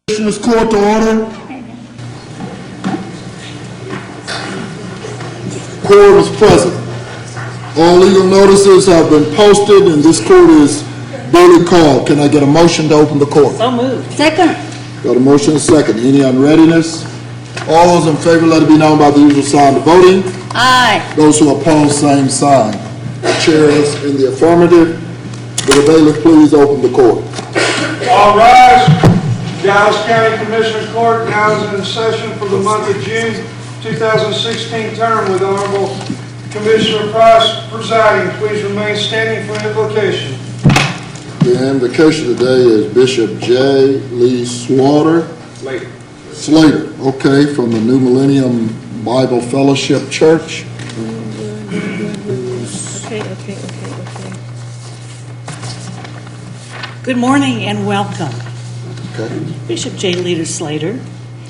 Commissioners Court to order. Quorum is present. All legal notices have been posted and this court is duly called. Can I get a motion to open the court? So moved. Second. Got a motion and a second. Any unreadiness? All those in favor, let it be known by the usual sign of voting. Aye. Those who oppose, same sign. The chair is in the affirmative. Will the bailiff please open the court? All rise. Dallas County Commissioners Court now is in session for the month of June 2016 term with Honorable Commissioner Price presiding. Please remain standing for invocation. The invocation today is Bishop J. Lee Slater. Slater, okay, from the New Millennium Bible Fellowship Church. Okay. Good morning and welcome. Okay. Bishop J. Leader Slater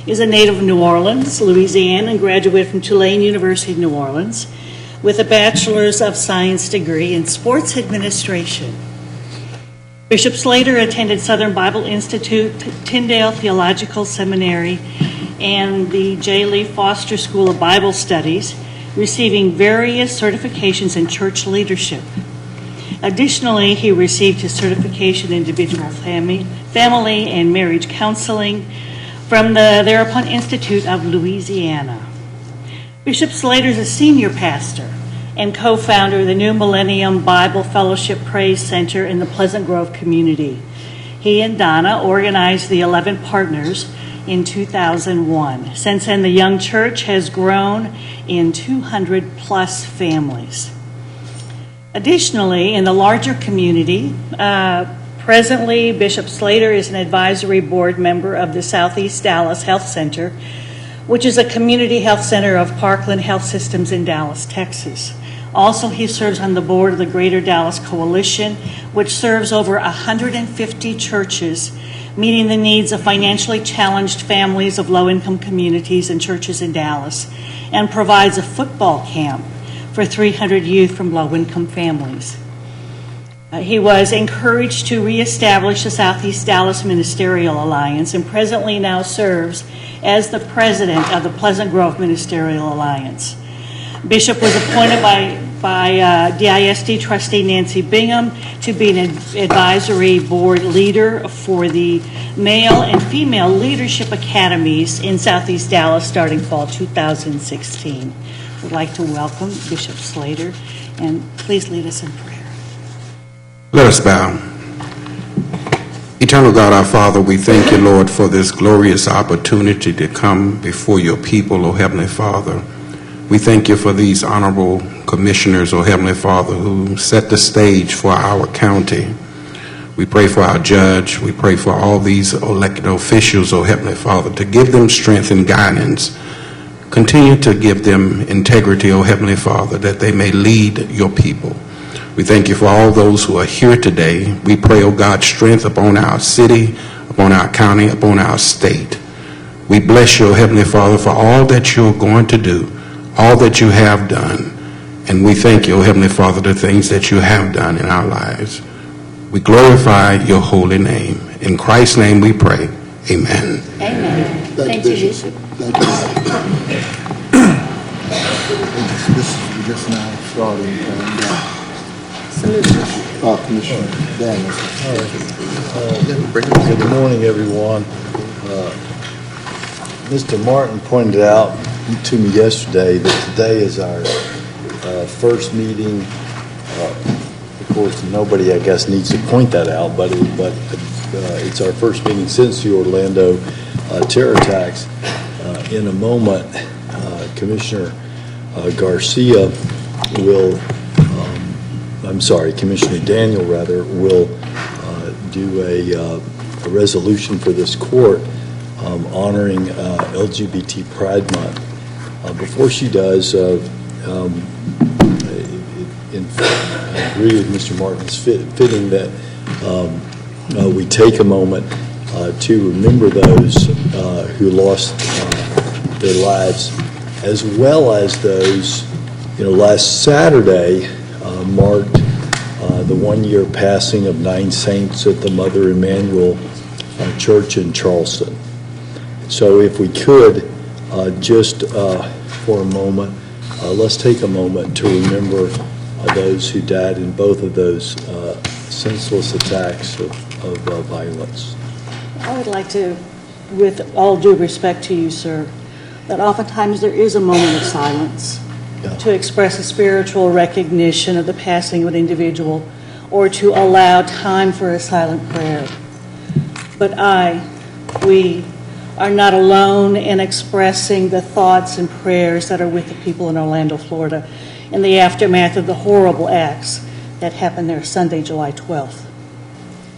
is a native of New Orleans, Louisiana, and graduated from Tulane University in New Orleans with a Bachelor's of Science degree in Sports Administration. Bishop Slater attended Southern Bible Institute, Tyndale Theological Seminary, and the J. Lee Foster School of Bible Studies, receiving various certifications in church leadership. Additionally, he received his certification in individual family and marriage counseling from the Thereupon Institute of Louisiana. Bishop Slater is a senior pastor and co-founder of the New Millennium Bible Fellowship Praise Center in the Pleasant Grove community. He and Donna organized the 11 Partners in 2001. Since then, the young church has grown in 200 plus families. Additionally, in the larger community, presently Bishop Slater is an advisory board member of the Southeast Dallas Health Center, which is a community health center of Parkland Health Systems in Dallas, Texas. Also, he serves on the board of the Greater Dallas Coalition, which serves over 150 churches, meeting the needs of financially challenged families of low-income communities and churches in Dallas, and provides a football camp for 300 youth from low-income families. He was encouraged to reestablish the Southeast Dallas Ministerial Alliance and presently now serves as the president of the Pleasant Grove Ministerial Alliance. Bishop was appointed by DISD trustee Nancy Bingham to be an advisory board leader for the male and female leadership academies in Southeast Dallas starting fall 2016. I'd like to welcome Bishop Slater, and please lead us in prayer. Let us bow. Eternal God, our Father, we thank you, Lord, for this glorious opportunity to come before your people, O Heavenly Father. We thank you for these honorable commissioners, O Heavenly Father, who set the stage for our county. We pray for our judge. We pray for all these elected officials, O Heavenly Father, to give them strength and guidance. Continue to give them integrity, O Heavenly Father, that they may lead your people. We thank you for all those who are here today. We pray, O God, strength upon our city, upon our county, upon our state. We bless you, O Heavenly Father, for all that you're going to do, all that you have done. And we thank you, O Heavenly Father, the things that you have done in our lives. We glorify your holy name. In Christ's name we pray. Amen. Amen. Thank you, Bishop. Thank you. This is just now starting. Commissioner Daniels. Good morning, everyone. Mr. Martin pointed out to me yesterday that today is our first meeting. Of course, nobody, I guess, needs to point that out, but it's our first meeting since the Orlando terror attacks. In a moment, Commissioner Garcia will, Commissioner Daniel, will do a resolution for this court honoring LGBT Pride Month. Before she does, I agree with Mr. Martin's fitting that we take a moment to remember those who lost their lives, as well as those, last Saturday marked the one-year passing of 9 saints at the Mother Emanuel Church in Charleston. So if we could, just for a moment, let's take a moment to remember those who died in both of those senseless attacks of violence. I would like to, with all due respect to you, sir, that oftentimes there is a moment of silence to express a spiritual recognition of the passing of an individual or to allow time for a silent prayer. But we are not alone in expressing the thoughts and prayers that are with the people in Orlando, Florida, in the aftermath of the horrible acts that happened there Sunday, July 12th.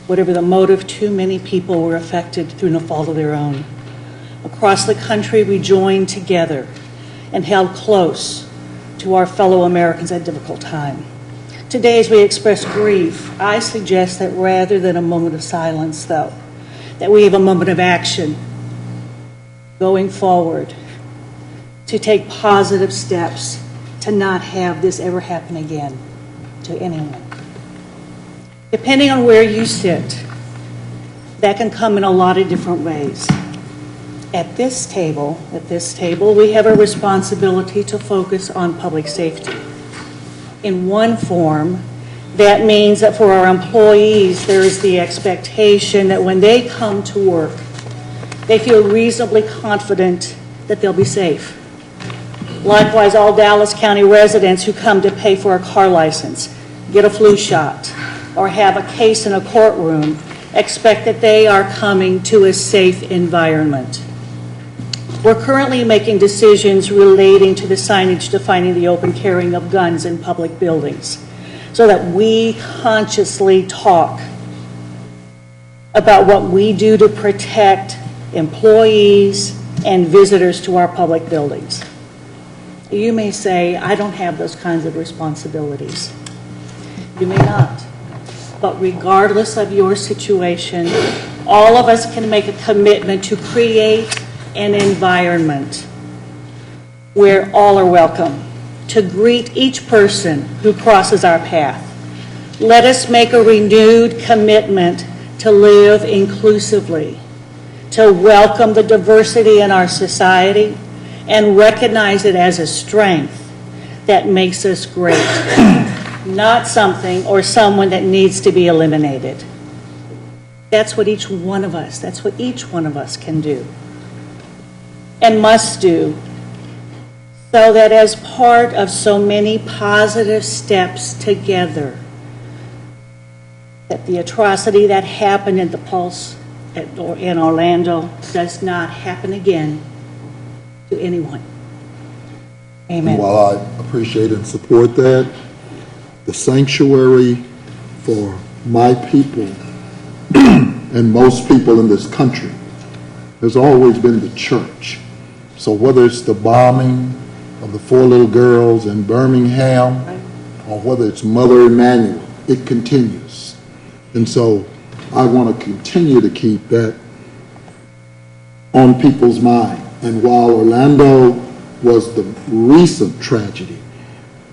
Whatever the motive, too many people were affected through no fault of their own. Across the country, we joined together and held close to our fellow Americans at a difficult time. Today, as we express grief, I suggest that rather than a moment of silence, though, that we have a moment of action going forward to take positive steps to not have this ever happen again to anyone. Depending on where you sit, that can come in a lot of different ways. At this table, we have a responsibility to focus on public safety. In one form, that means that for our employees, there is the expectation that when they come to work, they feel reasonably confident that they'll be safe. Likewise, all Dallas County residents who come to pay for a car license, get a flu shot, or have a case in a courtroom expect that they are coming to a safe environment. We're currently making decisions relating to the signage defining the open carrying of guns in public buildings so that we consciously talk about what we do to protect employees and visitors to our public buildings. You may say, I don't have those kinds of responsibilities. You may not. But regardless of your situation, all of us can make a commitment to create an environment where all are welcome, to greet each person who crosses our path. Let us make a renewed commitment to live inclusively, to welcome the diversity in our society and recognize it as a strength that makes us great, not something or someone that needs to be eliminated. That's what each one of us can do and must do, so that as part of so many positive steps together, that the atrocity that happened in the Pulse in Orlando does not happen again to anyone. Amen. While I appreciate and support that, the sanctuary for my people and most people in this country has always been the church. So whether it's the bombing of the 4 little girls in Birmingham, or whether it's Mother Emanuel, it continues. And so I want to continue to keep that on people's mind. And while Orlando was the recent tragedy,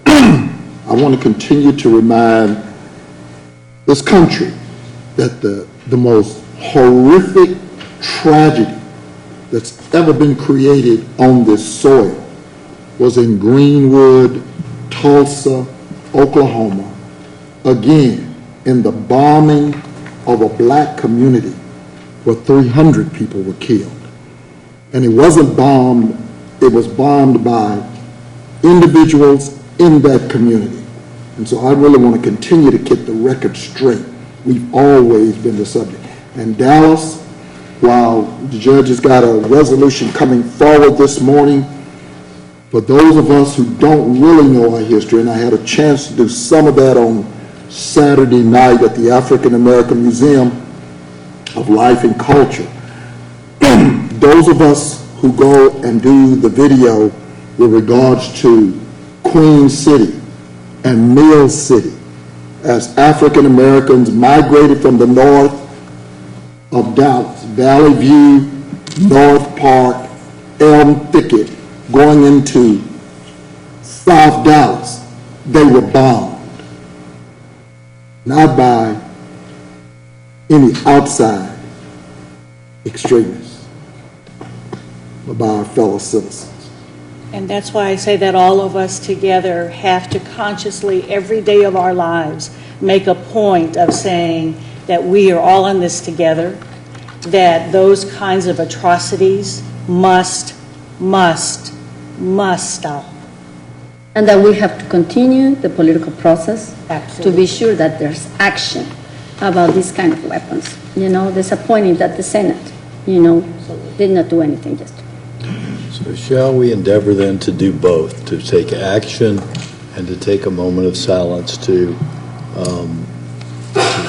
I want to continue to remind this country that the most horrific tragedy that's ever been created on this soil was in Greenwood, Tulsa, Oklahoma, again, in the bombing of a black community where 300 people were killed. And it wasn't bombed, it was bombed by individuals in that community. And so I really want to continue to get the record straight. We've always been the subject. And Dallas, while the judge has got a resolution coming forward this morning, for those of us who don't really know our history, and I had a chance to do some of that on Saturday night at the African American Museum of Life and Culture, those of us who go and do the video with regards to Queen City and Mill City, as African Americans migrated from the north of Dallas, Valley View, North Park, Elm Thicket, going into South Dallas, they were bombed. Not by any outside extremists. by our fellow citizens. And that's why I say that all of us together have to consciously, every day of our lives, make a point of saying that we are all in this together, that those kinds of atrocities must stop. And that we have to continue the political process to Absolutely. be sure that there's action about these kind of weapons. You know, disappointing that the Senate, did not do anything yesterday. So shall we endeavor then to do both, to take action and to take a moment of silence to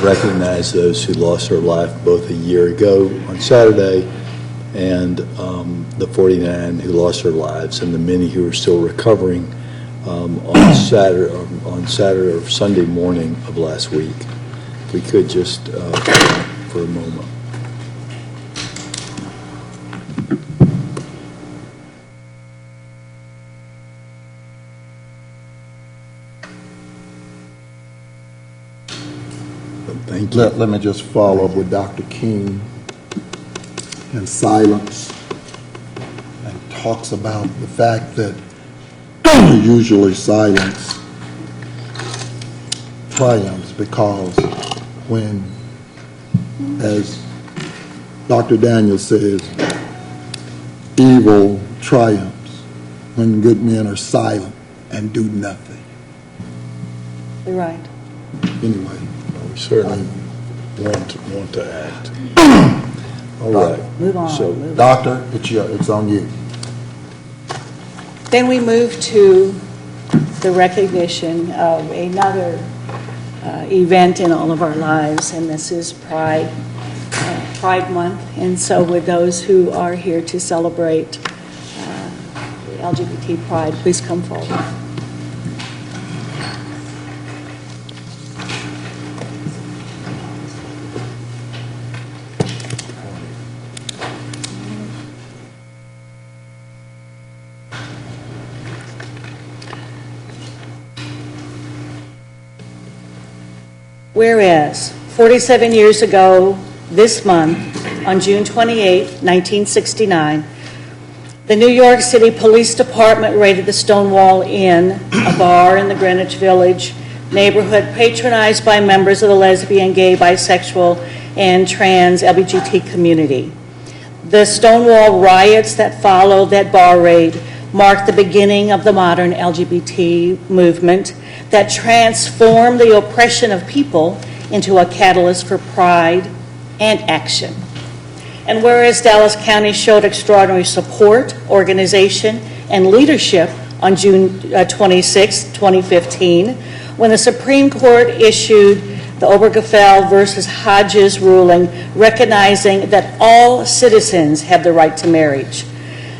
recognize those who lost their life both a year ago on Saturday and the 49 who lost their lives and the many who are still recovering on Saturday or Sunday morning of last week. If we could just for a moment. Thank you. Let me just follow up with Dr. King in silence and talks about the fact that usually silence triumphs because when, as Dr. Daniel says, evil triumphs when good men are silent and do nothing. You're right. Anyway. We certainly want to act. All right. Move on. So, move on. Doctor, it's on you. Then we move to the recognition of another event in all of our lives, and this is Pride Month. And so with those who are here to celebrate the LGBT Pride, please come forward. Whereas 47 years ago this month, on June 28, 1969, the New York City Police Department raided the Stonewall Inn, a bar in the Greenwich Village neighborhood patronized by members of the lesbian, gay, bisexual, and trans LGBT community. The Stonewall riots that followed that bar raid marked the beginning of the modern LGBT movement that transformed the oppression of people into a catalyst for pride and action. And whereas Dallas County showed extraordinary support, organization, and leadership on June 26, 2015, when the Supreme Court issued the Obergefell versus Hodges ruling recognizing that all citizens have the right to marriage.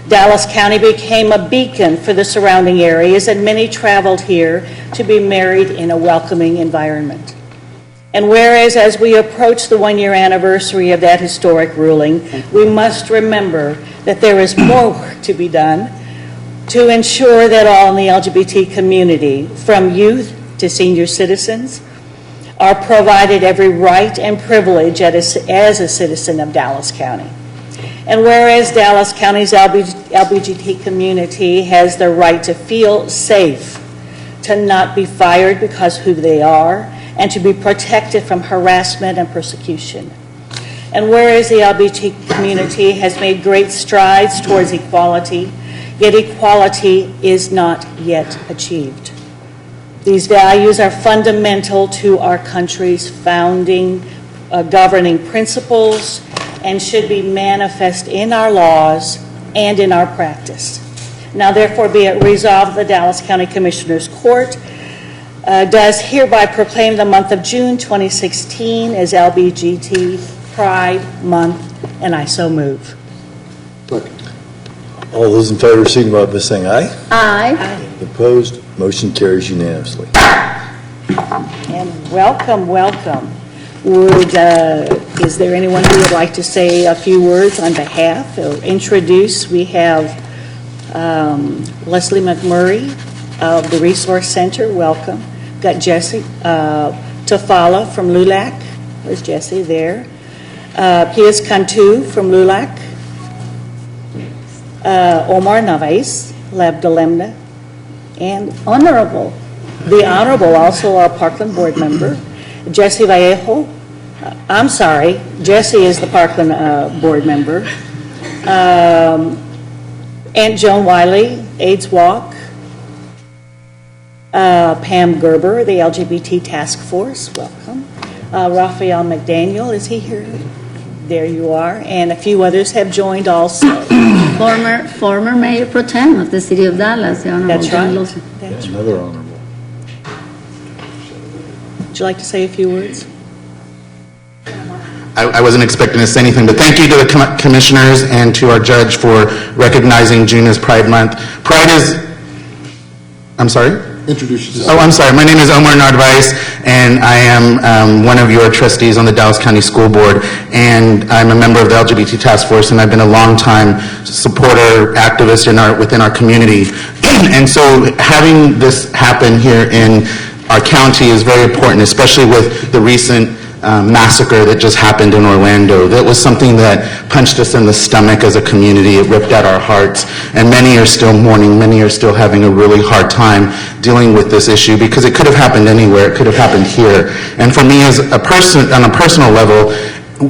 Dallas County became a beacon for the surrounding areas, and many traveled here to be married in a welcoming environment. And whereas as we approach the one-year anniversary of that historic ruling, we must remember that there is more work to be done to ensure that all in the LGBT community, from youth to senior citizens, are provided every right and privilege as a citizen of Dallas County. And whereas Dallas County's LGBT community has the right to feel safe, to not be fired because of who they are, and to be protected from harassment and persecution. And whereas the LGBT community has made great strides towards equality, yet equality is not yet achieved. These values are fundamental to our country's founding governing principles and should be manifest in our laws and in our practice. Now therefore be it resolved, the Dallas County Commissioners Court does hereby proclaim the month of June 2016 as LGBT Pride Month, and I so move. Second. all those in favor, signify by saying aye. Aye. Opposed, motion carries unanimously. And welcome, welcome. Is there anyone who would like to say a few words on behalf or introduce? We have Leslie McMurray of the Resource Center, welcome. Got Jesse Tafala from LULAC. Where's Jesse? There. Piers Cantu from LULAC. Omar Narvaez, Lab Delemna, and Honorable. the Honorable, also our Parkland Board member, Jesse Vallejo. I'm sorry, Jesse is the Parkland Board member. Aunt Joan Wiley, AIDS Walk. Pam Gerber, the LGBT Task Force, welcome. Raphael McDaniel, is he here? There you are. And a few others have joined also. Former Mayor Pro Tem of the City of Dallas, the Honorable That's John right. Lawson. That's right. Another honorable. Would you like to say a few words? I wasn't expecting to say anything, but thank you to the commissioners and to our judge for recognizing June as Pride Month. Pride is, I'm sorry? Introduce yourself. Oh, I'm sorry. My name is Omar Narvaez, and I am one of your trustees on the Dallas County School Board, and I'm a member of the LGBT Task Force, and I've been a long-time supporter, activist within our community. And so having this happen here in our county is very important, especially with the recent massacre that just happened in Orlando. That was something that punched us in the stomach as a community. It ripped at our hearts, and many are still mourning. Many are still having a really hard time dealing with this issue because it could have happened anywhere. It could have happened here. And for me, as a person, on a personal level,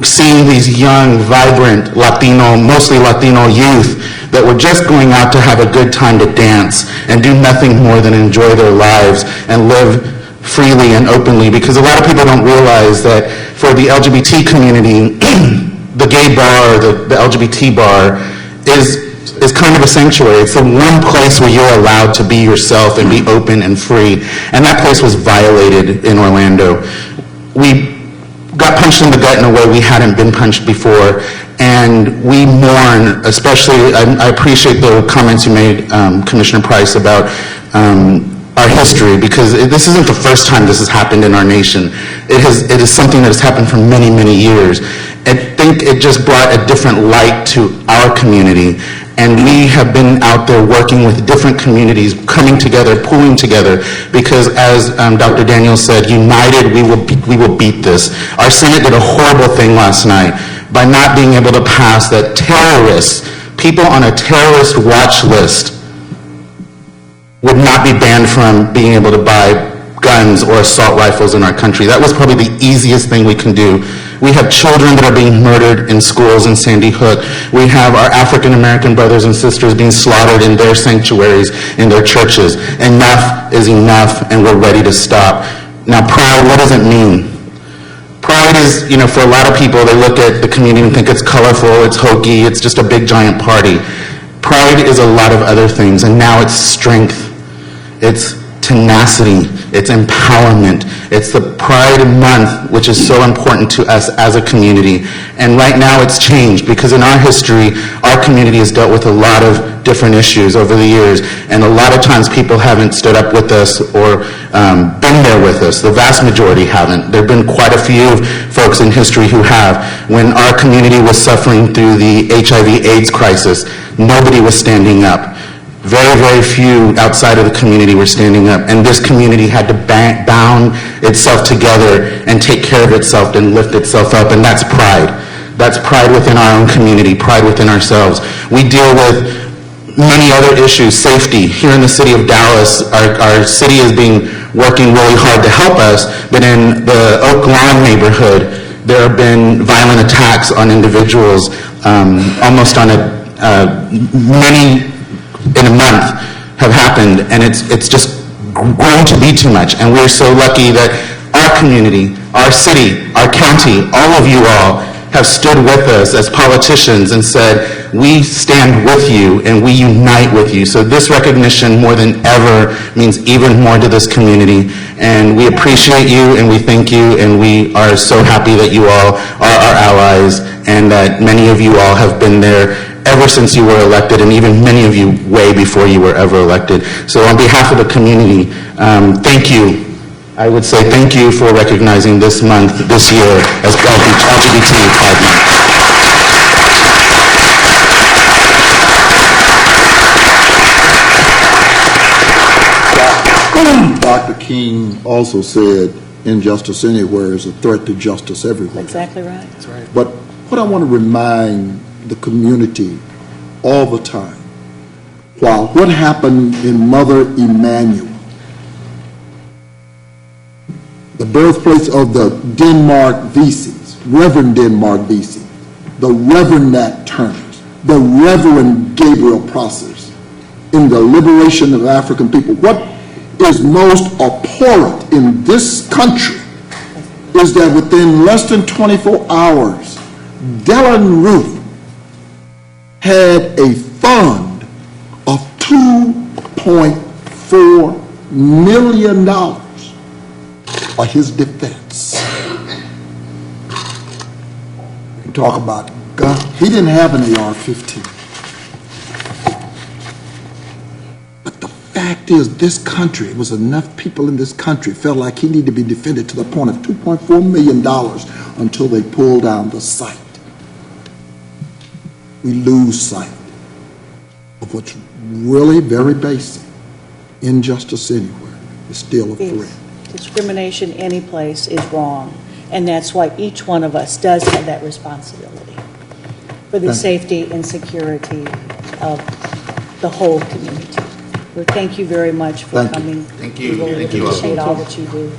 seeing these young, vibrant Latino, mostly Latino youth that were just going out to have a good time to dance and do nothing more than enjoy their lives and live freely and openly, because a lot of people don't realize that for the LGBT community, the gay bar, the LGBT bar is kind of a sanctuary. It's the one place where you're allowed to be yourself and be open and free. And that place was violated in Orlando. We got punched in the gut in a way we hadn't been punched before. And we mourn, especially, I appreciate the comments you made, Commissioner Price, about our history, because this isn't the first time this has happened in our nation. It is something that has happened for many, many years. I think it just brought a different light to our community, and we have been out there working with different communities, coming together, pulling together, because as Dr. Daniel said, united we will beat this. Our Senate did a horrible thing last night by not being able to pass that terrorists, people on a terrorist watch list, would not be banned from being able to buy guns or assault rifles in our country. That was probably the easiest thing we can do. We have children that are being murdered in schools in Sandy Hook. We have our African American brothers and sisters being slaughtered in their sanctuaries, in their churches. Enough is enough, and we're ready to stop. Now, pride, what does it mean? Pride is, for a lot of people, they look at the community and think it's colorful, it's hokey, it's just a big giant party. Pride is a lot of other things, and now it's strength. It's tenacity, it's empowerment, it's the Pride Month, which is so important to us as a community. And right now it's changed, because in our history, our community has dealt with a lot of different issues over the years, and a lot of times people haven't stood up with us or been there with us. The vast majority haven't. There have been quite a few folks in history who have. When our community was suffering through the HIV/AIDS crisis, nobody was standing up. Very, very few outside of the community were standing up, and this community had to bound itself together and take care of itself and lift itself up, and that's pride. That's pride within our own community, pride within ourselves. We deal with many other issues. Safety. Here in the city of Dallas, our city is working really hard to help us, but in the Oak Lawn neighborhood, there have been violent attacks on individuals almost on many in a month have happened, and it's just grown to be too much. And we're so lucky that our community, our city, our county, all of you all have stood with us as politicians and said, we stand with you and we unite with you. So this recognition more than ever means even more to this community, and we appreciate you and we thank you, and we are so happy that you all are our allies and that many of you all have been there ever since you were elected, and even many of you way before you were ever elected. So on behalf of the community, thank you. I would say thank you for recognizing this month, this year, as LGBT Pride Month. Dr. King also said, injustice anywhere is a threat to justice everywhere. Exactly right. But what I want to remind the community all the time while what happened in Mother Emanuel, the birthplace of the Denmark Vesey's, Reverend Denmark Vesey, the Reverend Nat Turners, the Reverend Gabriel Prossers, in the liberation of African people. What is most abhorrent in this country is that within less than 24 hours, Dylan Ruth had a fund of $2.4 million for his defense. You talk about gun. He didn't have an AR-15. But the fact is, this country, it was enough people in this country felt like he needed to be defended to the point of $2.4 million until they pulled down the sight. We lose sight of what's really very basic. Injustice anywhere is still a threat. Discrimination any place is wrong, and that's why each one of us does have that responsibility for the safety and security of the whole community. Well, thank you very much for Thank you. coming. Thank you. We really Thank you all. appreciate all that you do.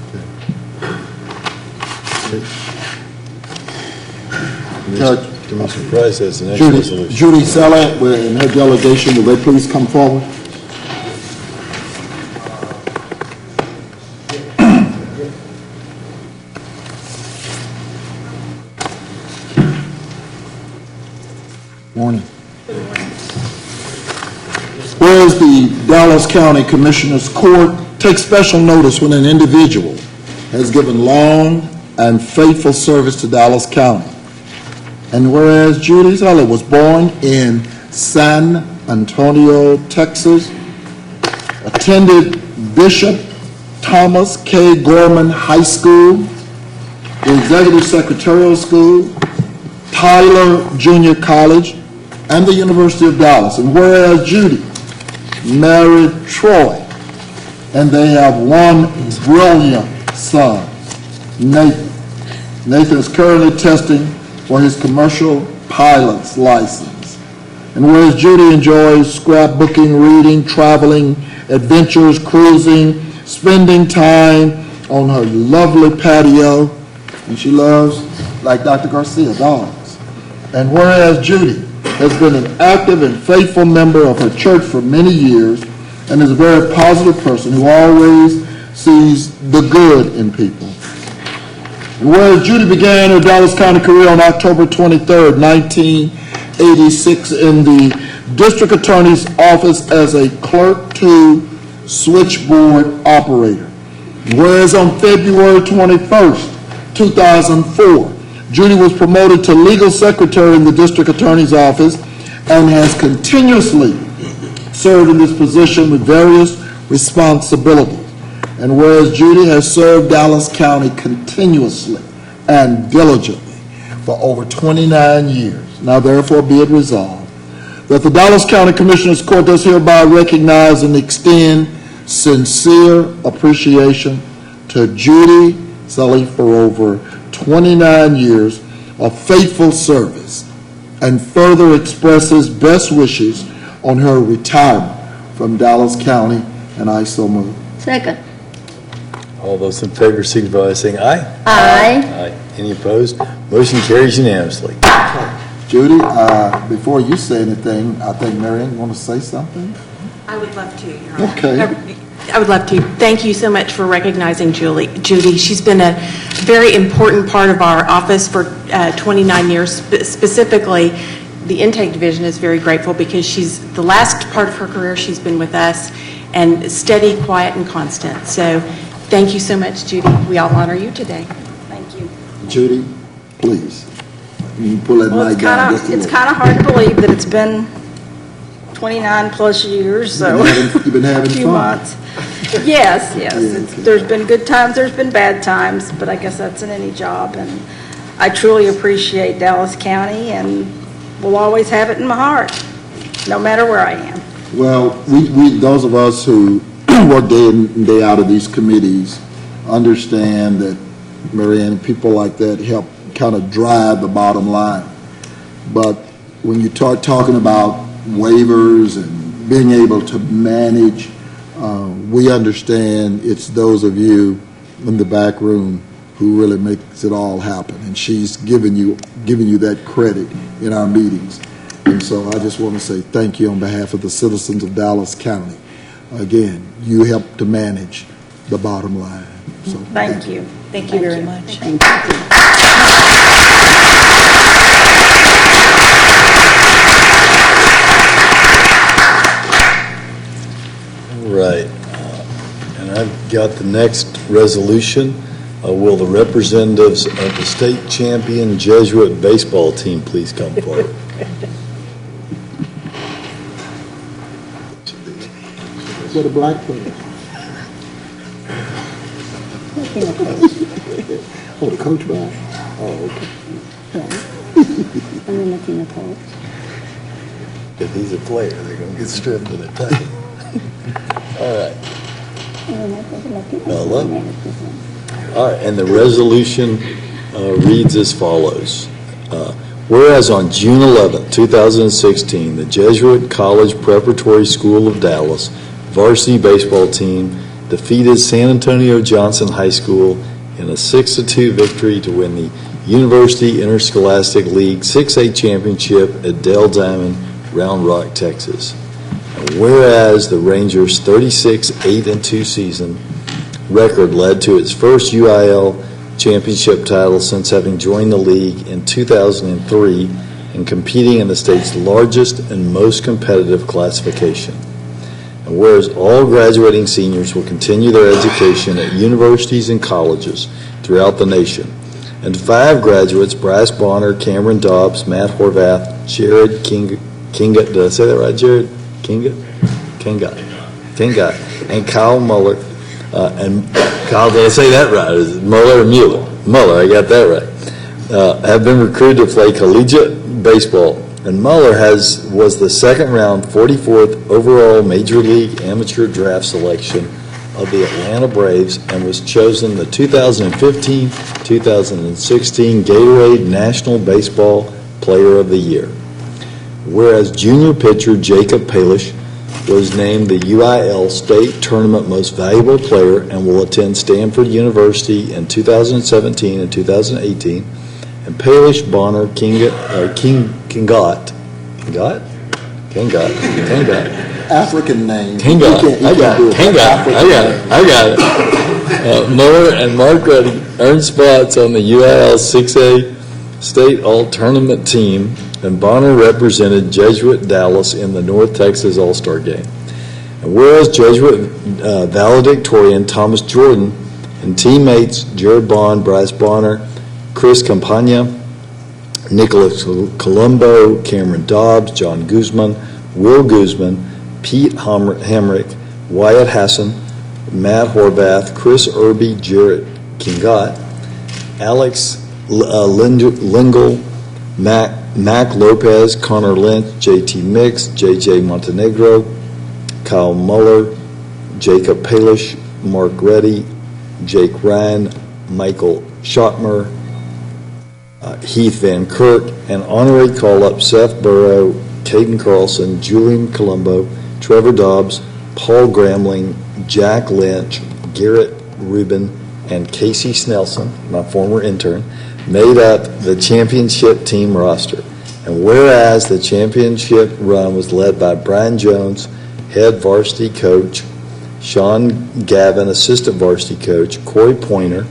Commissioner Price has the next Judy resolution. Sella and her delegation, will they please come forward? Morning. Whereas the Dallas County Commissioners Court takes special notice when an individual has given long and faithful service to Dallas County. And whereas Judy Zeller was born in San Antonio, Texas, attended Bishop Thomas K. Gorman High School, the Executive Secretarial School, Tyler Junior College, and the University of Dallas. And whereas Judy married Troy, and they have one brilliant son, Nathan. Nathan is currently testing for his commercial pilot's license. And whereas Judy enjoys scrapbooking, reading, traveling, adventures, cruising, spending time on her lovely patio, and she loves, like Dr. Garcia, dogs. And whereas Judy has been an active and faithful member of her church for many years and is a very positive person who always sees the good in people. And whereas Judy began her Dallas County career on October 23rd, 1986 in the District Attorney's Office as a Clerk 2 switchboard operator. Whereas on February 21st, 2004, Judy was promoted to Legal Secretary in the District Attorney's Office and has continuously served in this position with various responsibilities. And whereas Judy has served Dallas County continuously and diligently for over 29 years, now therefore be it resolved that the Dallas County Commissioners Court does hereby recognize and extend sincere appreciation to Judy Sully for over 29 years of faithful service and further expresses best wishes on her retirement from Dallas County, and I so move. Second. All those in favor signify by saying aye. Aye. Aye. Any opposed? Motion carries unanimously. Judy, before you say anything, I think Marianne, you want to say something? I would love to, Your Honor. Okay. I would love to. Thank you so much for recognizing Judy. She's been a very important part of our office for 29 years. Specifically, the intake division is very grateful because she's the last part of her career she's been with us, and steady, quiet, and constant. So thank you so much, Judy. We all honor you today. Thank you. Judy, please. You can pull that Well, mic down just a it's little. kind of hard to believe that it's been 29 plus years, so. You've been having a few fun. months. Yes, yes. Yeah, There's been good times, there's been bad times, but I guess that's in any job. And I truly appreciate Dallas County and will always have it in my heart, no matter where I am. Well, we those of us who work day in and day out of these committees understand that, Marianne, people like that help kind of drive the bottom line. But when you start talking about waivers and being able to manage. We understand it's those of you in the back room who really makes it all happen, and she's giving you that credit in our meetings. And so I just want to say thank you on behalf of the citizens of Dallas County. Again, you help to manage the bottom line. So Thank you. Thank you very much. Thank you. All right. And I've got the next resolution. Will the representatives of the state champion Jesuit baseball team please come forward? for the black players. Oh, the coach back? Oh, okay. I'm looking at coach. If he's a player, they're going to get stripped of their title. All right. Hello. All right, and the resolution reads as follows. Whereas on June 11, 2016, the Jesuit College Preparatory School of Dallas varsity baseball team defeated San Antonio Johnson High School in a 6-2 victory to win the University Interscholastic League 6A championship at Dell Diamond, Round Rock, Texas. And whereas the Rangers' 36-8-2 season record led to its first UIL championship title since having joined the league in 2003 and competing in the state's largest and most competitive classification. And whereas all graduating seniors will continue their education at universities and colleges throughout the nation, and 5 graduates, Bryce Bonner, Cameron Dobbs, Matt Horvath, Jared Kinga, did I say that right, Jared? Kinga, and Kyle Muller, and Kyle, did I say that right? Is it Muller or Mueller? Muller, I got that right. Have been recruited to play collegiate baseball. And Muller was the second round 44th overall Major League Amateur Draft selection of the Atlanta Braves and was chosen the 2015-2016 Gatorade National Baseball Player of the Year. Whereas junior pitcher Jacob Palish was named the UIL State Tournament Most Valuable Player and will attend Stanford University in 2017 and 2018. And Palish, Bonner, Kingot, African name. Kingot, I got it. Muller and Mark Reddy earned spots on the UIL 6A State All-Tournament team, and Bonner represented Jesuit Dallas in the North Texas All-Star Game. And whereas Jesuit valedictorian Thomas Jordan and teammates Jared Bond, Bryce Bonner, Chris Campagna, Nicholas Colombo, Cameron Dobbs, John Guzman, Will Guzman, Pete Hamrick, Wyatt Hassan, Matt Horvath, Chris Irby, Jarrett Kingot, Alex Lingle, Mac Lopez, Connor Lynch, JT Mix, JJ Montenegro, Kyle Muller, Jacob Palish, Mark Reddy, Jake Ryan, Michael Schottmer, Heath Van Kirk, and honorary call-up Seth Burrow, Caden Carlson, Julian Colombo, Trevor Dobbs, Paul Gramling, Jack Lynch, Garrett Rubin, and Casey Snelson, my former intern, made up the championship team roster. And whereas the championship run was led by Brian Jones, head varsity coach, Sean Gavin, assistant varsity coach, Corey Pointer,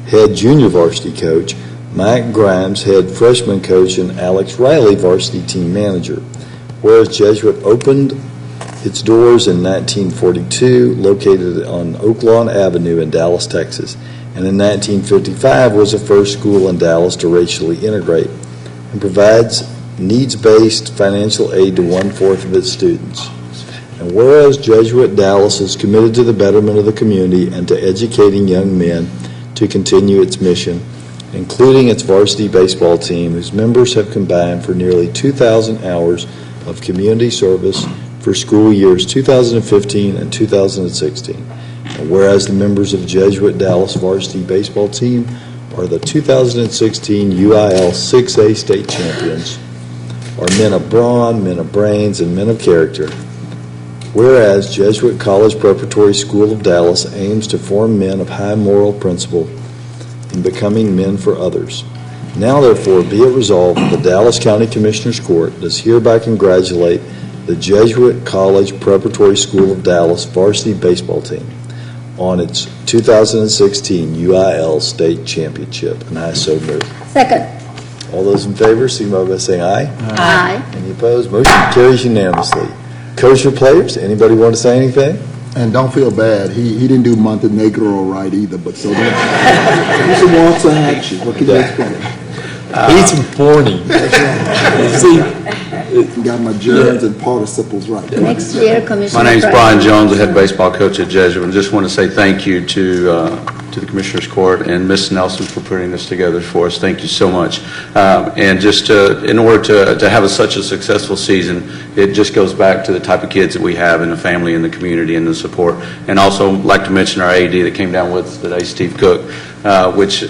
head junior varsity coach, Mike Grimes, head freshman coach, and Alex Riley, varsity team manager. Whereas Jesuit opened its doors in 1942, located on Oaklawn Avenue in Dallas, Texas, and in 1955 was the first school in Dallas to racially integrate and provides needs-based financial aid to 1/4 of its students. And whereas Jesuit Dallas is committed to the betterment of the community and to educating young men to continue its mission, including its varsity baseball team, whose members have combined for nearly 2,000 hours of community service for school years 2015 and 2016. And whereas the members of Jesuit Dallas varsity baseball team are the 2016 UIL 6A state champions, are men of brawn, men of brains, and men of character. Whereas Jesuit College Preparatory School of Dallas aims to form men of high moral principle in becoming men for others. Now therefore be it resolved, the Dallas County Commissioners Court does hereby congratulate the Jesuit College Preparatory School of Dallas varsity baseball team on its 2016 UIL State Championship, and I so move. Second. All those in favor, signify by saying aye. Aye. Any opposed? Motion carries unanimously. Coach or players, anybody want to say anything? And don't feel bad, he didn't do Montenegro right either, but so don't. He's a waltz of action, what can you expect? He's from Forney. See, Got my germs and participles right. Next year, Commissioner. My name's Price. Brian Jones, the head baseball coach at Jesuit, and just want to say thank you to the Commissioners Court and Ms. Nelson for putting this together for us. Thank you so much. And just in order to have such a successful season, it just goes back to the type of kids that we have in the family, in the community, and the support. And also like to mention our AD that came down with us today, Steve Cook, which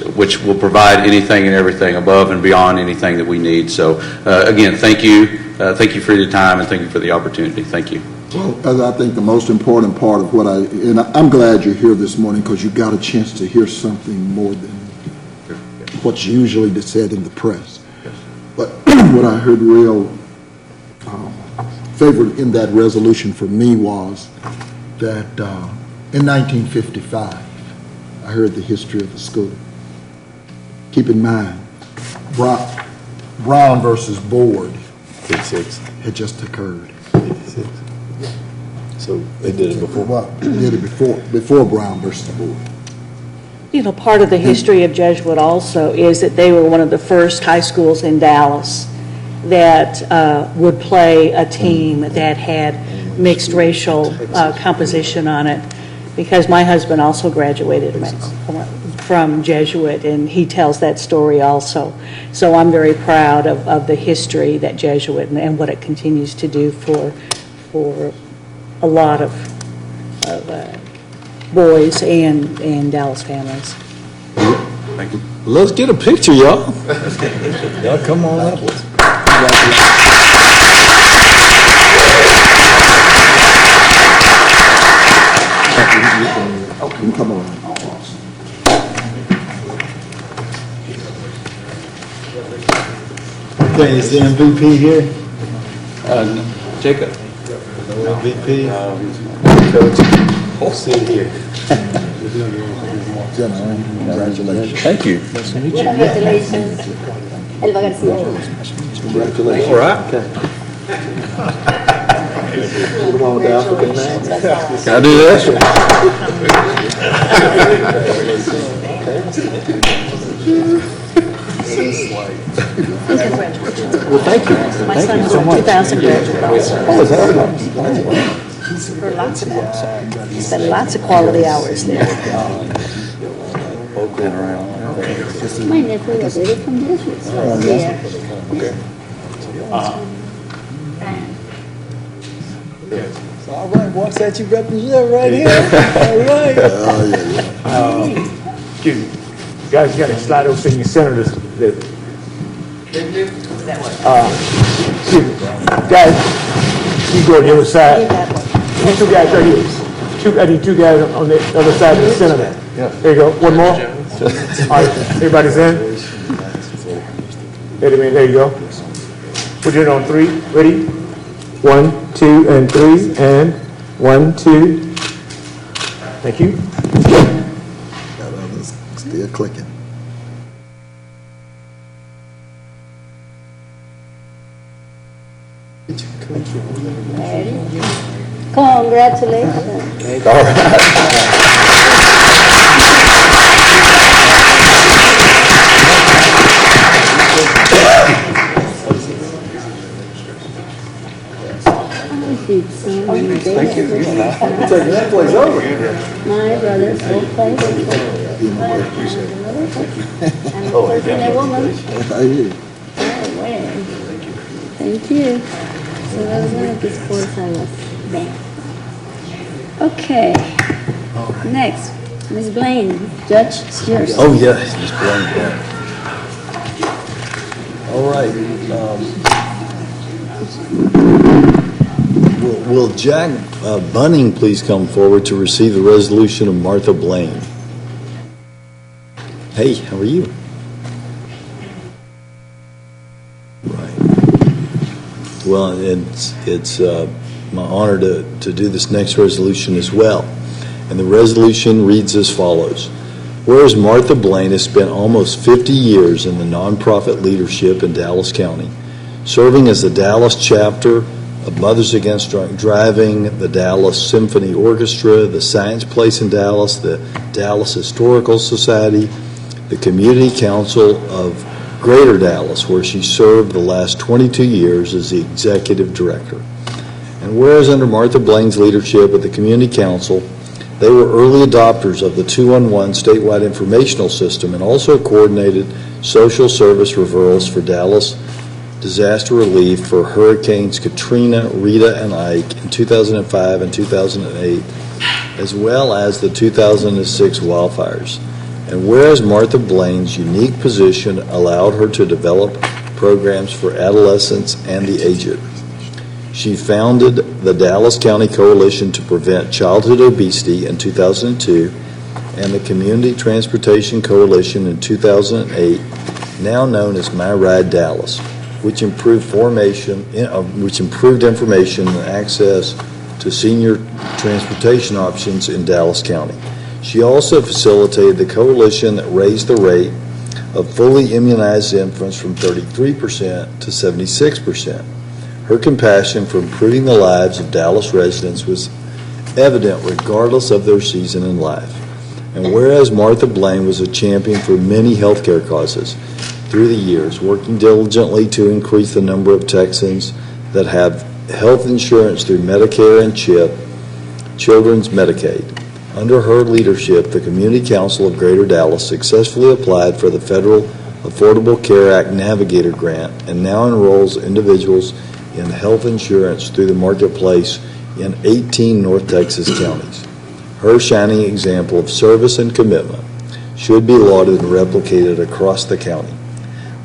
will provide anything and everything above and beyond anything that we need. So again, thank you. Thank you for your time, and thank you for the opportunity. Thank you. Well, as I think the most important part of and I'm glad you're here this morning because you got a chance to hear something more than what's usually said in the press. But what I heard real favorite in that resolution for me was that in 1955, I heard the history of the school. Keep in mind, Brown versus Board 86. had just occurred. 86. So they did it before. Well, they did it before Brown versus Board. You know, part of the history of Jesuit also is that they were one of the first high schools in Dallas that would play a team that had mixed racial composition on it, because my husband also graduated from Jesuit, and he tells that story also. So I'm very proud of the history that Jesuit and what it continues to do for a lot of boys and Dallas families. Thank you. Let's get a picture, y'all. Y'all come on up. You can come on. Okay, is the MVP here? Jacob. No MVP? Coach, sit here. Gentlemen, congratulations. Thank you. Congratulations. Elba Garcia. Congratulations. All right. Put them on with the African man. Can I do this? Well, thank you. My son was a 2000 graduate also. Oh, is that right? For lots of He spent lots of quality hours there. My nephew was really from Jesuit. Yeah. All right, what's that you represent right here? All right. Excuse me. Guys, you gotta slide those in your center this. Excuse me. Guys, you go on the other side. These two guys right here. I need two guys on the other side of the center. There you go. One more. All right, everybody's in? Wait a minute, there you go. Put it on three. Ready? 1, 2, and 3, and 1, 2. Thank you. Got others still clicking. Congratulations. All right. Thank you. Taking that place over. My brothers all play baseball. And a woman. I hear you. Oh, well. Thank you. So that was one of the sports I was banned. Okay. Next, Ms. Blaine, Judge, it's yours. Oh, yeah, just blank that. All right. Will Jack Bunning please come forward to receive the resolution of Martha Blaine? Hey, how are you? Right. Well, it's my honor to do this next resolution as well. And the resolution reads as follows. Whereas Martha Blaine has spent almost 50 years in the nonprofit leadership in Dallas County, serving as the Dallas chapter of Mothers Against Drunk Driving, the Dallas Symphony Orchestra, the Science Place in Dallas, the Dallas Historical Society, the Community Council of Greater Dallas, where she served the last 22 years as the executive director. And whereas under Martha Blaine's leadership at the Community Council, they were early adopters of the 211 statewide informational system and also coordinated social service referrals for Dallas disaster relief for Hurricanes Katrina, Rita, and Ike in 2005 and 2008, as well as the 2006 wildfires. And whereas Martha Blaine's unique position allowed her to develop programs for adolescents and the aged. She founded the Dallas County Coalition to Prevent Childhood Obesity in 2002 and the Community Transportation Coalition in 2008, now known as My Ride Dallas, which improved information and access to senior transportation options in Dallas County. She also facilitated the coalition that raised the rate of fully immunized infants from 33% to 76%. Her compassion for improving the lives of Dallas residents was evident regardless of their season in life. And whereas Martha Blaine was a champion for many healthcare causes through the years, working diligently to increase the number of Texans that have health insurance through Medicare and CHIP, Children's Medicaid. Under her leadership, the Community Council of Greater Dallas successfully applied for the Federal Affordable Care Act Navigator Grant and now enrolls individuals in health insurance through the marketplace in 18 North Texas counties. Her shining example of service and commitment should be lauded and replicated across the county.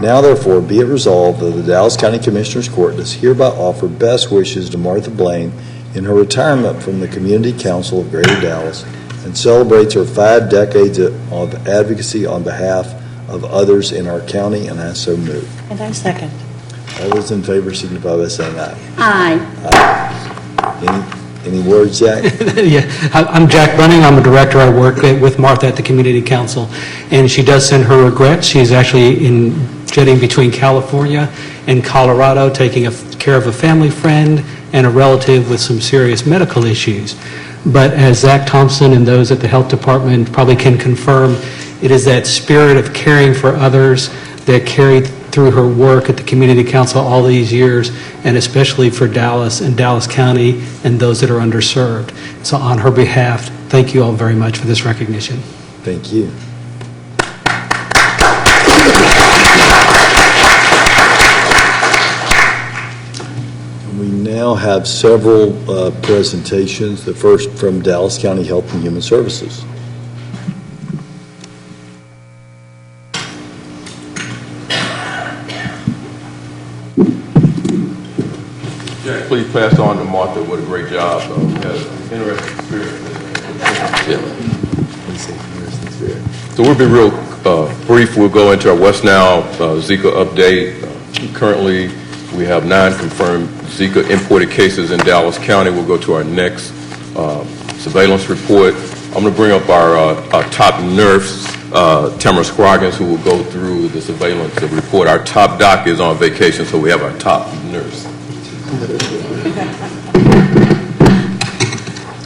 Now, therefore, be it resolved that the Dallas County Commissioners Court does hereby offer best wishes to Martha Blaine in her retirement from the Community Council of Greater Dallas and celebrates her 5 decades of advocacy on behalf of others in our county, and I so move. And I second. All those in favor signify by saying aye. Aye. Any words, Jack? Yeah, I'm Jack Bunning. I'm a director. I work with Martha at the Community Council, and she does send her regrets. She's actually jetting between California and Colorado, taking care of a family friend and a relative with some serious medical issues. But as Zach Thompson and those at the Health Department probably can confirm, it is that spirit of caring for others that carried through her work at the Community Council all these years, and especially for Dallas and Dallas County and those that are underserved. So on her behalf, thank you all very much for this recognition. Thank you. We now have several presentations, the first from Dallas County Health and Human Services. Jack, please pass on to Martha. What a great job. Has an interesting experience. So we'll be real brief. We'll go into our West Now Zika update. Currently, we have 9 confirmed Zika imported cases in Dallas County. We'll go to our next surveillance report. I'm going to bring up our top nurse, Tamara Scroggins, who will go through the surveillance report. Our top doc is on vacation, so we have our top nurse.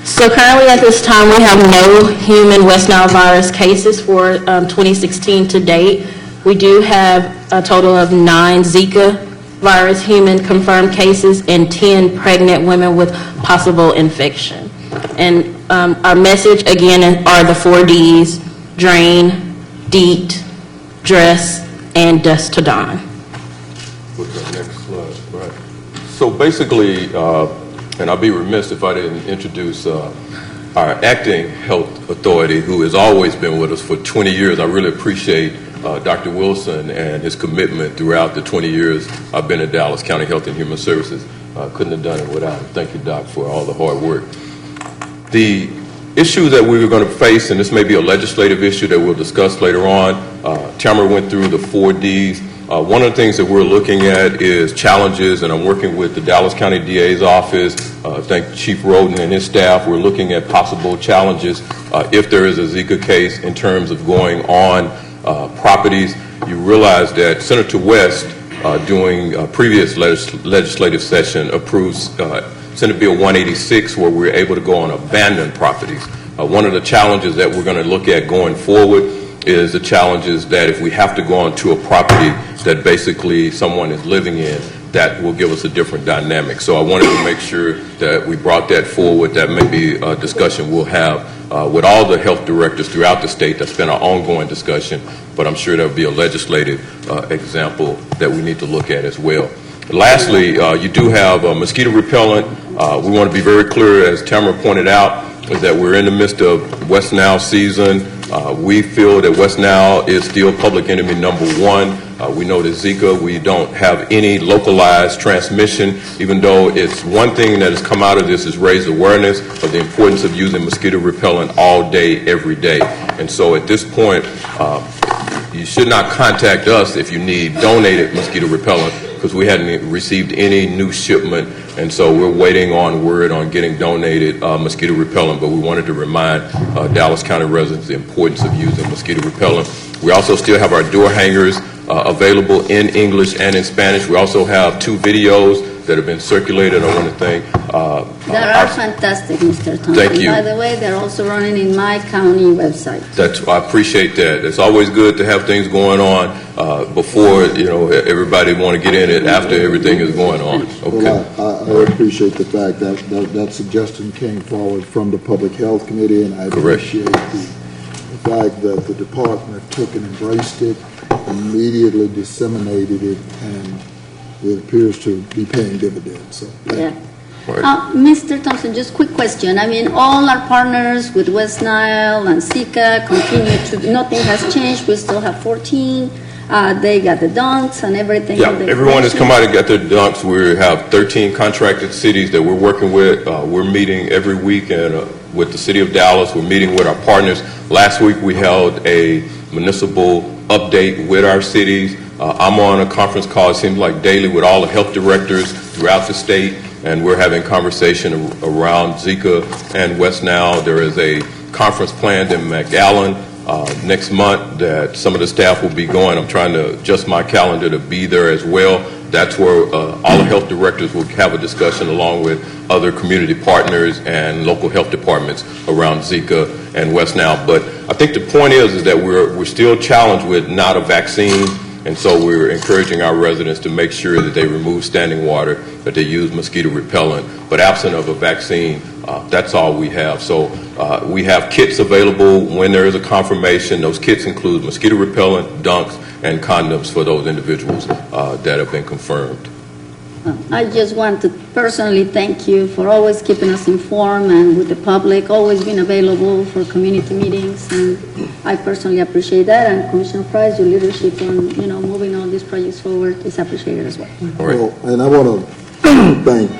So currently at this time, we have no human West Nile virus cases for 2016 to date. We do have a total of 9 Zika virus human confirmed cases and 10 pregnant women with possible infection. And our message, again, are the 4 Ds: drain, DEET, dress, and dust to dawn. Next slide. Right. So basically, and I'd be remiss if I didn't introduce our acting health authority, who has always been with us for 20 years. I really appreciate Dr. Wilson and his commitment throughout the 20 years I've been at Dallas County Health and Human Services. Couldn't have done it without him. Thank you, Doc, for all the hard work. The issue that we were going to face, and this may be a legislative issue that we'll discuss later on, Tamara went through the 4 Ds. One of the things that we're looking at is challenges, and I'm working with the Dallas County DA's office. Thank Chief Roden and his staff. We're looking at possible challenges if there is a Zika case in terms of going on properties. You realize that Senator West, during a previous legislative session, approved Senate Bill 186, where we're able to go on abandoned properties. One of the challenges that we're going to look at going forward is the challenges that if we have to go onto a property that basically someone is living in, that will give us a different dynamic. So I wanted to make sure that we brought that forward. That may be a discussion we'll have with all the health directors throughout the state. That's been an ongoing discussion, but I'm sure there'll be a legislative example that we need to look at as well. Lastly, you do have mosquito repellent. We want to be very clear, as Tamara pointed out, is that we're in the midst of West Nile season. We feel that West Nile is still public enemy #1. We know that Zika, we don't have any localized transmission, even though it's one thing that has come out of this is raise awareness of the importance of using mosquito repellent all day, every day. And so at this point, you should not contact us if you need donated mosquito repellent, because we hadn't received any new shipment, and so we're waiting on word on getting donated mosquito repellent, but we wanted to remind Dallas County residents the importance of using mosquito repellent. We also still have our door hangers available in English and in Spanish. We also have 2 videos that have been circulated. I want to thank That are fantastic, Mr. Thompson. Thank you. By the way, they're also running in my county website. I appreciate that. It's always good to have things going on before, everybody want to get in it after everything is going on. Okay. Well, I appreciate the fact that that suggestion came forward from the Public Health Committee, and I appreciate the fact that the department took and embraced it, immediately disseminated it, and it appears to be paying dividends. So, Yeah. Mr. Thompson, just quick question. I mean, all our partners with West Nile and Zika continue to, nothing has changed. We still have 14. They got the dunks and everything. Yeah, everyone has come out and got their dumps. We have 13 contracted cities that we're working with. We're meeting every week with the city of Dallas. We're meeting with our partners. Last week we held a municipal update with our cities. I'm on a conference call, it seems like daily, with all the health directors throughout the state, and we're having conversation around Zika and West Nile. There is a conference planned in McAllen next month that some of the staff will be going. I'm trying to adjust my calendar to be there as well. That's where all the health directors will have a discussion along with other community partners and local health departments around Zika and West Nile. But I think the point is that we're still challenged with not a vaccine, and so we're encouraging our residents to make sure that they remove standing water, that they use mosquito repellent. But absent of a vaccine, that's all we have. So we have kits available when there is a confirmation. Those kits include mosquito repellent, dunks, and condoms for those individuals that have been confirmed. I just want to personally thank you for always keeping us informed and with the public, always being available for community meetings, and I personally appreciate that. And Commissioner Price, your leadership on, moving all these projects forward is appreciated as well. Well, and I want to thank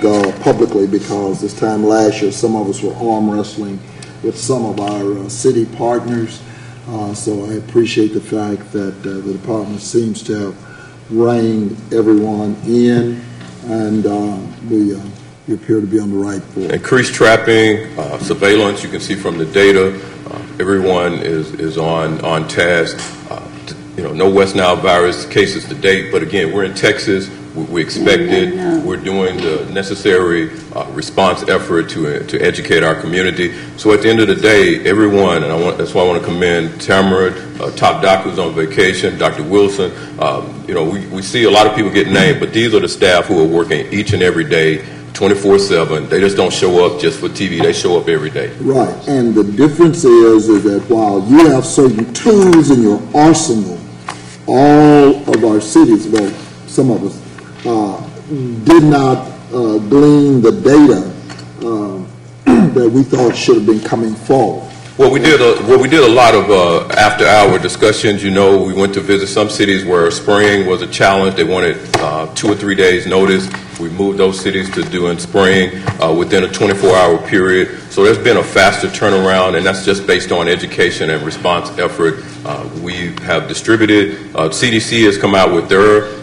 publicly, because this time last year, some of us were arm wrestling with some of our city partners. So I appreciate the fact that the department seems to have reined everyone in, and we appear to be on the right course. Increased trapping, surveillance, you can see from the data, everyone is on task. No West Nile virus cases to date, but again, we're in Texas. We expect it. We're doing the necessary response effort to educate our community. So at the end of the day, everyone, and that's why I want to commend Tamara, Top Doc who's on vacation, Dr. Wilson. We see a lot of people get named, but these are the staff who are working each and every day, 24/7. They just don't show up just for TV. They show up every day. Right, and the difference is that while you have certain tools in your arsenal, all of our cities, well, some of us, did not glean the data that we thought should have been coming forward. Well, we did a lot of after-hour discussions. You know, we went to visit some cities where spring was a challenge. They wanted 2 or 3 days' notice. We moved those cities to doing spring within a 24-hour period. So there's been a faster turnaround, and that's just based on education and response effort. We have distributed, CDC has come out with their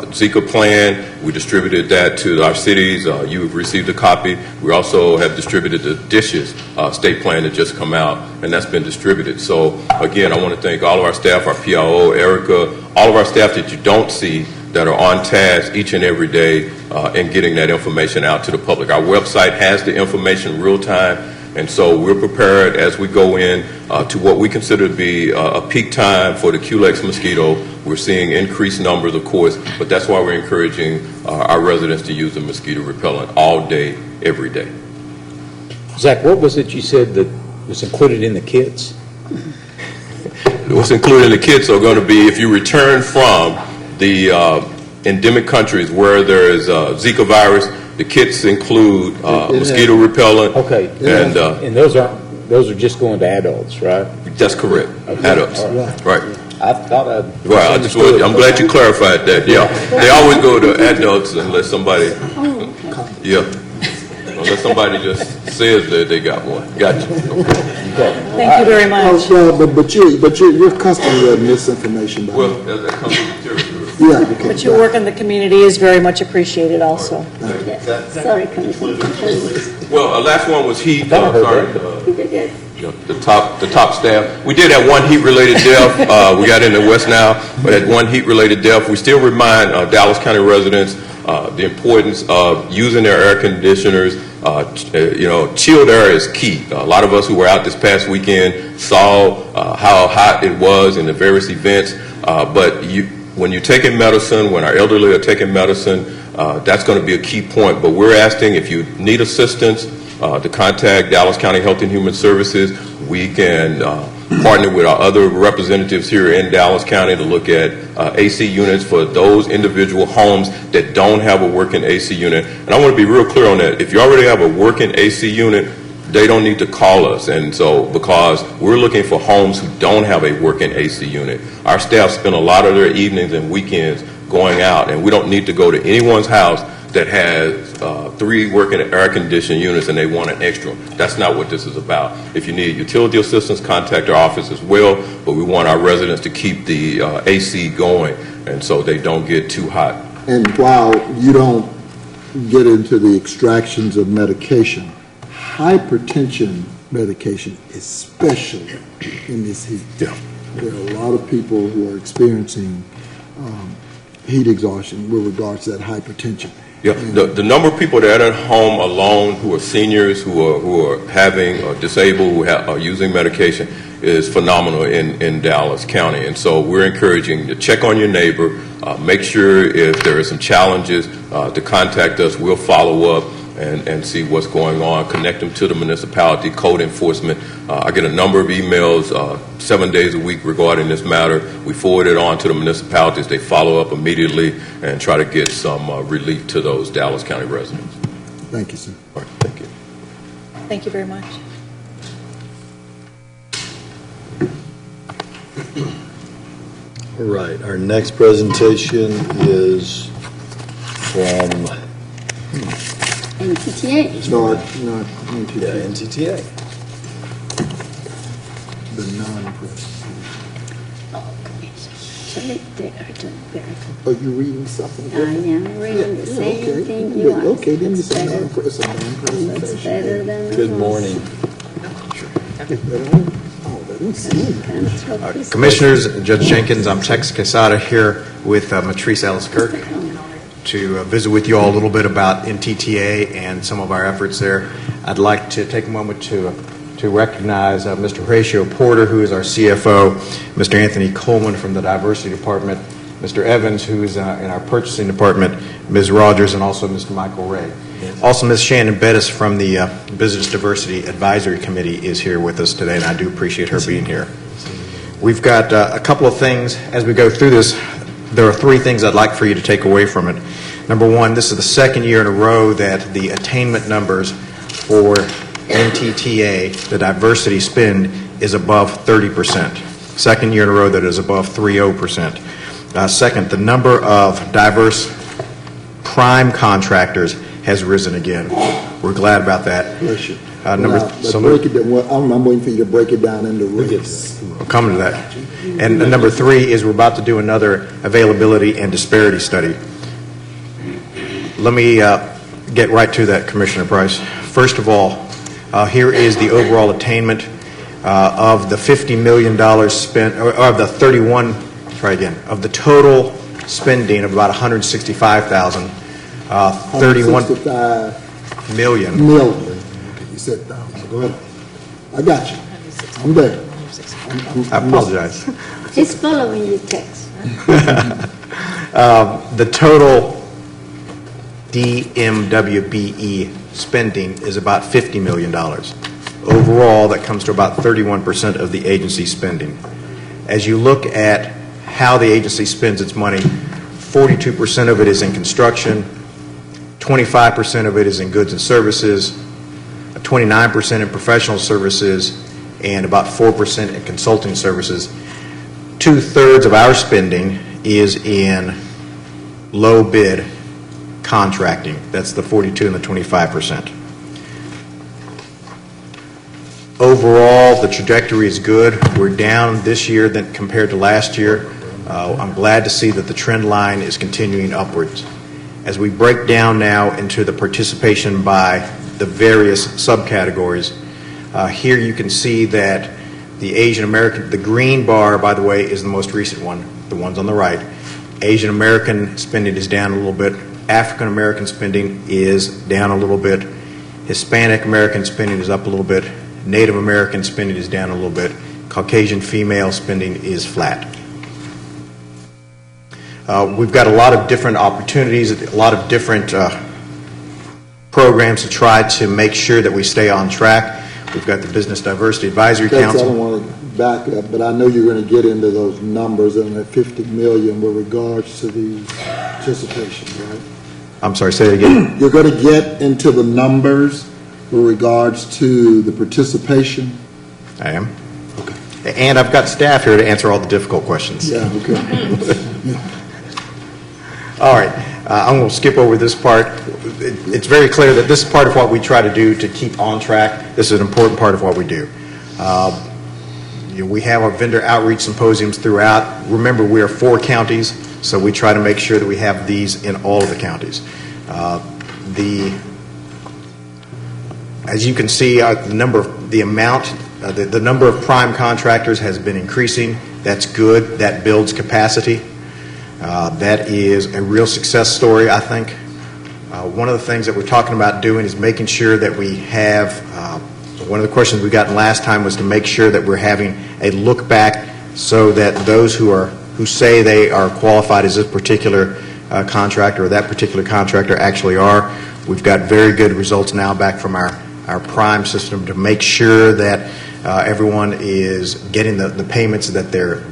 Zika plan. We distributed that to our cities. You have received a copy. We also have distributed the DISH's state plan that just come out, and that's been distributed. So again, I want to thank all of our staff, our PIO, Erica, all of our staff that you don't see that are on task each and every day in getting that information out to the public. Our website has the information real time, and so we're prepared as we go in to what we consider to be a peak time for the Culex mosquito. We're seeing increased numbers, of course, but that's why we're encouraging our residents to use the mosquito repellent all day, every day. Zach, what was it you said that was included in the kits? What's included in the kits are going to be, if you return from the endemic countries where there is Zika virus, the kits include mosquito repellent. Okay, and those are just going to adults, right? That's correct, okay. Adults, right. I thought I. Well, I'm glad you clarified that. Yeah, they always go to adults unless somebody, unless somebody just says that they got one. Gotcha. Thank you very much. But you're accustomed to that misinformation. Well, that comes with the territory. Yeah. Okay. But your work in the community is very much appreciated also. Sorry, Commissioner. Well, last one was heat. The top staff. We did have one heat-related death. We got into West now, but had one heat-related death. We still remind Dallas County residents the importance of using their air conditioners. Chilled air is key. A lot of us who were out this past weekend saw how hot it was in the various events. But when you're taking medicine, when our elderly are taking medicine, that's going to be a key point. But we're asking if you need assistance to contact Dallas County Health and Human Services. We can partner with our other representatives here in Dallas County to look at AC units for those individual homes that don't have a working AC unit. And I want to be real clear on that. If you already have a working AC unit, they don't need to call us. And so, because we're looking for homes who don't have a working AC unit. Our staff spend a lot of their evenings and weekends going out, and we don't need to go to anyone's house that has 3 working air conditioning units and they want an extra. That's not what this is about. If you need utility assistance, contact our office as well, but we want our residents to keep the AC going, and so they don't get too hot. And while you don't get into the extractions of medication, hypertension medication, especially in this heat. Yeah. There are a lot of people who are experiencing heat exhaustion with regards to that hypertension. Yeah, the number of people that are at home alone, who are seniors, who are having or disabled, who are using medication, is phenomenal in Dallas County. And so we're encouraging you to check on your neighbor, make sure if there are some challenges to contact us. We'll follow up and see what's going on, connect them to the municipality, code enforcement. I get a number of emails 7 days a week regarding this matter. We forward it on to the municipalities. They follow up immediately and try to get some relief to those Dallas County residents. Thank you, sir. All right, thank you. Thank you very much. All right, our next presentation is from NTTA. Not NTTA. Yeah, NTTA. The non-press. Are you reading something? I am reading the same thing you are. Okay, then It's it's a better- non-press. It's better than the Good others. morning. Commissioners, Judge Jenkins, I'm Tex Quesada here with Matrice Ellis-Kirk to visit with you all a little bit about NTTA and some of our efforts there. I'd like to take a moment to recognize Mr. Horatio Porter, who is our CFO, Mr. Anthony Coleman from the Diversity Department, Mr. Evans, who is in our Purchasing Department, Ms. Rogers, and also Mr. Michael Ray. Also, Ms. Shannon Bettis from the Business Diversity Advisory Committee is here with us today, and I do appreciate her being here. We've got a couple of things as we go through this. There are 3 things I'd like for you to take away from it. Number 1, this is the second year in a row that the attainment numbers for NTTA, the diversity spend, is above 30%. Second year in a row that is above 30%. Second, the number of diverse prime contractors has risen again. We're glad about that. Bless you. Number, But break it down, I'm waiting for you to break it down into rates. We're coming to that. And number 3 is we're about to do another availability and disparity study. Let me get right to that, Commissioner Price. First of all, here is the overall attainment of the $50 million spent, or of the 31, try again, of the total spending of about $165,000, 31 million. Million. Okay, you said thousand. Go ahead. I got you. I'm there. I apologize. He's following your text. The total DMWBE spending is about $50 million. Overall, that comes to about 31% of the agency spending. As you look at how the agency spends its money, 42% of it is in construction, 25% of it is in goods and services, 29% in professional services, and about 4% in consulting services. 2/3 of our spending is in low bid contracting. That's the 42 and the 25%. Overall, the trajectory is good. We're down this year than compared to last year. I'm glad to see that the trend line is continuing upwards. As we break down now into the participation by the various subcategories, here you can see that the Asian American, the green bar, by the way, is the most recent one, the ones on the right. Asian American spending is down a little bit. African American spending is down a little bit. Hispanic American spending is up a little bit. Native American spending is down a little bit. Caucasian female spending is flat. We've got a lot of different opportunities, a lot of different programs to try to make sure that we stay on track. We've got the Business Diversity Advisory Tex, I Council. don't want to back up, but I know you're going to get into those numbers and that 50 million with regards to the participation, right? I'm sorry, say it again. You're going to get into the numbers with regards to the participation? I am. Okay. And I've got staff here to answer all the difficult questions. Yeah, okay. All right. I'm going to skip over this part. It's very clear that this is part of what we try to do to keep on track. This is an important part of what we do. We have our vendor outreach symposiums throughout. Remember, we are 4 counties, so we try to make sure that we have these in all of the counties. As you can see, the number of prime contractors has been increasing. That's good. That builds capacity. That is a real success story, I think. One of the things that we're talking about doing is making sure that we have, one of the questions we got last time was to make sure that we're having a look back so that those who say they are qualified as this particular contractor or that particular contractor actually are. We've got very good results now back from our prime system to make sure that everyone is getting the payments that they're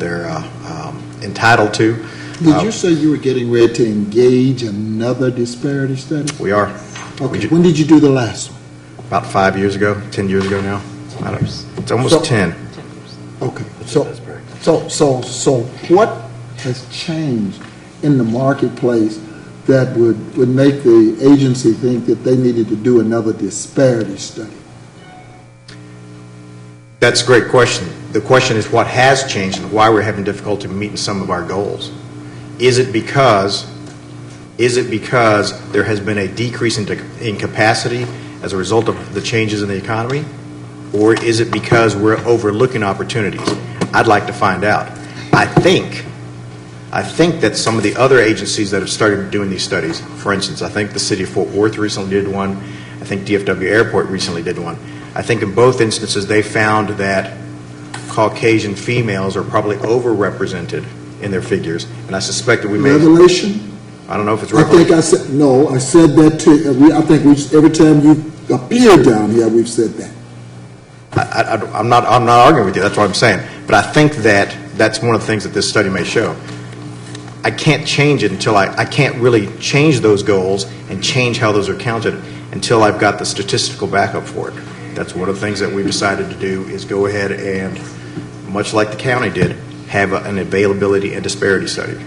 entitled to. Did you say you were getting ready to engage another disparity study? We are. Okay. When did you do the last one? About 5 years ago, 10 years ago now. It's almost 10. Okay. So what has changed in the marketplace that would make the agency think that they needed to do another disparity study? That's a great question. The question is what has changed and why we're having difficulty meeting some of our goals. Is it because there has been a decrease in capacity as a result of the changes in the economy? Or is it because we're overlooking opportunities? I'd like to find out. I think that some of the other agencies that have started doing these studies, for instance, I think the City of Fort Worth recently did one. I think DFW Airport recently did one. I think in both instances they found that Caucasian females are probably overrepresented in their figures, and I suspect that we may... Revelation? I don't know if it's I revelation. think I said, no, I said that too. I think every time you appear down here, we've said that. I'm not arguing with you, that's what I'm saying. But I think that that's one of the things that this study may show. I can't change it until I can't really change those goals and change how those are counted until I've got the statistical backup for it. that's one of the things that we've decided to do is go ahead and, much like the county did, have an availability and disparity study.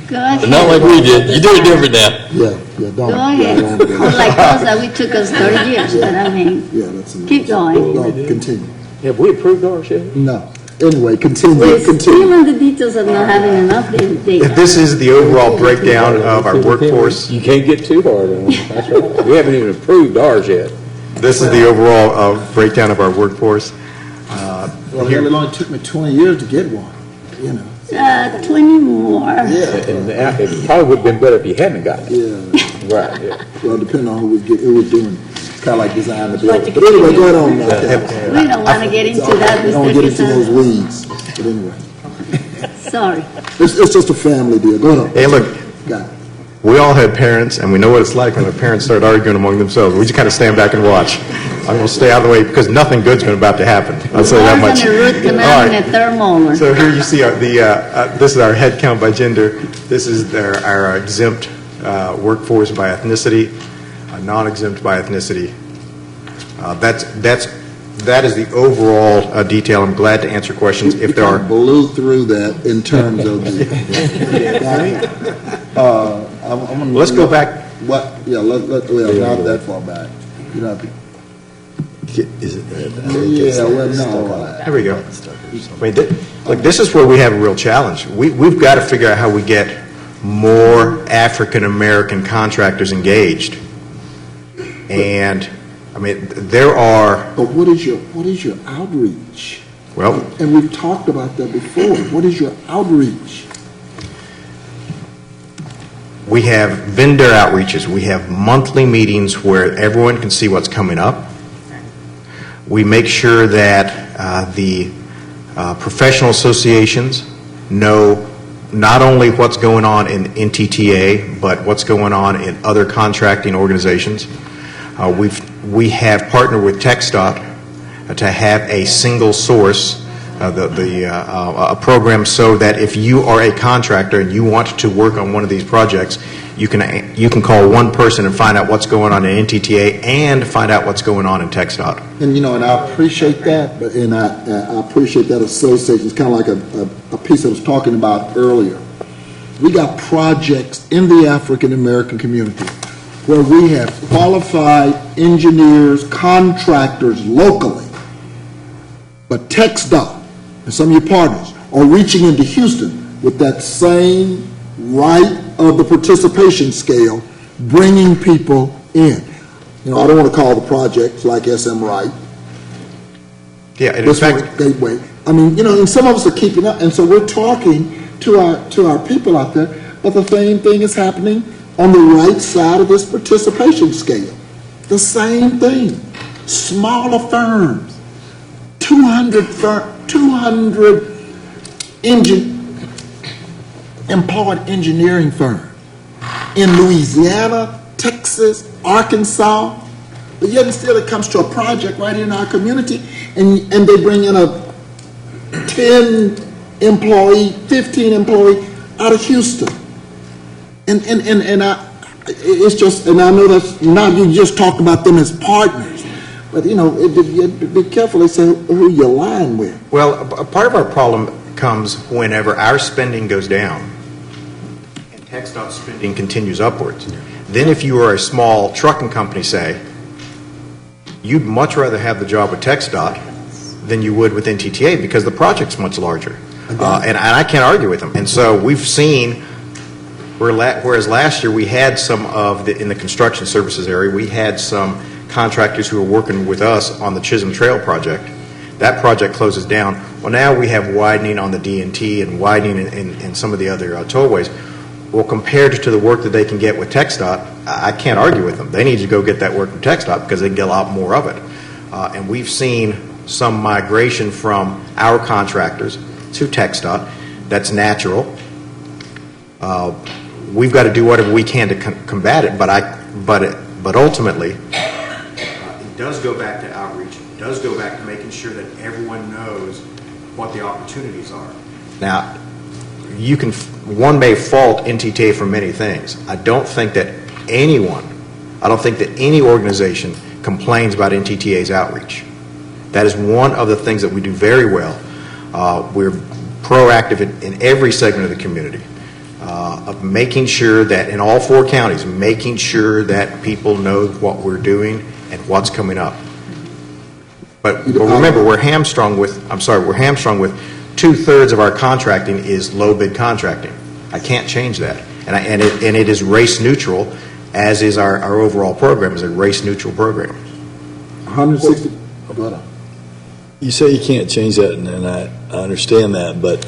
Go ahead. Not like we did. You do it different now. Yeah, don't. Go yeah, ahead. don't do that. Unlike us, that we took us 30 years, but I mean, Yeah, that's enough. keep going. No, continue. Have we approved ours yet? No. Anyway, continue, We're still continue. in the details of not having enough data. This is the overall breakdown of our workforce. You can't get too hard on them. That's right. We haven't even approved ours yet. This is the overall breakdown of our workforce. Well, hell, it only took me 20 years to get one, you know. 20 more. And it probably would have been better if you hadn't got it. Yeah. Right, yeah. Well, depending on who was doing it. It's kind of like designing the building. But anyway, go ahead on now. We don't want to get into that, We don't Mr. get into those Quintana. weeds. But anyway, Sorry. it's just a family deal. Go ahead on. Hey, look, Got it. we all have parents, and we know what it's like when the parents start arguing among themselves. We just kind of stand back and watch. I'm going to stay out of the way because nothing good's going to about to happen. I'll say that much. Ours on a root canal All and right. a thermometer. So here you see this is our head count by gender. This is our exempt workforce by ethnicity, non-exempt by ethnicity. That is the overall detail. I'm glad to answer questions if there are. Blew through that in terms of the. Let's go back. What? Yeah, well, not that far back. You know. Is it that? Yeah, well, no. There we go. I mean, look, this is where we have a real challenge. We've got to figure out how we get more African-American contractors engaged. And, I mean, there are... But what is your outreach? Well... And we've talked about that before. What is your outreach? We have vendor outreaches. We have monthly meetings where everyone can see what's coming up. We make sure that the professional associations know not only what's going on in NTTA, but what's going on in other contracting organizations. We have partnered with TxDOT to have a single source, a program so that if you are a contractor and you want to work on one of these projects, you can call one person and find out what's going on in NTTA and find out what's going on in TxDOT. And, you know, and I appreciate that, but and I appreciate that association. It's kind of like a piece I was talking about earlier. We got projects in the African American community where we have qualified engineers, contractors locally, but TxDOT and some of your partners are reaching into Houston with that same right of the participation scale, bringing people in. You know, I don't want to call the projects like SM Wright. Yeah, and in This fact, one, Gateway. I mean, you know, and some of us are keeping up, and so we're talking to our people out there, but the same thing is happening on the right side of this participation scale. The same thing. Smaller firms, 200 employed engineering firm in Louisiana, Texas, Arkansas, but yet and still it comes to a project right in our community, and they bring in a 10 employee, 15 employee out of Houston. And it's just, and I know that's, now you just talk about them as partners, but you know, be careful, they say who you're lying with. well, a part of our problem comes whenever our spending goes down and TxDOT spending continues upwards. Then if you are a small trucking company, say, you'd much rather have the job with TxDOT than you would with NTTA because the project's much larger. And I can't argue with them. And so we've seen, whereas last year we had some of in the construction services area, we had some contractors who were working with us on the Chisholm Trail project. That project closes down. Well, now we have widening on the DNT and widening in some of the other tollways. Well, compared to the work that they can get with TxDOT, I can't argue with them. They need to go get that work from TxDOT because they can get a lot more of it. And we've seen some migration from our contractors to TxDOT. That's natural. We've got to do whatever we can to combat it, but ultimately, it does go back to outreach. It does go back to making sure that everyone knows what the opportunities are. Now, one may fault NTTA for many things. I don't think that anyone I don't think that any organization complains about NTTA's outreach. That is one of the things that we do very well. We're proactive in every segment of the community, of making sure that in all 4 counties, making sure that people know what we're doing and what's coming up. But remember, we're hamstrung with 2/3 of our contracting is low bid contracting. I can't change that. And it is race neutral, as is our overall program, is a race neutral program. 160, go ahead. You say you can't change that, and I understand that, but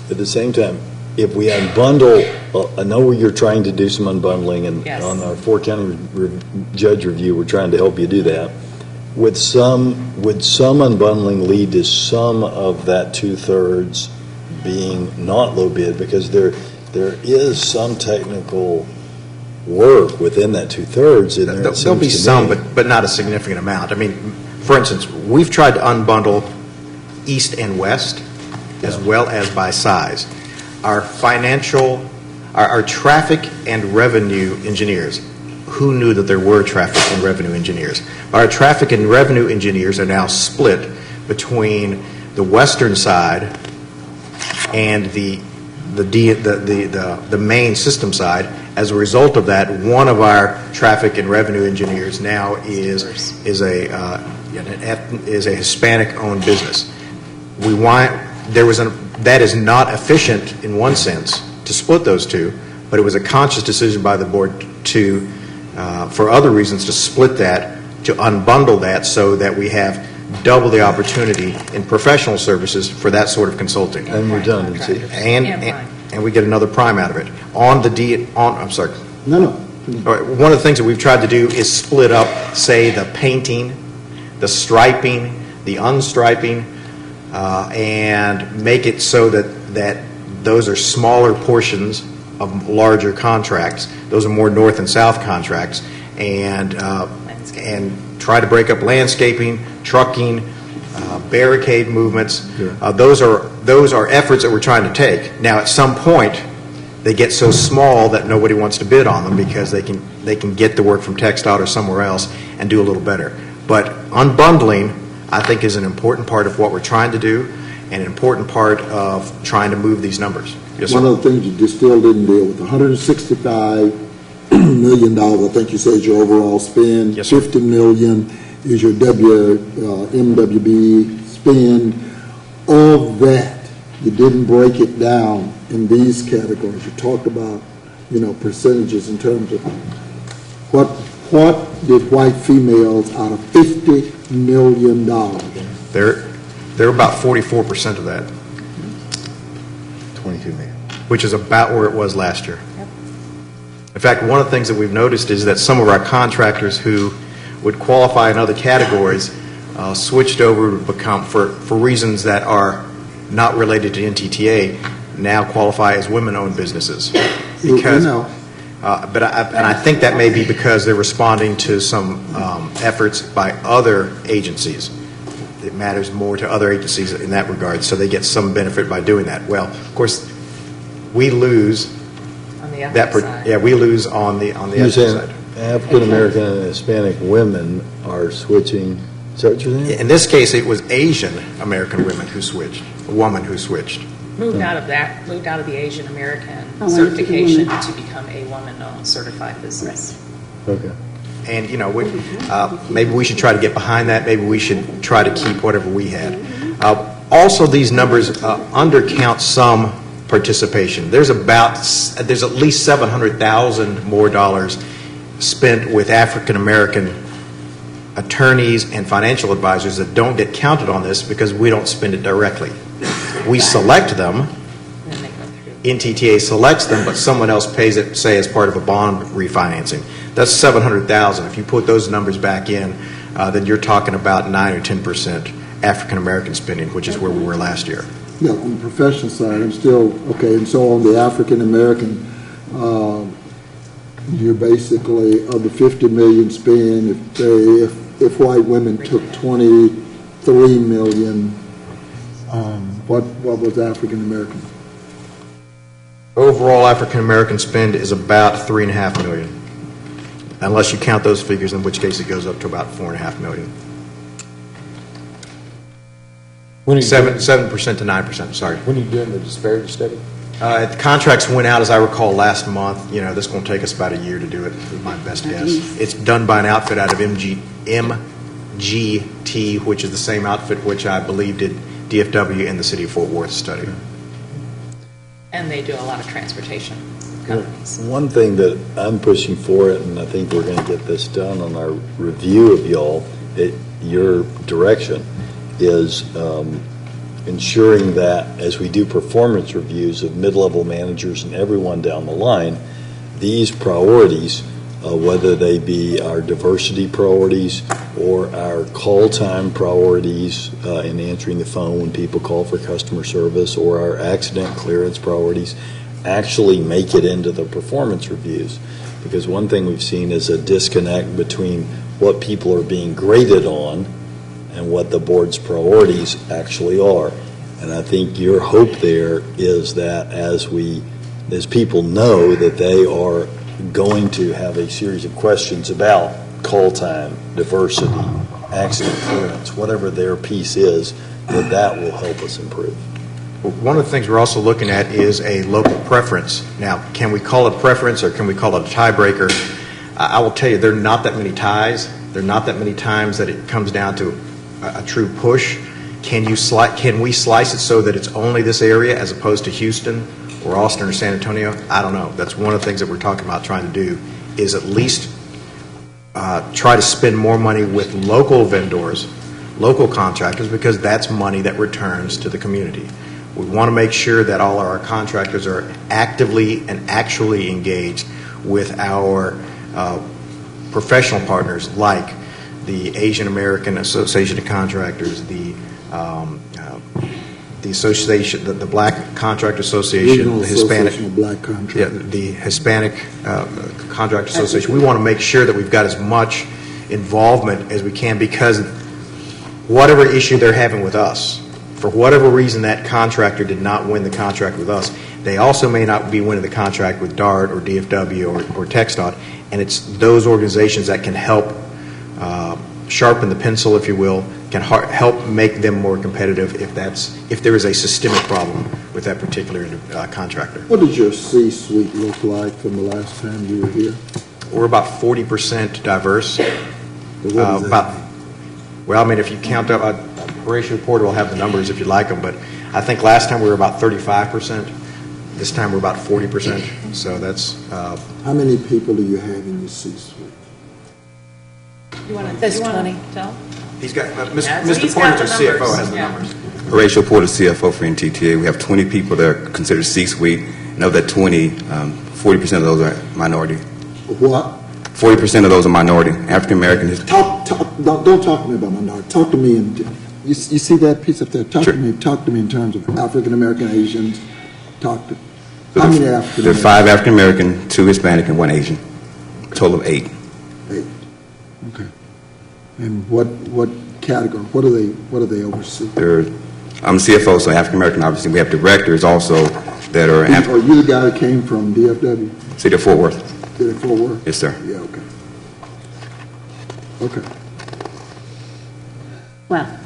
at the same time, if we unbundle, I know you're trying to do some unbundling, and Yes. on our 4-county judge review, we're trying to help you do that. Would some unbundling lead to some of that 2/3 being not low bid? Because there is some technical work within that 2/3 in there. it There'll seems be to some, me. but not a significant amount. I mean, for instance, we've tried to unbundle east and west, as well as by size. Our traffic and revenue engineers, who knew that there were traffic and revenue engineers? Our traffic and revenue engineers are now split between the western side and the main system side. As a result of that, one of our traffic and revenue engineers now is a Hispanic-owned business. That is not efficient in one sense to split those two, but it was a conscious decision by the board to, for other reasons, to split that, to unbundle that, so that we have double the opportunity in professional services for that sort of consulting. And redundancy. And we get another prime out of it. I'm sorry. No. All right, one of the things that we've tried to do is split up, say, the painting, the striping, the unstriping, and make it so that those are smaller portions of larger contracts. Those are more north and south contracts, and try to break up landscaping, trucking, barricade movements. Those are efforts that we're trying to take. Now, at some point, they get so small that nobody wants to bid on them because they can get the work from TxDOT or somewhere else and do a little better. But unbundling, I think, is an important part of what we're trying to do, and an important part of trying to move these numbers. Yes, sir. One of the things you still didn't deal with, $165 million, I think you said is your overall spend. Yes, sir. $50 million is your MWB spend. Of that, you didn't break it down in these categories. You talked about, percentages in terms of what did white females out of $50 million? They're about 44% of that, 22 million. which is about where it was last year. In fact, one of the things that we've noticed is that some of our contractors who would qualify in other categories switched over to become, for reasons that are not related to NTTA, now qualify as women-owned businesses. Because, but I think that may be because they're responding to some efforts by other agencies. It matters more to other agencies in that regard, so they get some benefit by doing that. Well, of course, we lose On the ethnic side. Yeah, we lose on the You're ethnic saying side. African American and Hispanic women are switching, is that what you're saying? In this case, it was Asian American women who switched, a woman who switched. Moved out of the Asian American Oh, I see. certification to become a woman-owned certified business. Okay. And, maybe we should try to get behind that. Maybe we should try to keep whatever we had. Also, these numbers undercount some participation. There's at least $700,000 more dollars spent with African American attorneys and financial advisors that don't get counted on this because we don't spend it directly. We select them. NTTA selects them, but someone else pays it, say, as part of a bond refinancing. That's $700,000. If you put those numbers back in, then you're talking about 9 or 10% African American spending, which is where we were last year. Yeah, on the professional side, I'm still, okay, and so on the African American, you're basically, of the $50 million spend, if white women took $23 million, what was African American? Overall African American spend is about $3.5 million. unless you count those figures, in which case it goes up to about 4.5 million. When are you doing- 7% to 9%, sorry. When are you doing the disparity study? The contracts went out, as I recall, last month. You know, this is going to take us about a year to do it, is my best guess. It's done by an outfit out of MGT, which is the same outfit which I believe did DFW and the City of Fort Worth study. And they do a lot of transportation companies. One thing that I'm pushing for, and I think we're going to get this done on our review of y'all, at your direction, is ensuring that as we do performance reviews of mid-level managers and everyone down the line, these priorities, whether they be our diversity priorities or our call time priorities in answering the phone when people call for customer service, or our accident clearance priorities, actually make it into the performance reviews. Because one thing we've seen is a disconnect between what people are being graded on and what the board's priorities actually are. And I think your hope there is that as people know that they are going to have a series of questions about call time, diversity, accident clearance, whatever their piece is, that will help us improve. One of the things we're also looking at is a local preference. Now, can we call it preference or can we call it a tiebreaker? I will tell you, there are not that many ties. There are not that many times that it comes down to a true push. Can we slice it so that it's only this area as opposed to Houston or Austin or San Antonio? I don't know. That's one of the things that we're talking about trying to do, is at least try to spend more money with local vendors, local contractors, because that's money that returns to the community. We want to make sure that all our contractors are actively and actually engaged with our professional partners, like the Asian American Association of Contractors, the association, the Black Contractor Association, Regional the Hispanic, Association of Black Contractors. the Hispanic Contractor Association. We want to make sure that we've got as much involvement as we can, because whatever issue they're having with us, for whatever reason that contractor did not win the contract with us, they also may not be winning the contract with DART or DFW or TxDOT, and it's those organizations that can help sharpen the pencil, if you will, can help make them more competitive if there is a systemic problem with that particular contractor. What does your C-suite look like from the last time you were here? We're about 40% diverse. What does that mean? Well, I mean, if you count up, Horatio Porter will have the numbers if you like them, but I think last time we were about 35%. This time we're about 40%. So that's... How many people do you have in your C-suite? You want to tell? He's got, He's Mr. got Porter, the CFO, numbers. has the Yeah. numbers. Horatio Porter, CFO for NTTA. We have 20 people that are considered C-suite, and of that 20, 40% of those are minority. What? 40% of those are minority, African American. Don't talk to me about minority. Talk to me you see that piece up there? Talk to me in terms of African American, Asians. How many African There are 5 African American, 2 Hispanic, and 1 Asian. Total of 8. 8. Okay. And what category? What do they oversee? I'm the CFO, so African American, obviously. We have directors also that are... Are you the guy that came from DFW? City of Fort Worth. City of Fort Worth? Yes, sir. Yeah, okay. Well,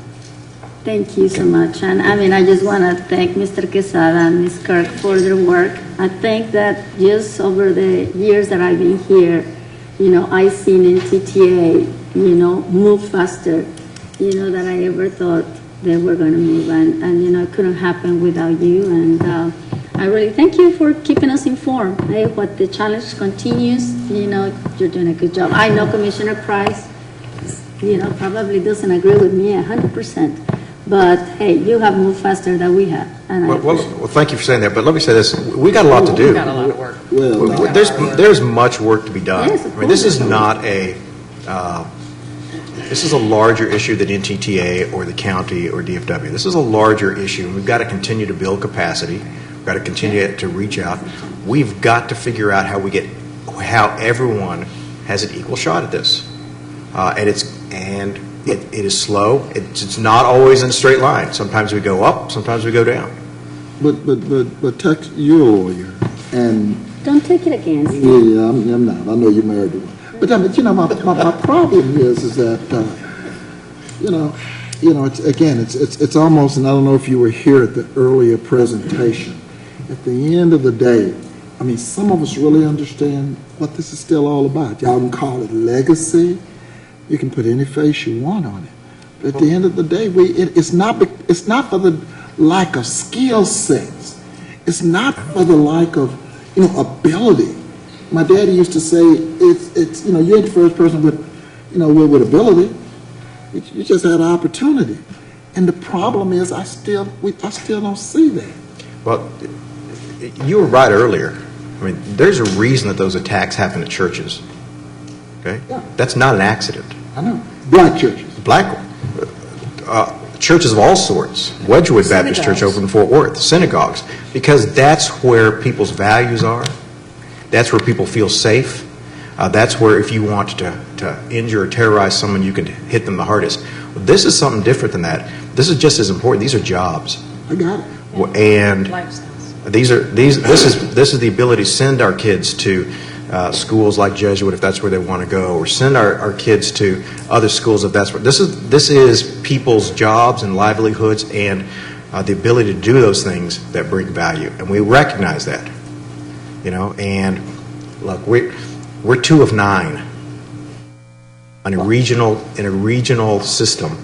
thank you so much. And I just want to thank Mr. Quesada and Ms. Kirk for their work. I think that just over the years that I've been here, I've seen NTTA, move faster, than I ever thought they were going to move. And it couldn't happen without you. And I really thank you for keeping us informed. Hey, what the challenge continues, you're doing a good job. I know Commissioner Price, probably doesn't agree with me 100%. But hey, you have moved faster than we have. And Well, thank you for saying that, but let me say this. We got a lot to do. We've got a lot of work. There's much work to be done. Yes, of This is course. not this is a larger issue than NTTA or the county or DFW. This is a larger issue, and we've got to continue to build capacity. We've got to continue to reach out. We've got to figure out how everyone has an equal shot at this. It is slow. It's not always in a straight line. Sometimes we go up, sometimes we go down. But Tex, you're a lawyer, and don't take it against me. yeah, I'm not. I know you're married to one. But I mean, my problem is that, it's almost, and I don't know if you were here at the earlier presentation. At the end of the day, I mean, some of us really understand what this is still all about. Y'all can call it legacy. You can put any face you want on it. But at the end of the day, it's not for the lack of skill sets. It's not for the lack of, ability. My daddy used to say, it's you ain't the first person with ability. You just had an opportunity. And the problem is, I still don't see that. Well, you were right earlier. I mean, there's a reason that those attacks happen at churches. Okay? Yeah. That's not an accident. I know. Black churches. Churches of all sorts. Wedgwood Baptist Church over in Fort Worth, synagogues, because that's where people's values are. That's where people feel safe. That's where if you want to injure or terrorize someone, you can hit them the hardest. Well, this is something different than that. This is just as important. These are jobs. I got it. And this is the ability to send our kids to schools like Jesuit if that's where they want to go, or send our kids to other schools if that's where. This is people's jobs and livelihoods and the ability to do those things that bring value, and we recognize that. And look, we're 2 of 9 in a regional system.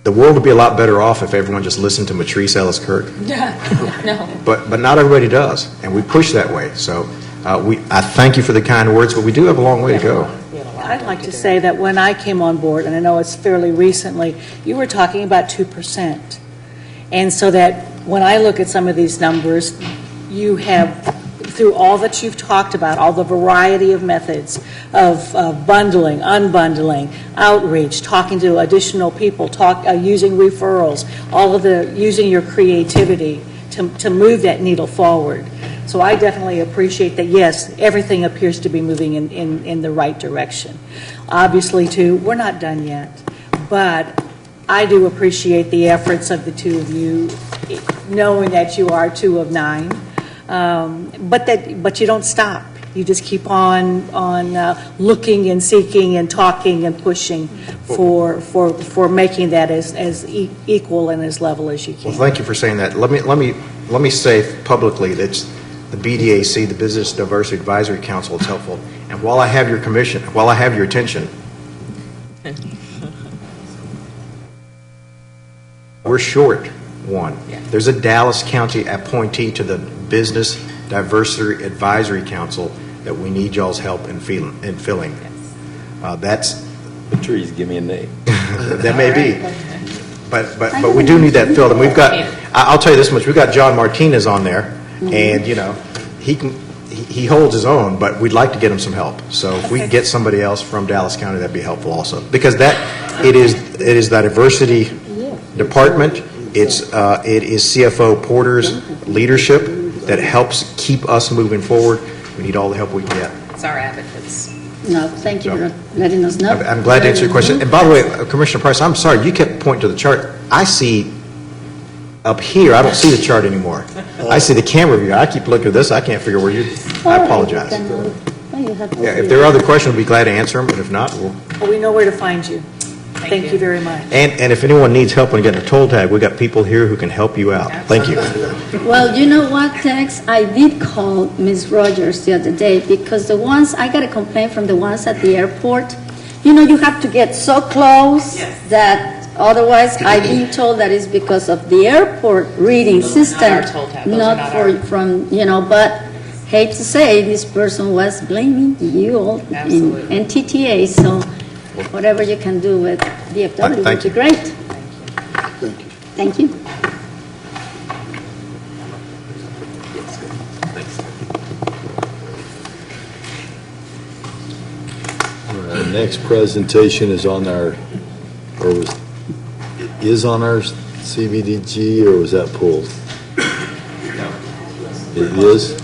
The world would be a lot better off if everyone just listened to Matrice Ellis Kirk. No. But not everybody does, and we push that way. So I thank you for the kind words, but we do have a long way to go. I'd like to say that when I came on board, and I know it's fairly recently, you were talking about 2%. And so that when I look at some of these numbers, you have, through all that you've talked about, all the variety of methods of bundling, unbundling, outreach, talking to additional people, using referrals, using your creativity to move that needle forward. So I definitely appreciate that, yes, everything appears to be moving in the right direction. Obviously, too, we're not done yet, but I do appreciate the efforts of the two of you, knowing that you are 2 of 9. But you don't stop. You just keep on looking and seeking and talking and pushing for making that as equal and as level as you can. Well, thank you for saying that. Let me say publicly that the BDAC, the Business Diversity Advisory Council, is helpful. And while I have your attention, we're short one. There's a Dallas County appointee to the Business Diversity Advisory Council that we need y'all's help in filling. That's Patrice, give me a name. that may be, but we do need that filled. And we've got. I'll tell you this much: we've got John Martinez on there, and he holds his own, but we'd like to get him some help. So if we can get somebody else from Dallas County, that'd be helpful also, because it is the diversity department. It is CFO Porter's leadership that helps keep us moving forward. We need all the help we can get. It's our advocates. No, thank you for letting us know. I'm glad to answer your question. And by the way, Commissioner Price, I'm sorry, you kept pointing to the chart. I see up here, I don't see the chart anymore. I see the camera view. I keep looking at this. I can't figure where I apologize. Yeah, if there are other questions, we'll be glad to answer them, but if not, We know where to find you. Thank you very much. And if anyone needs help on getting a toll tag, we've got people here who can help you out. Thank you. Well, you know what, Tex? I did call Ms. Rogers the other day because I got a complaint from the ones at the airport. You have to get so close that otherwise I've been told that it's because of the airport reading system, not from, but hate to say, this person was blaming you all in NTTA, so whatever you can do with DFW would be great. Thank you. Our next presentation is on our CBDG, or was that pulled? It is?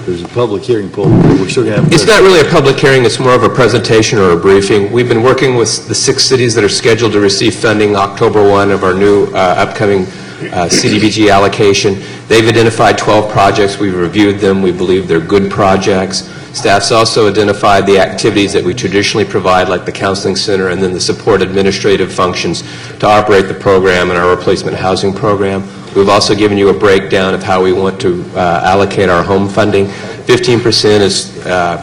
There's a public hearing pulled. We're still going to have. It's not really a public hearing, it's more of a presentation or a briefing. We've been working with the 6 cities that are scheduled to receive funding October 1 of our new upcoming CDBG allocation. They've identified 12 projects. We've reviewed them. We believe they're good projects. Staff's also identified the activities that we traditionally provide, like the counseling center and then the support administrative functions to operate the program and our replacement housing program. We've also given you a breakdown of how we want to allocate our home funding. 15% is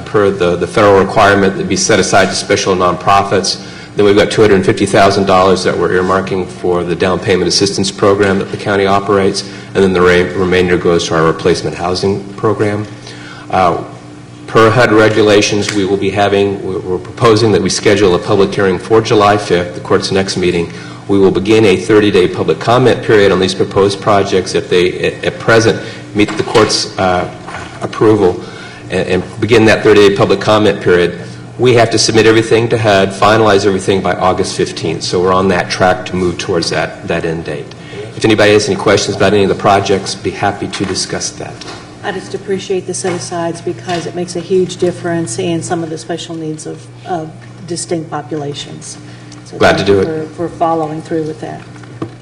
per the federal requirement that be set aside to special nonprofits. Then we've got $250,000 that we're earmarking for the down payment assistance program that the county operates, and then the remainder goes to our replacement housing program. Per HUD regulations, we're proposing that we schedule a public hearing for July 5th, the court's next meeting. We will begin a 30-day public comment period on these proposed projects if they, at present, meet the court's approval, and begin that 30-day public comment period. We have to submit everything to HUD, finalize everything by August 15th, so we're on that track to move towards that end date. If anybody has any questions about any of the projects, be happy to discuss that. I just appreciate the set-asides because it makes a huge difference in some of the special needs of distinct populations. So Glad to do it. For following through with that.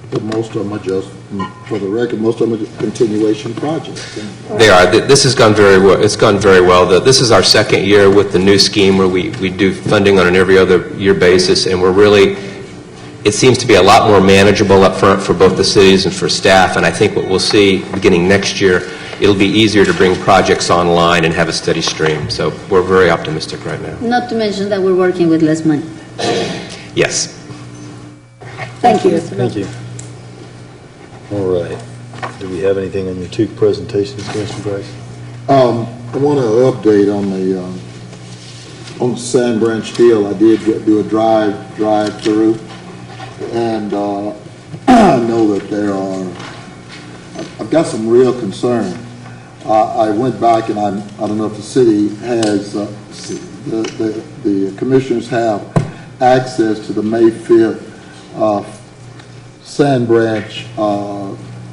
But most of them are just, for the record, most of them are just continuation projects. They are. This has gone very well. It's gone very well. This is our second year with the new scheme where we do funding on an every other year basis, and we're really, it seems to be a lot more manageable up front for both the cities and for staff, and I think what we'll see beginning next year, it'll be easier to bring projects online and have a steady stream. So we're very optimistic right now. Not to mention that we're working with less money. Yes. Thank you. Thank you. All right. Do we have anything on your two presentations, Mr. Bryce? I want to update on the Sand Branch deal. I did do a drive through, and I know that I've got some real concern. I went back and I don't know if the city has, the commissioners have access to the May 5th Sand Branch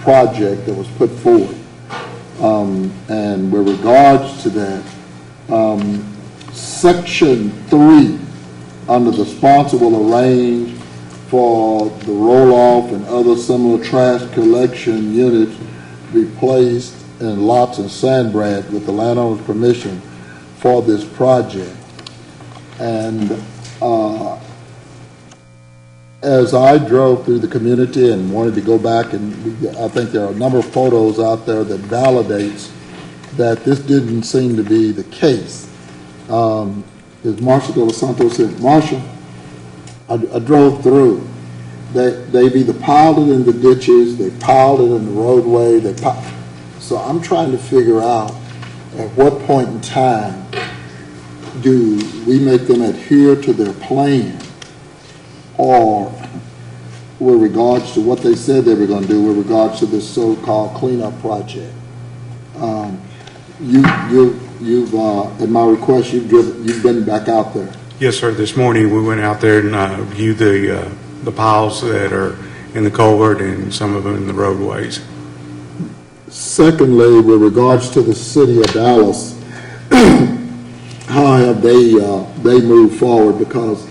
project that was put forward. And with regards to that, Section 3, under the sponsor will arrange for the roll-off and other similar trash collection units to be placed in lots in Sand Branch with the landowner's permission for this project. And as I drove through the community and wanted to go back, and I think there are a number of photos out there that validates that this didn't seem to be the case. As Marshall De Los Santos said, Marshall, I drove through. They've either piled it in the ditches, they piled it in the roadway, so I'm trying to figure out at what point in time do we make them adhere to their plan, or with regards to what they said they were going to do with regards to this so-called cleanup project. You've at my request, you've been back out there. Yes, sir. This morning, we went out there and viewed the piles that are in the culvert and some of them in the roadways. Secondly, with regards to the city of Dallas, how have they moved forward? Because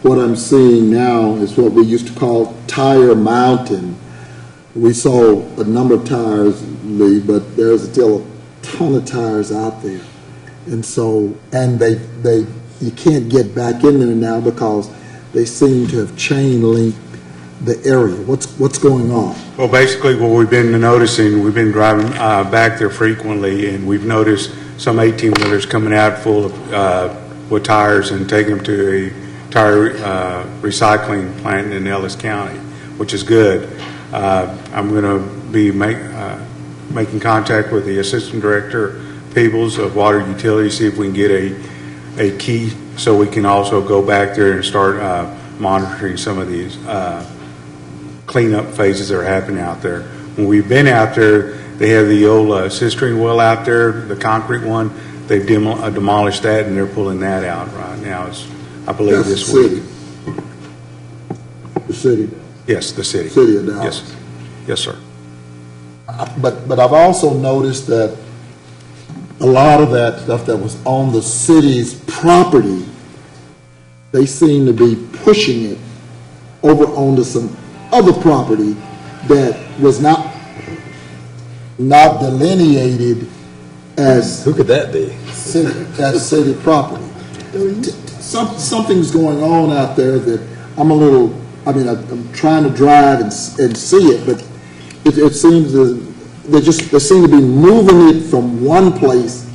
what I'm seeing now is what we used to call Tire Mountain. We saw a number of tires leave, but there's still a ton of tires out there. And so, and you can't get back in there now because they seem to have chain linked the area. What's going on? Well, basically what we've been noticing, we've been driving back there frequently, and we've noticed some 18-wheelers coming out full of with tires and taking them to a tire recycling plant in Ellis County, which is good. I'm going to be making contact with the Assistant Director Peebles of Water Utilities, see if we can get a key so we can also go back there and start monitoring some of these cleanup phases that are happening out there. When we've been out there, they have the old cistern well out there, the concrete one. They've demolished that, and they're pulling that out right now. I believe That's this the week. city. The city. Yes, the city. City of Dallas. Yes, yes, sir. But I've also noticed that a lot of that stuff that was on the city's property, they seem to be pushing it over onto some other property that was not not delineated as Who could that be? city property. Something's going on out there that I'm a little, I'm trying to drive and see it, but it seems they seem to be moving it from one place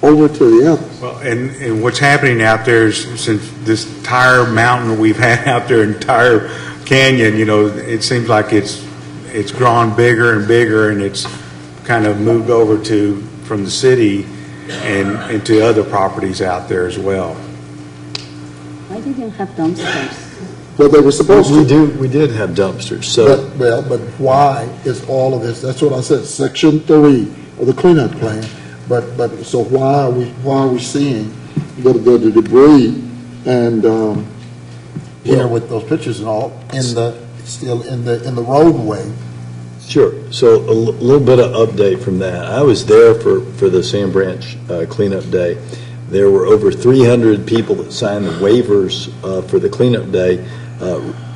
over to the other. Well, and what's happening out there is, since this entire mountain we've had out there, entire canyon, it seems like it's grown bigger and bigger, and it's kind of moved over from the city and into other properties out there as well. Why did you have dumpsters? Well, they were supposed to. We did have dumpsters, so. But why is all of this, that's what I said, Section 3 of the cleanup plan, but so why are we seeing the debris and, here with those pictures and all, still in the roadway? Sure. So a little bit of update from that. I was there for the Sand Branch cleanup day. There were over 300 people that signed the waivers for the cleanup day,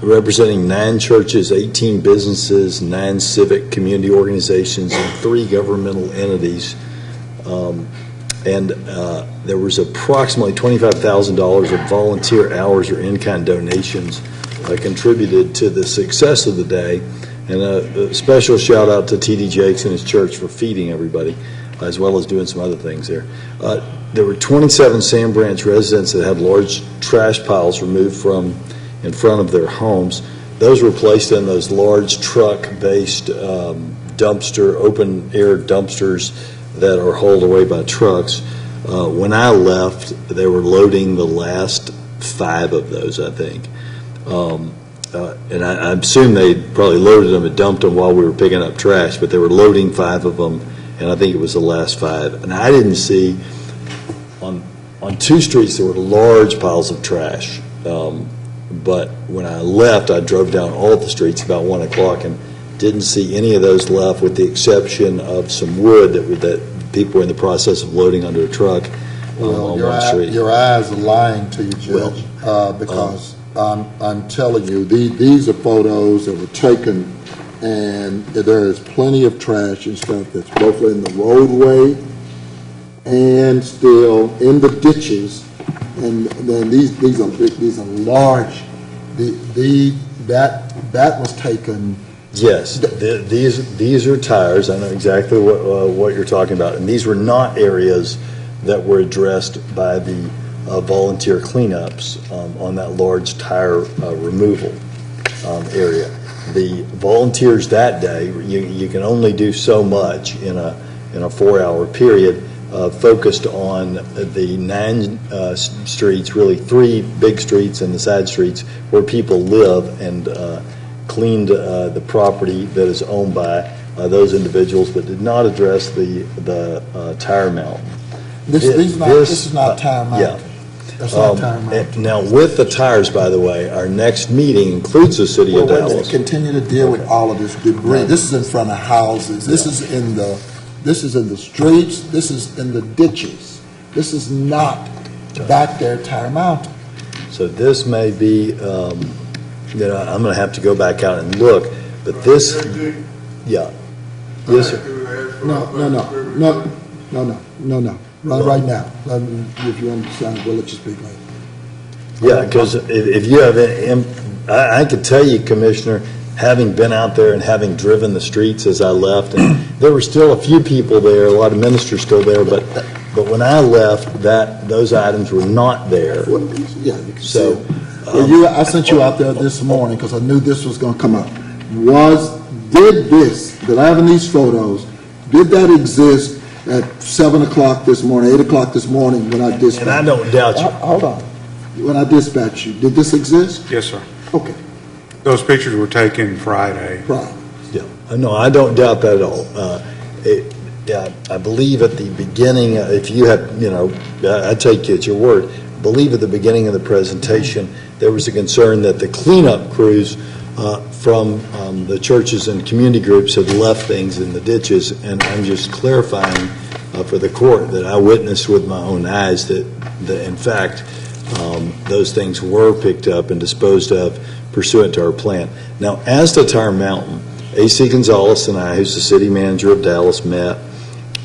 representing 9 churches, 18 businesses, 9 civic community organizations, and 3 governmental entities. And there was approximately $25,000 of volunteer hours or in-kind donations contributed to the success of the day. And a special shout out to T.D. Jakes and his church for feeding everybody, as well as doing some other things there. There were 27 Sand Branch residents that had large trash piles removed from in front of their homes. Those were placed in those large truck-based dumpster, open-air dumpsters that are hauled away by trucks. When I left, they were loading the last 5 of those, I think. And I assume they probably loaded them and dumped them while we were picking up trash, but they were loading 5 of them, and I think it was the last 5. And I didn't see, on 2 streets there were large piles of trash, but when I left, I drove down all the streets about 1 o'clock and didn't see any of those left, with the exception of some wood that people were in the process of loading under a truck on one street. Your eyes are lying to you, Judge, because I'm telling you, these are photos that were taken, and there is plenty of trash and stuff that's both in the roadway and still in the ditches. And then these are large. That was taken. Yes, these are tires. I know exactly what you're talking about, and these were not areas that were addressed by the volunteer cleanups on that large tire removal area. The volunteers that day, you can only do so much in a 4-hour period, focused on the 9 streets, really 3 big streets and the side streets where people live, and cleaned the property that is owned by those individuals, but did not address the tire mountain. This is not Tire Mountain. Yeah. That's not Tire Mountain. Now, with the tires, by the way, our next meeting includes the city of Dallas. Continue to deal with all of this debris. This is in front of houses. This is in the streets. This is in the ditches. This is not back there at Tire Mountain. So this may be, I'm going to have to go back out and look, but this, yeah. Yes, sir. No. Right now. If you understand, we'll let you speak later. Yeah, because if you have, I could tell you, Commissioner, having been out there and having driven the streets as I left, and there were still a few people there, a lot of ministers still there, but when I left, those items were not there. Yeah, you can see it. I sent you out there this morning because I knew this was going to come up. Did I have in these photos, did that exist at 7 o'clock this morning, 8 o'clock this morning when I dispatched? And I don't doubt you. Hold on. When I dispatched you, did this exist? Yes, sir. Okay. Those pictures were taken Friday. Right. Yeah. No, I don't doubt that at all. I believe at the beginning, if you have, I take you at your word, I believe at the beginning of the presentation, there was a concern that the cleanup crews from the churches and community groups had left things in the ditches, and I'm just clarifying for the court that I witnessed with my own eyes that in fact, those things were picked up and disposed of pursuant to our plan. Now, as to Tire Mountain, AC Gonzalez and I, who's the city manager of Dallas, met,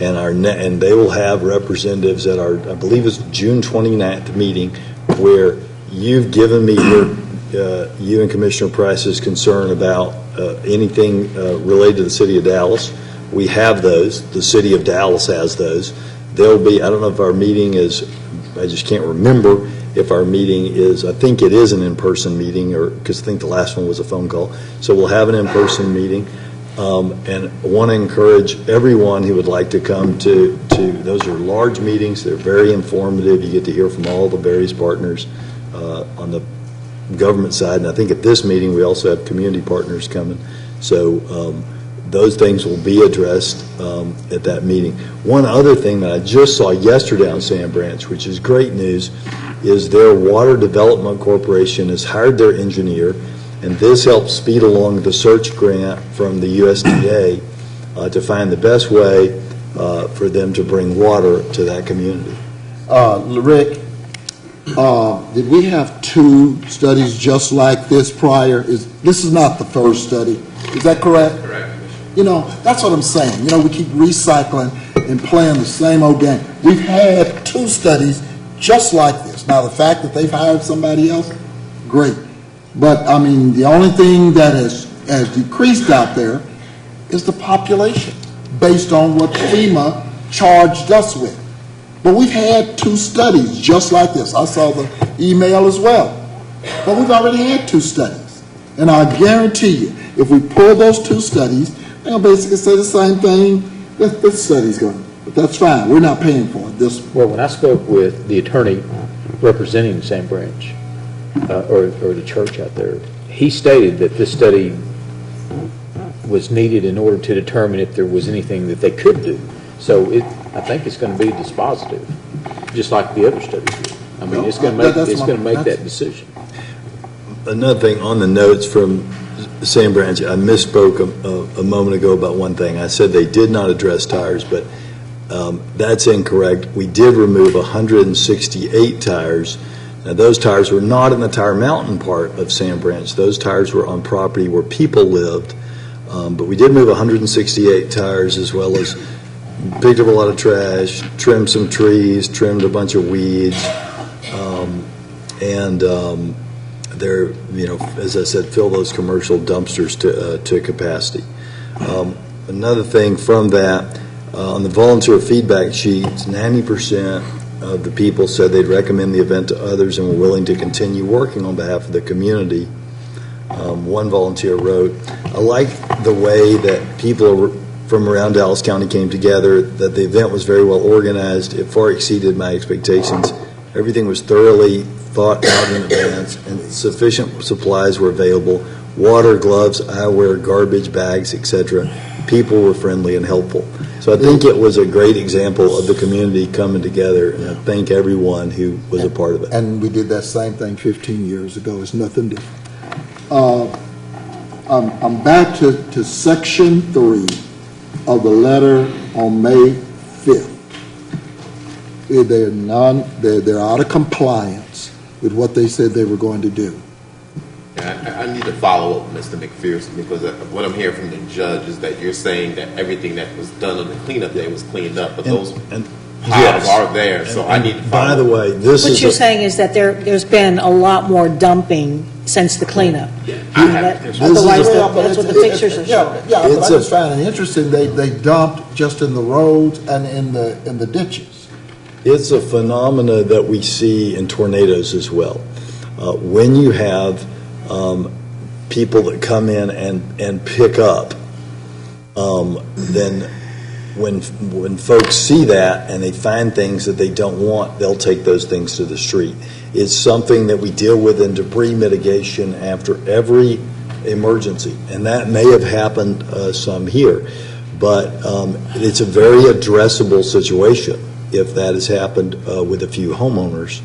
and they will have representatives at our, I believe it's June 29th meeting, where you've given me you and Commissioner Price's concern about anything related to the city of Dallas. We have those. The city of Dallas has those. There'll be, I don't know if our meeting is, I just can't remember if our meeting is, I think it is an in-person meeting, or because I think the last one was a phone call. So we'll have an in-person meeting, and I want to encourage everyone who would like to come to, those are large meetings. They're very informative. You get to hear from all the various partners on the government side, and I think at this meeting we also have community partners coming. So those things will be addressed at that meeting. One other thing that I just saw yesterday on Sand Branch, which is great news, is their Water Development Corporation has hired their engineer, and this helps speed along the search grant from the USDA to find the best way for them to bring water to that community. Rick, did we have 2 studies just like this prior? This is not the first study. Is that correct? Correct. You know, that's what I'm saying. You know, we keep recycling and playing the same old game. We've had 2 studies just like this. Now, the fact that they've hired somebody else, great. But, I mean, the only thing that has decreased out there is the population based on what FEMA charged us with. But we've had 2 studies just like this. I saw the email as well. But we've already had 2 studies. And I guarantee you, if we pull those 2 studies, they'll basically say the same thing that this study's going to. But that's fine. We're not paying for it. Well, when I spoke with the attorney representing Sand Branch, or the church out there, he stated that this study was needed in order to determine if there was anything that they could do. So I think it's going to be dispositive, just like the other studies did. I mean, it's going to make that decision. Another thing on the notes from Sand Branch, I misspoke a moment ago about one thing. I said they did not address tires, but that's incorrect. We did remove 168 tires. Now, those tires were not in the Tire Mountain part of Sand Branch. Those tires were on property where people lived. But we did move 168 tires, as well as picked up a lot of trash, trimmed some trees, trimmed a bunch of weeds, and there, you know, as I said, fill those commercial dumpsters to capacity. Another thing from that, on the volunteer feedback sheets, 90% of the people said they'd recommend the event to others and were willing to continue working on behalf of the community. One volunteer wrote, I like the way that people from around Dallas County came together, that the event was very well organized. It far exceeded my expectations. Everything was thoroughly thought out in advance, and sufficient supplies were available. Water, gloves, eyewear, garbage bags, etc. People were friendly and helpful. So I think it was a great example of the community coming together, and I thank everyone who was a part of it. And we did that same thing 15 years ago. It's nothing different. I'm back to Section 3 of the letter on May 5th. They're out of compliance with what they said they were going to do. I need to follow up, Mr. McPherson, because what I'm hearing from the judge is that you're saying that everything that was done on the cleanup day was cleaned up, but those piles are there, so I need to follow up. By the way, What you're saying is that there's been a lot more dumping since the cleanup. Otherwise, that's what the pictures are showing. Yeah, but I just found it interesting, they dumped just in the roads and in the ditches. It's a phenomena that we see in tornadoes as well. When you have people that come in and pick up, then when folks see that and they find things that they don't want, they'll take those things to the street. It's something that we deal with in debris mitigation after every emergency, and that may have happened some here, but it's a very addressable situation if that has happened with a few homeowners.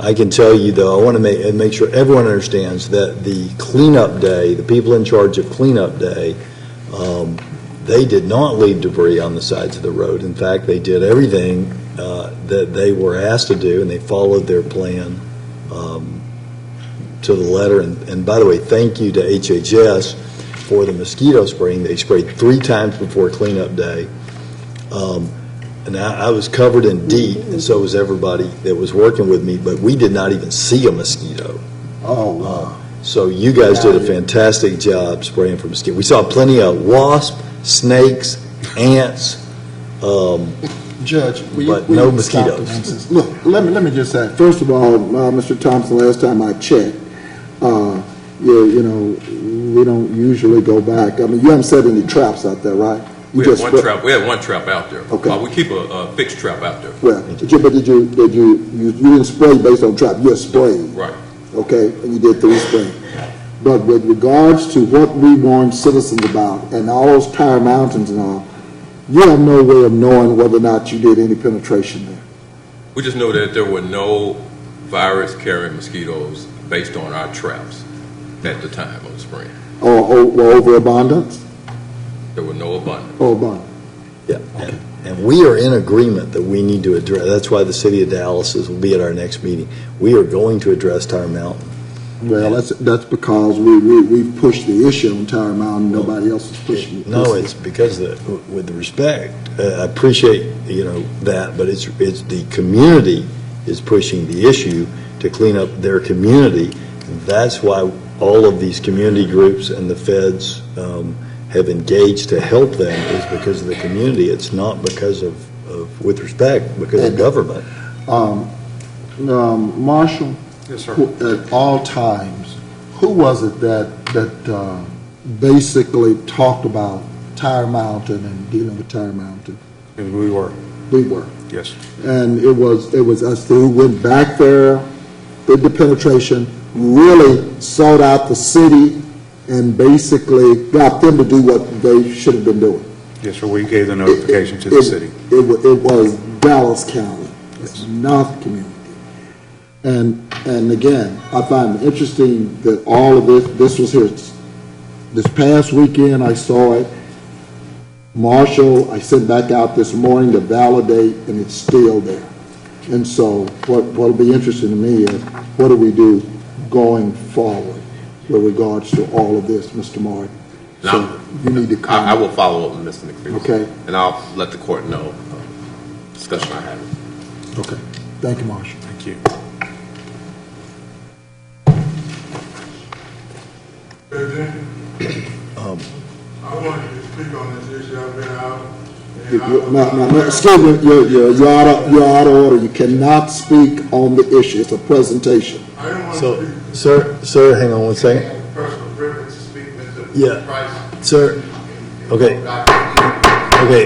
I can tell you, though, I want to make sure everyone understands that the cleanup day, the people in charge of cleanup day, they did not leave debris on the sides of the road. In fact, they did everything that they were asked to do, and they followed their plan to the letter. And by the way, thank you to HHS for the mosquito spraying. They sprayed 3 times before cleanup day. And I was covered in DEET, and so was everybody that was working with me, but we did not even see a mosquito. Oh, wow. So you guys did a fantastic job spraying for mosquitoes. We saw plenty of wasps, snakes, ants, Judge, but no mosquitoes. Look, let me just say, first of all, Mr. Thompson, last time I checked, you know, we don't usually go back. I mean, you haven't set any traps out there, right? You We had one trap out there. Okay. We keep a fixed trap out there. Well, but you didn't spray based on trap, you sprayed. Right. Okay, and you did 3 spraying. But with regards to what we warned citizens about and all those tire mountains and all, you have no way of knowing whether or not you did any penetration there. We just know that there were no virus-carrying mosquitoes based on our traps at the time of the spraying. Or overabundance? There were no abundance. Or abundance. Yeah, and we are in agreement that we need to address, that's why the city of Dallas will be at our next meeting. We are going to address Tire Mountain. Well, that's because we've pushed the issue on Tire Mountain, nobody else is pushing it. No, it's because, with the respect, I appreciate, that, but it's the community is pushing the issue to clean up their community. And that's why all of these community groups and the feds have engaged to help them, is because of the community. It's not because of with respect, because of government. Marshall? Yes, sir. At all times, who was it that basically talked about Tire Mountain and dealing with Tire Mountain? And we were. We were. Yes. And it was us who went back there, did the penetration, really sought out the city, and basically got them to do what they should have been doing. Yes, sir. We gave the notification to the city. It was Dallas County. It's not the community. And again, I find it interesting that all of this was here. This past weekend, I saw it. Marshall, I sent back out this morning to validate, and it's still there. And so what'll be interesting to me is, what do we do going forward with regards to all of this, Mr. Martin? So you need to come. I will follow up with Mr. McPherson. Okay. And I'll let the court know discussion I had. Okay. Thank you, Marshall. Thank you. I wanted to speak on this issue. I've been out. Now, excuse me, you're out of order. You cannot speak on the issue. It's a presentation. So, sir, hang on one second. Personal privilege to speak with the Yeah. Price. Sir, okay,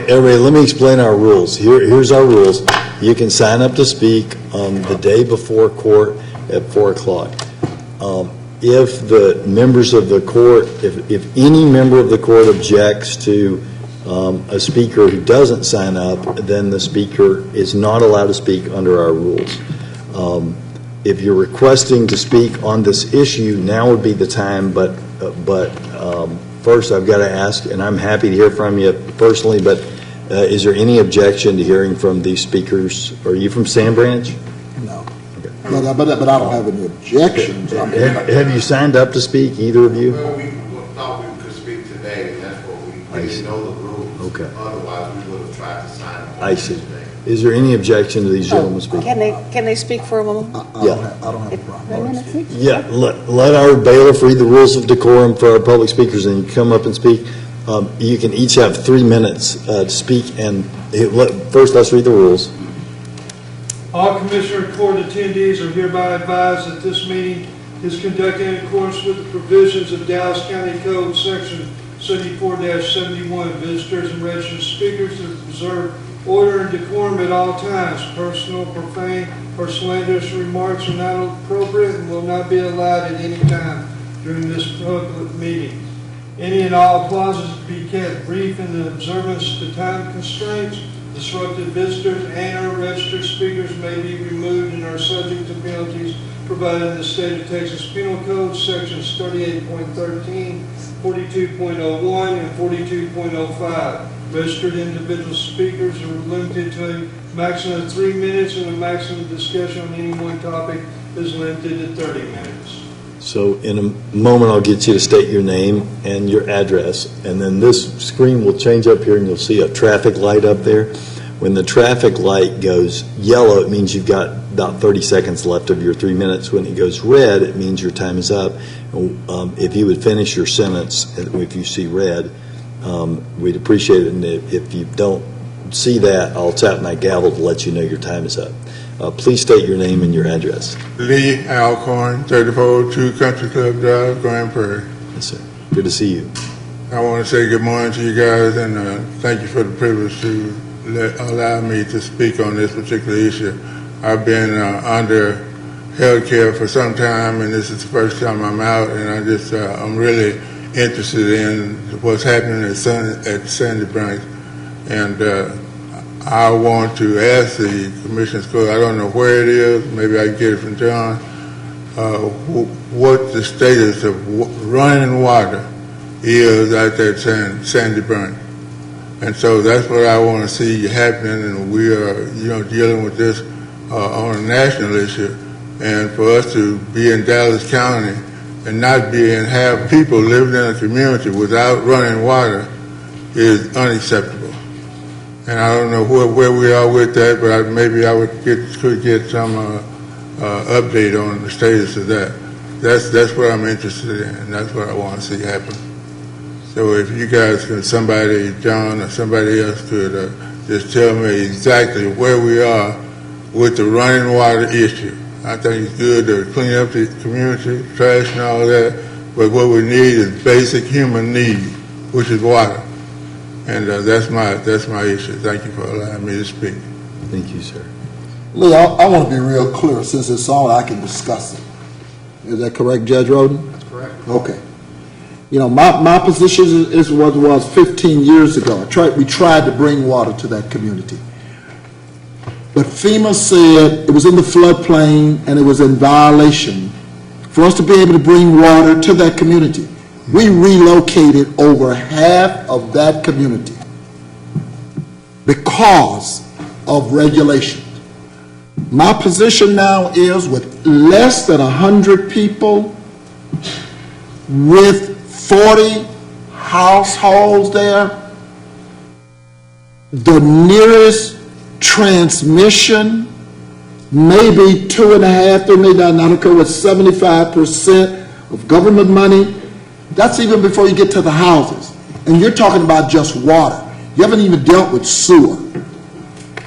everybody, let me explain our rules. Here's our rules. You can sign up to speak on the day before court at 4 o'clock. If the members of the court, if any member of the court objects to a speaker who doesn't sign up, then the speaker is not allowed to speak under our rules. If you're requesting to speak on this issue, now would be the time, but first I've got to ask, and I'm happy to hear from you personally, but is there any objection to hearing from these speakers? Are you from Sand Branch? No. But I don't have any objections. Have you signed up to speak, either of you? Well, we thought we could speak today, and that's what we didn't know the rules. Okay. Otherwise, we would have tried to sign up. I see. Is there any objection to these gentlemen speaking? Can they speak for a moment? Yeah. I don't have a problem. Yeah, let our bailiff read the rules of decorum for our public speakers, and you come up and speak. You can each have 3 minutes to speak, and first let's read the rules. All Commissioner Court attendees are hereby advised that this meeting is conducted in accordance with the provisions of Dallas County Code Section 74-71. Visitors and registered speakers are to observe order and decorum at all times. Personal, profane, or slanderous remarks are not appropriate and will not be allowed at any time during this public meeting. Any and all clauses be kept brief in the observance to time constraints. Disrupted visitors and or registered speakers may be removed and are subject to penalties provided in the State of Texas Penal Code, Sections 38.13, 42.01, and 42.05. Registered individual speakers are limited to a maximum of 3 minutes, and a maximum discussion on any one topic is limited to 30 minutes. So in a moment, I'll get you to state your name and your address, and then this screen will change up here, and you'll see a traffic light up there. When the traffic light goes yellow, it means you've got about 30 seconds left of your 3 minutes. When it goes red, it means your time is up. If you would finish your sentence, if you see red, we'd appreciate it, and if you don't see that, I'll tap my gavel to let you know your time is up. Please state your name and your address. Lee Alcorn, 3402 Country Club Drive, Grand Prairie. Yes, sir. Good to see you. I want to say good morning to you guys, and thank you for the privilege to allow me to speak on this particular issue. I've been under health care for some time, and this is the first time I'm out, and I'm really interested in what's happening at Sandy Branch. And I want to ask the Commissioners Court, I don't know where it is, maybe I can get it from John, what the status of running water is out there at Sandy Branch. And so that's what I want to see happening, and we are, dealing with this on a national issue. And for us to be in Dallas County and not have people living in a community without running water is unacceptable. And I don't know where we are with that, but maybe I could get some update on the status of that. That's what I'm interested in, and that's what I want to see happen. So if you guys could, somebody, John or somebody else could just tell me exactly where we are with the running water issue. I think it's good to clean up the community, trash and all that, but what we need is basic human need, which is water. And that's my issue. Thank you for allowing me to speak. Thank you, sir. Lee, I want to be real clear. Since it's on, I can discuss it. Is that correct, Judge Roden? That's correct. Okay. My position is what was 15 years ago. We tried to bring water to that community. But FEMA said it was in the floodplain and it was in violation for us to be able to bring water to that community. We relocated over half of that community because of regulations. My position now is with less than 100 people, with 40 households there, the nearest transmission maybe 2.5, 3 million, not occur with 75% of government money. That's even before you get to the houses. And you're talking about just water. You haven't even dealt with sewer.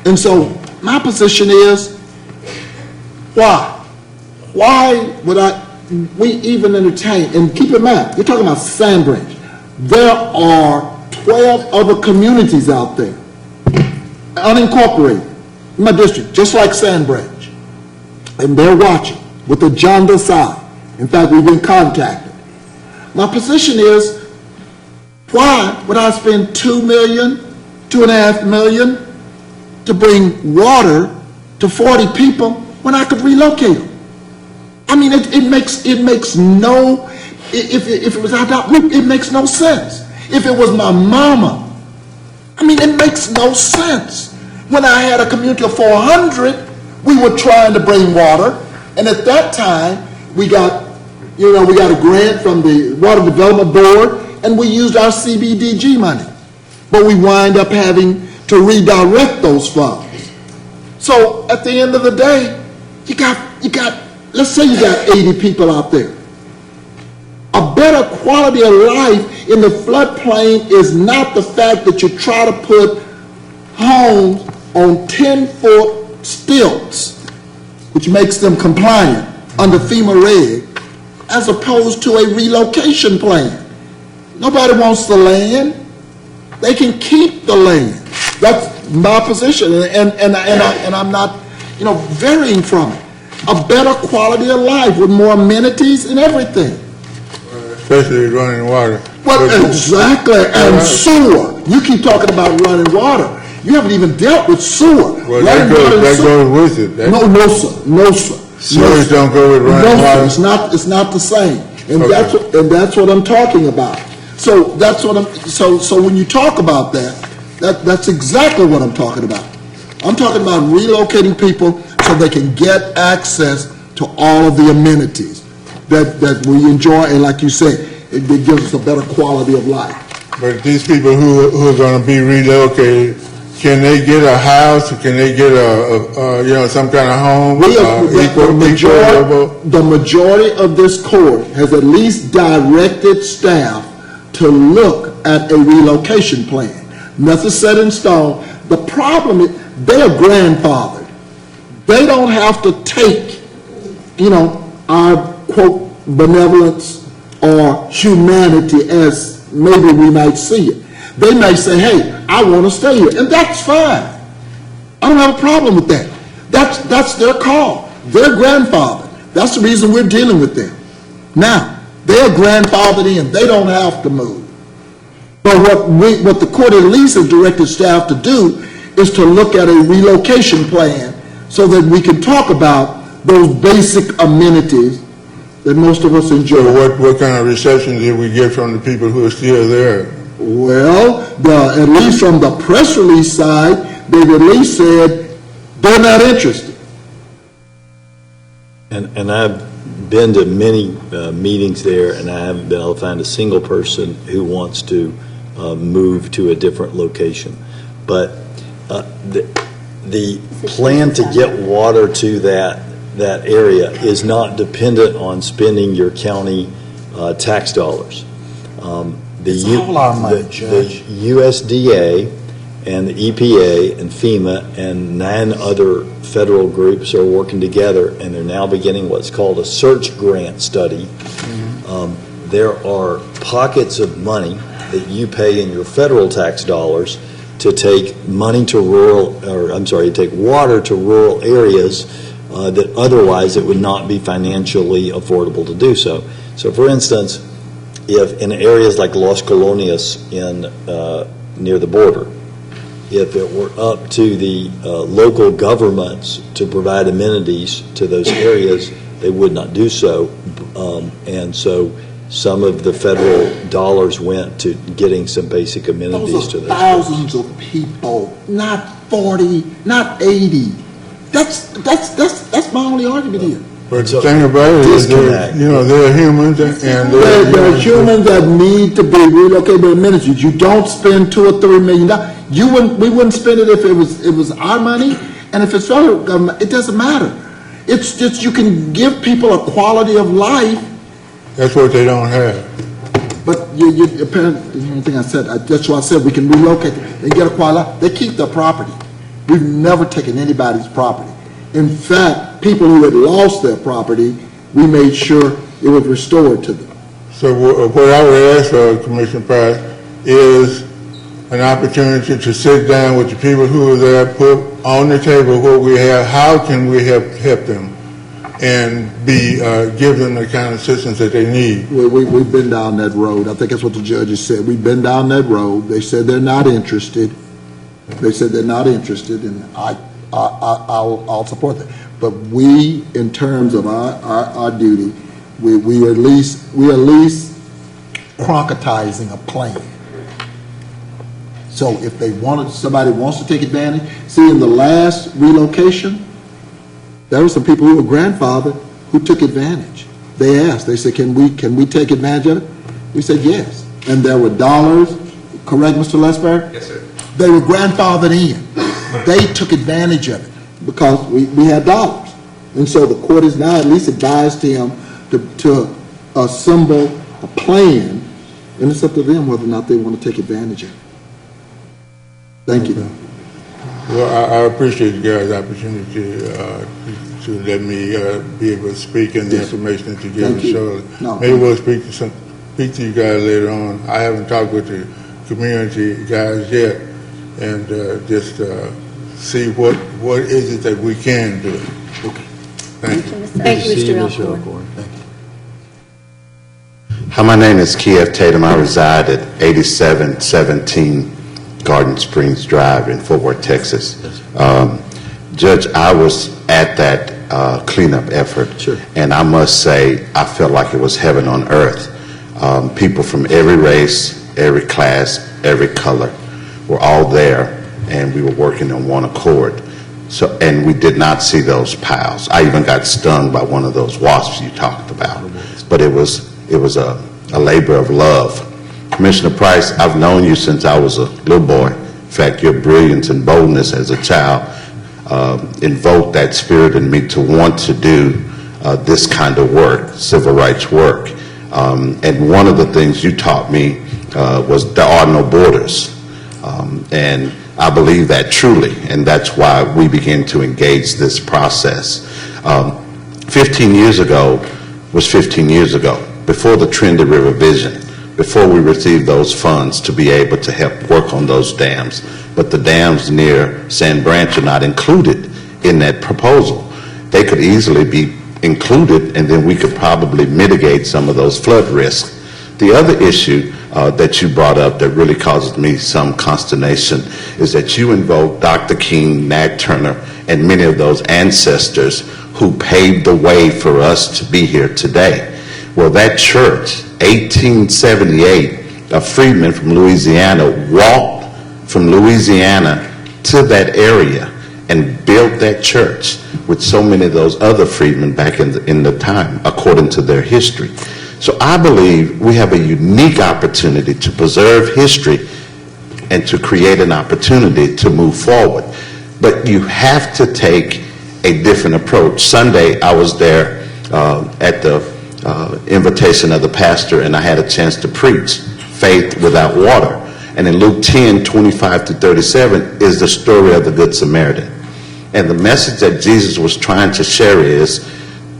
And so my position is, why? Why would we even entertain? And keep in mind, you're talking about Sand Branch. There are 12 other communities out there, unincorporated, in my district, just like Sand Branch. And they're watching with the jaundiced eye. In fact, we've been contacted. My position is, why would I spend $2 million, $2.5 million to bring water to 40 people when I could relocate them? I mean, it makes no, if it was out, it makes no sense. If it was my mama, I mean, it makes no sense. When I had a community of 400, we were trying to bring water, and at that time, we got a grant from the Water Development Board, and we used our CBDG money. But we wind up having to redirect those funds. So at the end of the day, you got, let's say you got 80 people out there. A better quality of life in the floodplain is not the fact that you try to put homes on 10-foot stilts, which makes them compliant under FEMA reg, as opposed to a relocation plan. Nobody wants the land. They can keep the land. That's my position, and I'm not, varying from it. A better quality of life with more amenities and everything. Especially running water. Well, exactly, and sewer. You keep talking about running water. You haven't even dealt with sewer. Well, that goes with it. No, sir. Sewers don't go with running water. It's not the same, and that's what I'm talking about. So that's what So when you talk about that's exactly what I'm talking about. I'm talking about relocating people so they can get access to all of the amenities. that we enjoy, and like you said, it gives us a better quality of life. But these people who are going to be relocated, can they get a house? Can they get some kind of home? The majority of this court has at least directed staff to look at a relocation plan. Nothing set in stone. The problem is they are grandfathered. They don't have to take, our quote benevolence or humanity as maybe we might see it. They may say, hey, I want to stay here, and that's fine. I don't have a problem with that. That's their call. They're grandfathered. That's the reason we're dealing with them. Now, they're grandfathered in. They don't have to move. But what the court at least has directed staff to do is to look at a relocation plan so that we can talk about those basic amenities that most of us enjoy. So what kind of reception did we get from the people who are still there? Well, at least from the press release side, they've at least said they're not interested. And I've been to many meetings there, and I haven't been able to find a single person who wants to move to a different location. But the plan to get water to that area is not dependent on spending your county tax dollars. It's all our money, Judge. The USDA and the EPA and FEMA and 9 other federal groups are working together, and they're now beginning what's called a search grant study. There are pockets of money that you pay in your federal tax dollars to take money to take water to rural areas that otherwise it would not be financially affordable to do so. So, for instance, if in areas like Las Colonias near the border, if it were up to the local governments to provide amenities to those areas, they would not do so. And so some of the federal dollars went to getting some basic amenities to those thousands of people, not 40, not 80. That's my only argument here. But the thing about it is, they're humans, and they're humans that need to be relocated to amenities. You don't spend $2 or $3 million. We wouldn't spend it if it was our money, and if it's federal government, it doesn't matter. It's just you can give people a quality of life. That's what they don't have. But apparently, the only thing I said, that's why I said we can relocate them. They get a quality life. They keep their property. We've never taken anybody's property. In fact, people who had lost their property, we made sure it was restored to them. So what I would ask for, Commissioner Price, is an opportunity to sit down with the people who are there, put on the table what we have, how can we help them, and give them the kind of assistance that they need. We've been down that road. I think that's what the judges said. We've been down that road. They said they're not interested. And I'll support that. But we, in terms of our duty, we are at least concretizing a plan. So if somebody wants to take advantage, see, in the last relocation, there were some people who were grandfathered who took advantage. They asked, they said, can we take advantage of it? We said yes. And there were dollars, correct, Mr. Lesberg? Yes, sir. They were grandfathered in. They took advantage of it because we had dollars. And so the court has now at least advised him to assemble a plan, and it's up to them whether or not they want to take advantage of it. Thank you. Well, I appreciate you guys' opportunity to let me be able to speak in the information that you gave me shortly. Maybe we'll speak to you guys later on. I haven't talked with the community guys yet, and just see what is it that we can do. Okay. Thank you. Thank you, Mr. Alcorn. Thank you. Hi, my name is Keith Tatum. I reside at 8717 Garden Springs Drive in Fort Worth, Texas. Judge, I was at that cleanup effort, and I must say I felt like it was heaven on earth. People from every race, every class, every color were all there, and we were working on one accord. So, and we did not see those piles. I even got stung by one of those wasps you talked about. But it was a labor of love. Commissioner Price, I've known you since I was a little boy. In fact, your brilliance and boldness as a child invoked that spirit in me to want to do this kind of work, civil rights work. And one of the things you taught me was there are no borders. And I believe that truly, and that's why we began to engage this process. 15 years ago was 15 years ago, before the Trinity River Vision, before we received those funds to be able to help work on those dams. But the dams near Sand Branch are not included in that proposal. They could easily be included, and then we could probably mitigate some of those flood risks. The other issue that you brought up that really causes me some consternation is that you invoke Dr. King, Nat Turner, and many of those ancestors who paved the way for us to be here today. Well, that church, 1878, a freedman from Louisiana walked from Louisiana to that area and built that church with so many of those other freedmen back in the time, according to their history. So I believe we have a unique opportunity to preserve history and to create an opportunity to move forward. But you have to take a different approach. Sunday, I was there at the invitation of the pastor, and I had a chance to preach faith without water. And in Luke 10:25-37 is the story of the Good Samaritan. And the message that Jesus was trying to share is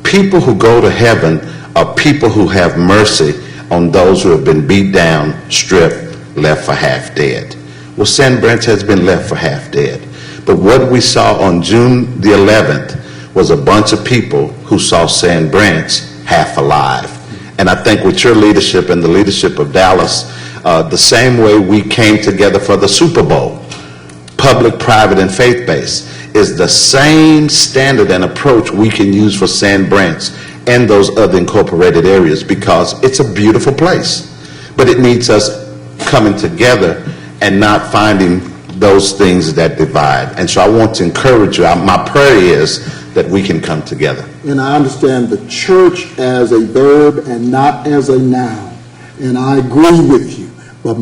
people who go to heaven are people who have mercy on those who have been beat down, stripped, left for half dead. Well, Sand Branch has been left for half dead. But what we saw on June the 11th was a bunch of people who saw Sand Branch half alive. And I think with your leadership and the leadership of Dallas, the same way we came together for the Super Bowl, public, private, and faith-based, is the same standard and approach we can use for Sand Branch and those other incorporated areas, because it's a beautiful place. But it needs us coming together and not finding those things that divide. And so I want to encourage you. My prayer is that we can come together. And I understand the church as a verb and not as a noun. And I agree with you. But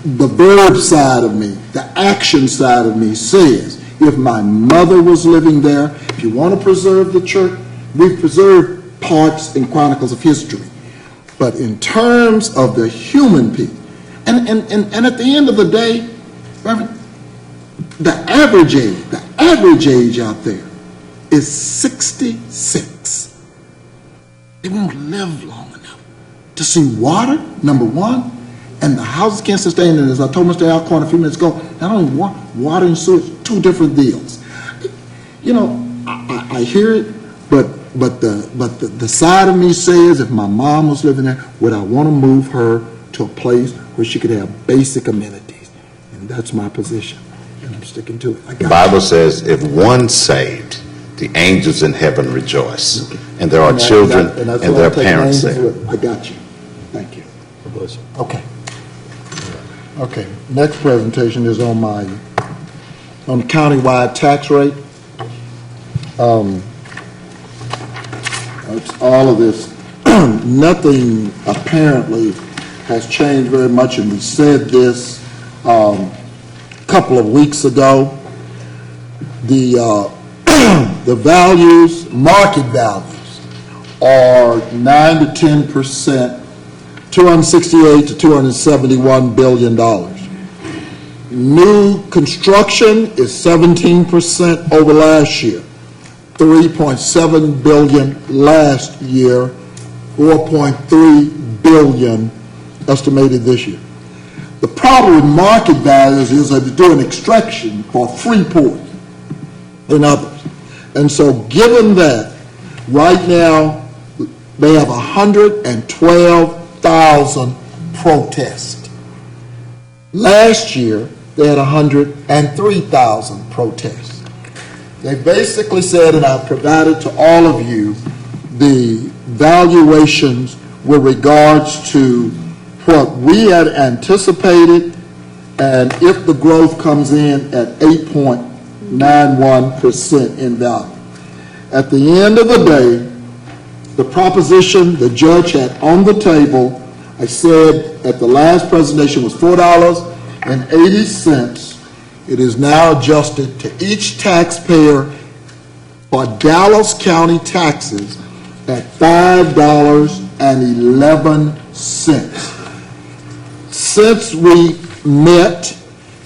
the verb side of me, the action side of me says, if my mother was living there, if you want to preserve the church, we've preserved parts and chronicles of history. But in terms of the human people, and at the end of the day, the average age out there is 66. They won't live long enough to see water, number one, and the houses can't sustain it. As I told Mr. Alcorn a few minutes ago, not only water and sewage, two different deals. You know, I hear it, but the side of me says, if my mom was living there, would I want to move her to a place where she could have basic amenities? And that's my position, and I'm sticking to it. The Bible says, if one's saved, the angels in heaven rejoice. Okay. And there are children and there are parents there. I got you. Thank you. Okay. Okay. Next presentation is on the countywide tax rate. It's all of this. Nothing apparently has changed very much, and we said this a couple of weeks ago. The values, market values, are 9 to 10%, $268 to $271 billion. New construction is 17% over last year, $3.7 billion last year, $4.3 billion estimated this year. The problem with market values is that they do an extraction for Freeport and others. And so given that, right now, they have 112,000 protests. Last year, they had 103,000 protests. They basically said, and I've provided to all of you the valuations with regards to what we had anticipated, and if the growth comes in at 8.1%, 0.91% in value. At the end of the day, the proposition the judge had on the table, I said at the last presentation, was $4.80. It is now adjusted to each taxpayer for Dallas County taxes at $5.11. Since we met,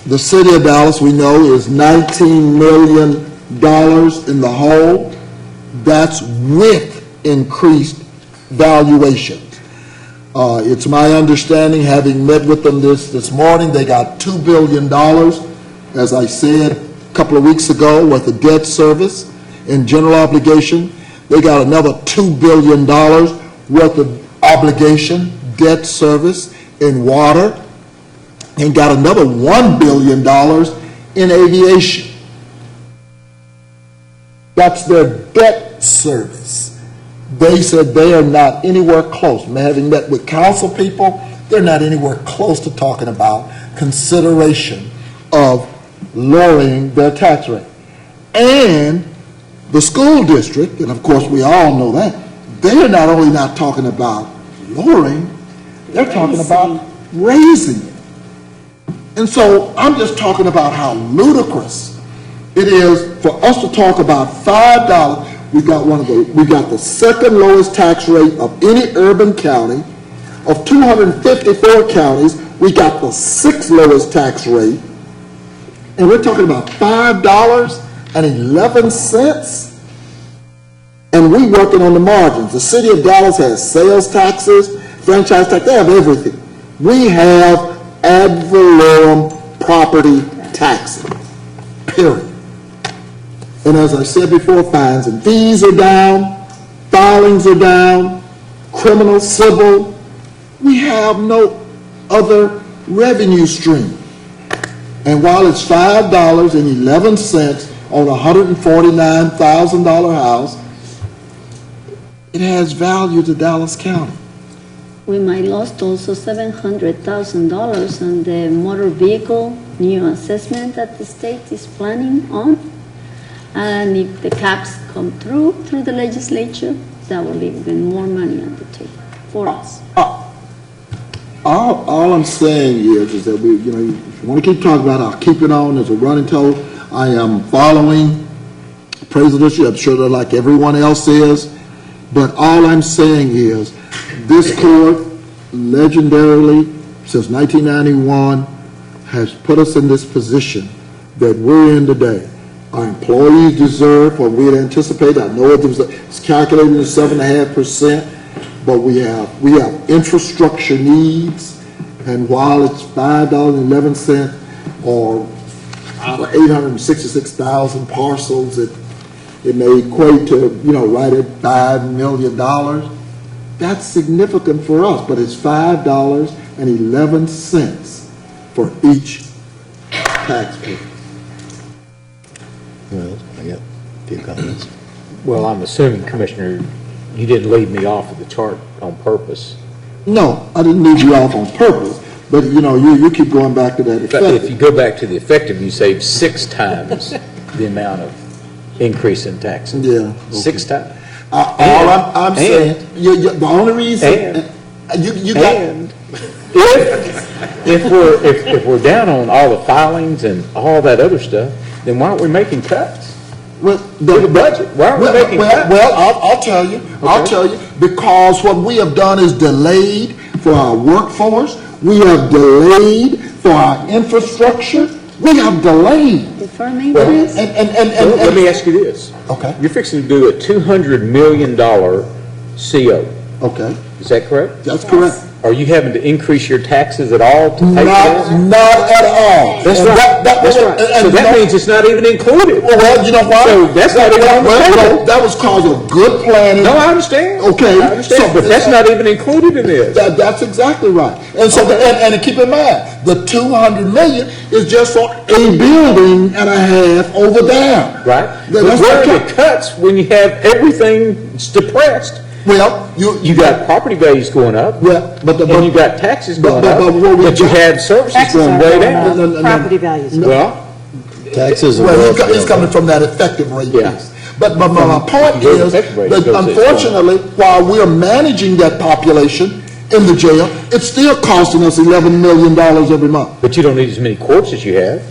the city of Dallas, we know, is $19 million in the hole. That's with increased valuations. It's my understanding, having met with them this morning, they got $2 billion, as I said a couple of weeks ago, worth of debt service in general obligation. They got another $2 billion worth of obligation, debt service in water, and got another $1 billion in aviation. That's their debt service. They said they are not anywhere close. Having met with council people, they're not anywhere close to talking about consideration of lowering their tax rate. And the school district, and of course we all know that, they're not only not talking about lowering, they're talking about raising it. And so I'm just talking about how ludicrous it is for us to talk about $5. We got the second lowest tax rate of any urban county. Of 254 counties, we got the sixth lowest tax rate. And we're talking about $5.11. And we working on the margins. The city of Dallas has sales taxes, franchise tax, they have everything. We have ad valorem property taxes, period. And as I said before, fines and fees are down, filings are down, criminal, civil. We have no other revenue stream. And while it's $5.11 on a $149,000 house, it has value to Dallas County. We might lost also $700,000 on the motor vehicle new assessment that the state is planning on. And if the caps come through the legislature, that will leave even more money on the table for us. All I'm saying is that we, if you want to keep talking about it, I'll keep it on as a running total. I am following appraisal district. I'm sure that like everyone else is. But all I'm saying is this court, legendarily, since 1991, has put us in this position that we're in today. Our employees deserve what we had anticipated. I know it's calculated at 7.5%, but we have infrastructure needs, and while it's $5.11 or 866,000 parcels, it may equate to right at $5 million. That's significant for us, but it's $5.11 for each taxpayer. Well, I got a few comments. Well, I'm assuming, Commissioner, you didn't leave me off of the chart on purpose. No, I didn't leave you off on purpose, but you keep going back to that But if you go back to the effective, you save 6 times the amount of increase in taxes. Yeah. Okay. 6 times. All I'm saying, the only reason you got. And if we're down on all the filings and all that other stuff, then why aren't we making cuts? Well, the budget. Why aren't we making cuts? Well, I'll tell you. Okay. I'll tell you, because what we have done is delayed for our workforce. We have delayed for our infrastructure. We have delayed. Deferment. Let me ask you this. Okay. You're fixing to do a $200 million CO. Okay. Is that correct? That's correct. Are you having to increase your taxes at all to pay for this? Not at all. That's right. That's right. So that means it's not even included. Well, you know why? So that's not even on the table. That was cause of good planning. No, I understand. Okay. I understand, but that's not even included in this. That's exactly right. And so, and keep in mind, the $200 million is just for a building and a half over there. Right. But where are the cuts when you have everything depressed? Well, you got property values going up. Well, and you got taxes going up. But you had services going way down. Property values. Well, Taxes are Well, up, it's coming from that effective rate piece. But my point Your is, effective rate that goes unfortunately, while we're managing that population in the jail, it's still costing us $11 million every month. But you don't need as many courts as you have,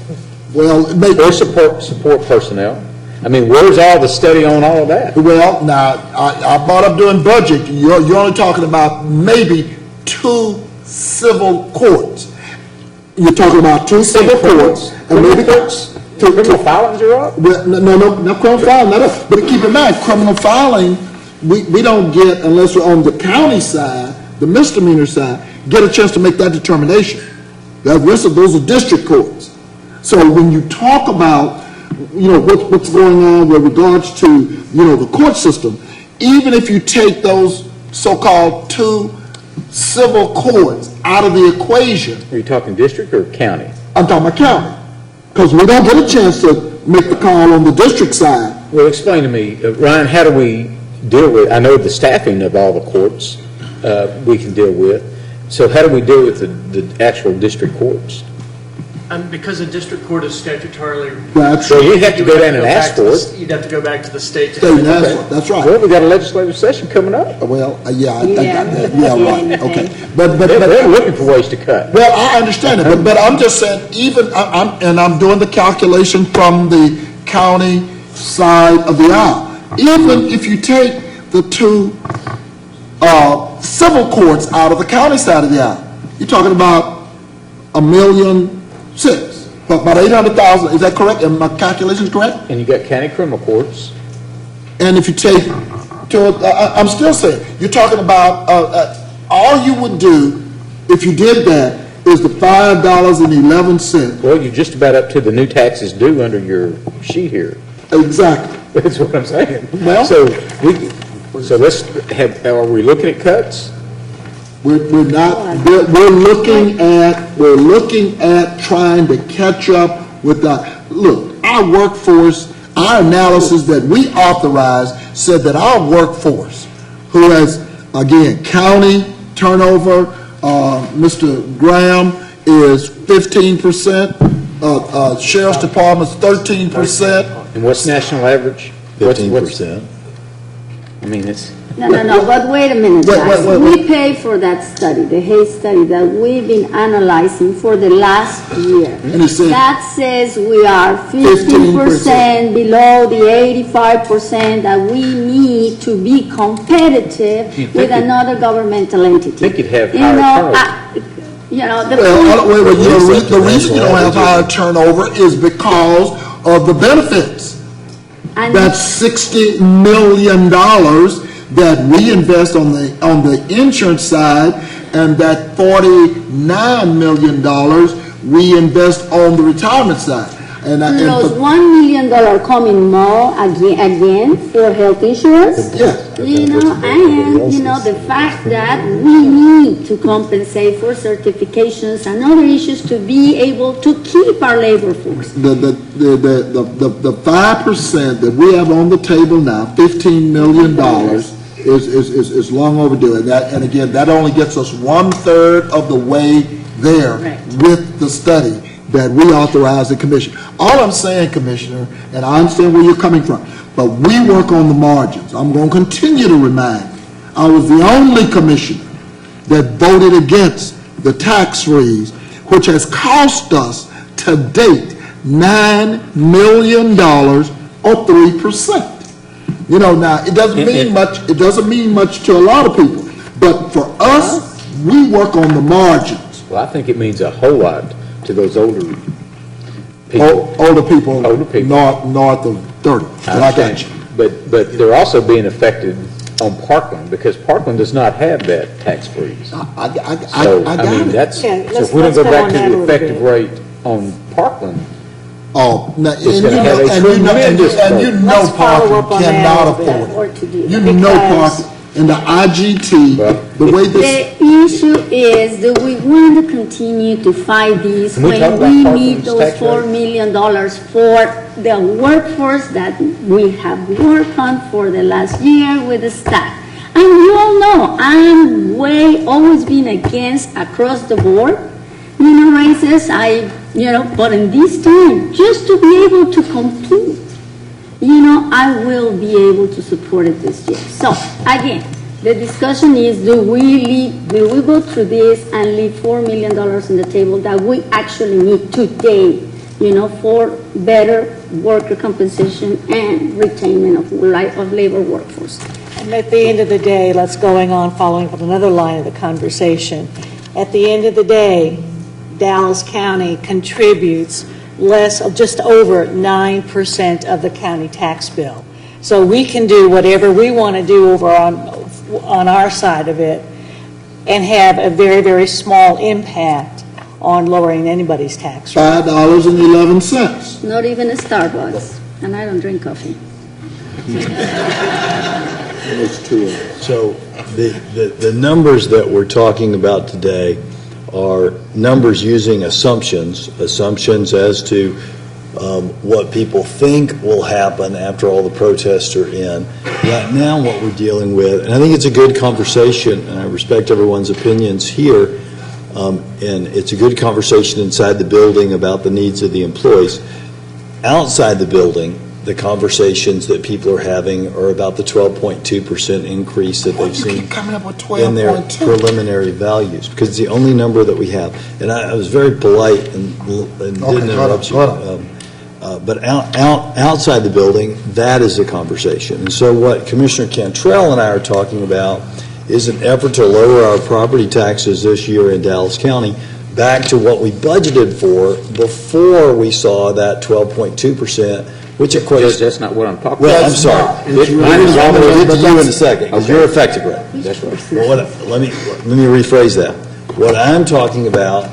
Well, maybe. or support personnel. I mean, where's all the study on all of that? Well, now, I brought up doing budget, you're only talking about maybe 2 civil courts. You're talking about 2 civil courts, and maybe Criminal filings are up? well, no criminal filing, not us. But keep in mind, criminal filing, we don't get, unless we're on the county side, the misdemeanor side, get a chance to make that determination. The rest of those are district courts. So when you talk about, what's going on with regards to, the court system, even if you take those so-called 2 civil courts out of the equation, Are you talking district or county? I'm talking about county, because we don't get a chance to make the call on the district side. Well, explain to me, Ryan, how do we deal with, I know the staffing of all the courts we can deal with, so how do we deal with the actual district courts? Because a district court is statutorily. So you have to go down and ask for it. You'd have to go back to the state. State and ask for it, that's right. Well, we got a legislative session coming up. Well, yeah, I got that, yeah, right, okay. But They're looking for ways to cut. Well, I understand it, but I'm just saying, even, I'm doing the calculation from the county side of the aisle. Even if you take the 2 civil courts out of the county side of the aisle, you're talking about $1.6 million, about 800,000, is that correct? Are my calculations correct? And you got county criminal courts. And if you take, I'm still saying, you're talking about, all you would do, if you did that, is the $5.11. Well, you're just about up to the new taxes due under your sheet here. Exactly. That's what I'm saying. Well- So let's have, are we looking at cuts? We're not, we're looking at trying to catch up with look, our workforce, our analysis that we authorized said that our workforce, who has, again, county turnover, Mr. Graham is 15%, Sheriff's Department's 13%. And what's national average? 15%. I mean, it's... No, but wait a minute, guys. wait. We pay for that study, the Hayes study that we've been analyzing for the last year. And it said That says we are 15% below the 85% that we need to be competitive You'd with think it- another governmental entity. think you'd have You higher know, turnover. the Well, point- the reason you don't have higher turnover is because of the benefits. and That's $60 million that we invest on the insurance side, and that $49 million we invest on the retirement side. And Those $1 million coming more again for health insurance. Yes. And the fact that we need to compensate for certifications and other issues to be able to keep our labor force. The 5% that we have on the table now, $15 million, is long overdue. And again, that only gets us 1/3 of the way there with the study that we authorize the commission. All I'm saying, Commissioner, and I understand where you're coming from, but we work on the margins. I'm going to continue to remind you, I was the only commissioner that voted against the tax freeze, which has cost us to date $9 million or 3%. Now, it doesn't mean much, to a lot of people, but for us, we work on the margins. Well, I think it means a whole lot to those older people. Older people north of 30. I got you. But they're also being affected on Parkland, because Parkland does not have that tax freeze. So, I got so if we don't go back to the effective rate on Parkland, Oh, now, It's gonna have a tremendous and you know Parkland cannot afford it. You know Parkland, and the IGT, the way this... The issue is that we want to continue to fight this Can we talk when we about need Parkland's those tax $4 million for the workforce that we have worked on for the last year with the staff. And you all know, I'm always been against across the board, raises. I but in this time, just to be able to complete, I will be able to support it this year. So, again, the discussion is, do we go through this and leave $4 million on the table that we actually need today, for better worker compensation and retainment of labor workforce? And at the end of the day, let's going on following up on another line of the conversation. At the end of the day, Dallas County contributes just over 9% of the county tax bill. So we can do whatever we want to do over on our side of it and have a very, very small impact on lowering anybody's tax rate. $5.11. Not even a Starbucks, and I don't drink coffee. So the numbers that we're talking about today are numbers using assumptions as to what people think will happen after all the protests are in. Right now, what we're dealing with, and I think it's a good conversation, and I respect everyone's opinions here, and it's a good conversation inside the building about the needs of the employees. Outside the building, the conversations that people are having are about the 12.2% increase that they've seen in their preliminary values, because it's the only number that we have. And I was very polite and didn't interrupt you. But outside the building, that is the conversation. And so what Commissioner Cantrell and I are talking about is an effort to lower our property taxes this year in Dallas County back to what we budgeted for before we saw that 12.2% which equates... That's not what I'm talking Well, about. I'm sorry. I'm going to get to you in a second, because you're effective rate. That's right. Let me rephrase that. What I'm talking about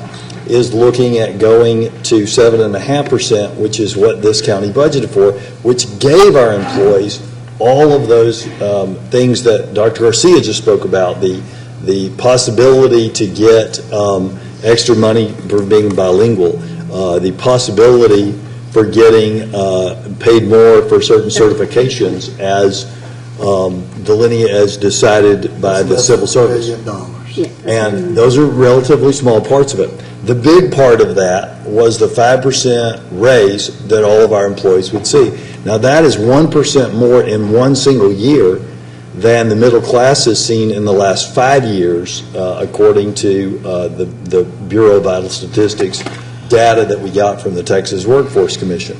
is looking at going to 7.5%, which is what this county budgeted for, which gave our employees all of those things that Dr. Garcia just spoke about, the possibility to get extra money for being bilingual, the possibility for getting paid more for certain certifications as decided by the civil service. And those are relatively small parts of it. The big part of that was the 5% raise that all of our employees would see. Now that is 1% more in one single year than the middle class has seen in the last 5 years, according to the Bureau of Vital Statistics data that we got from the Texas Workforce Commission.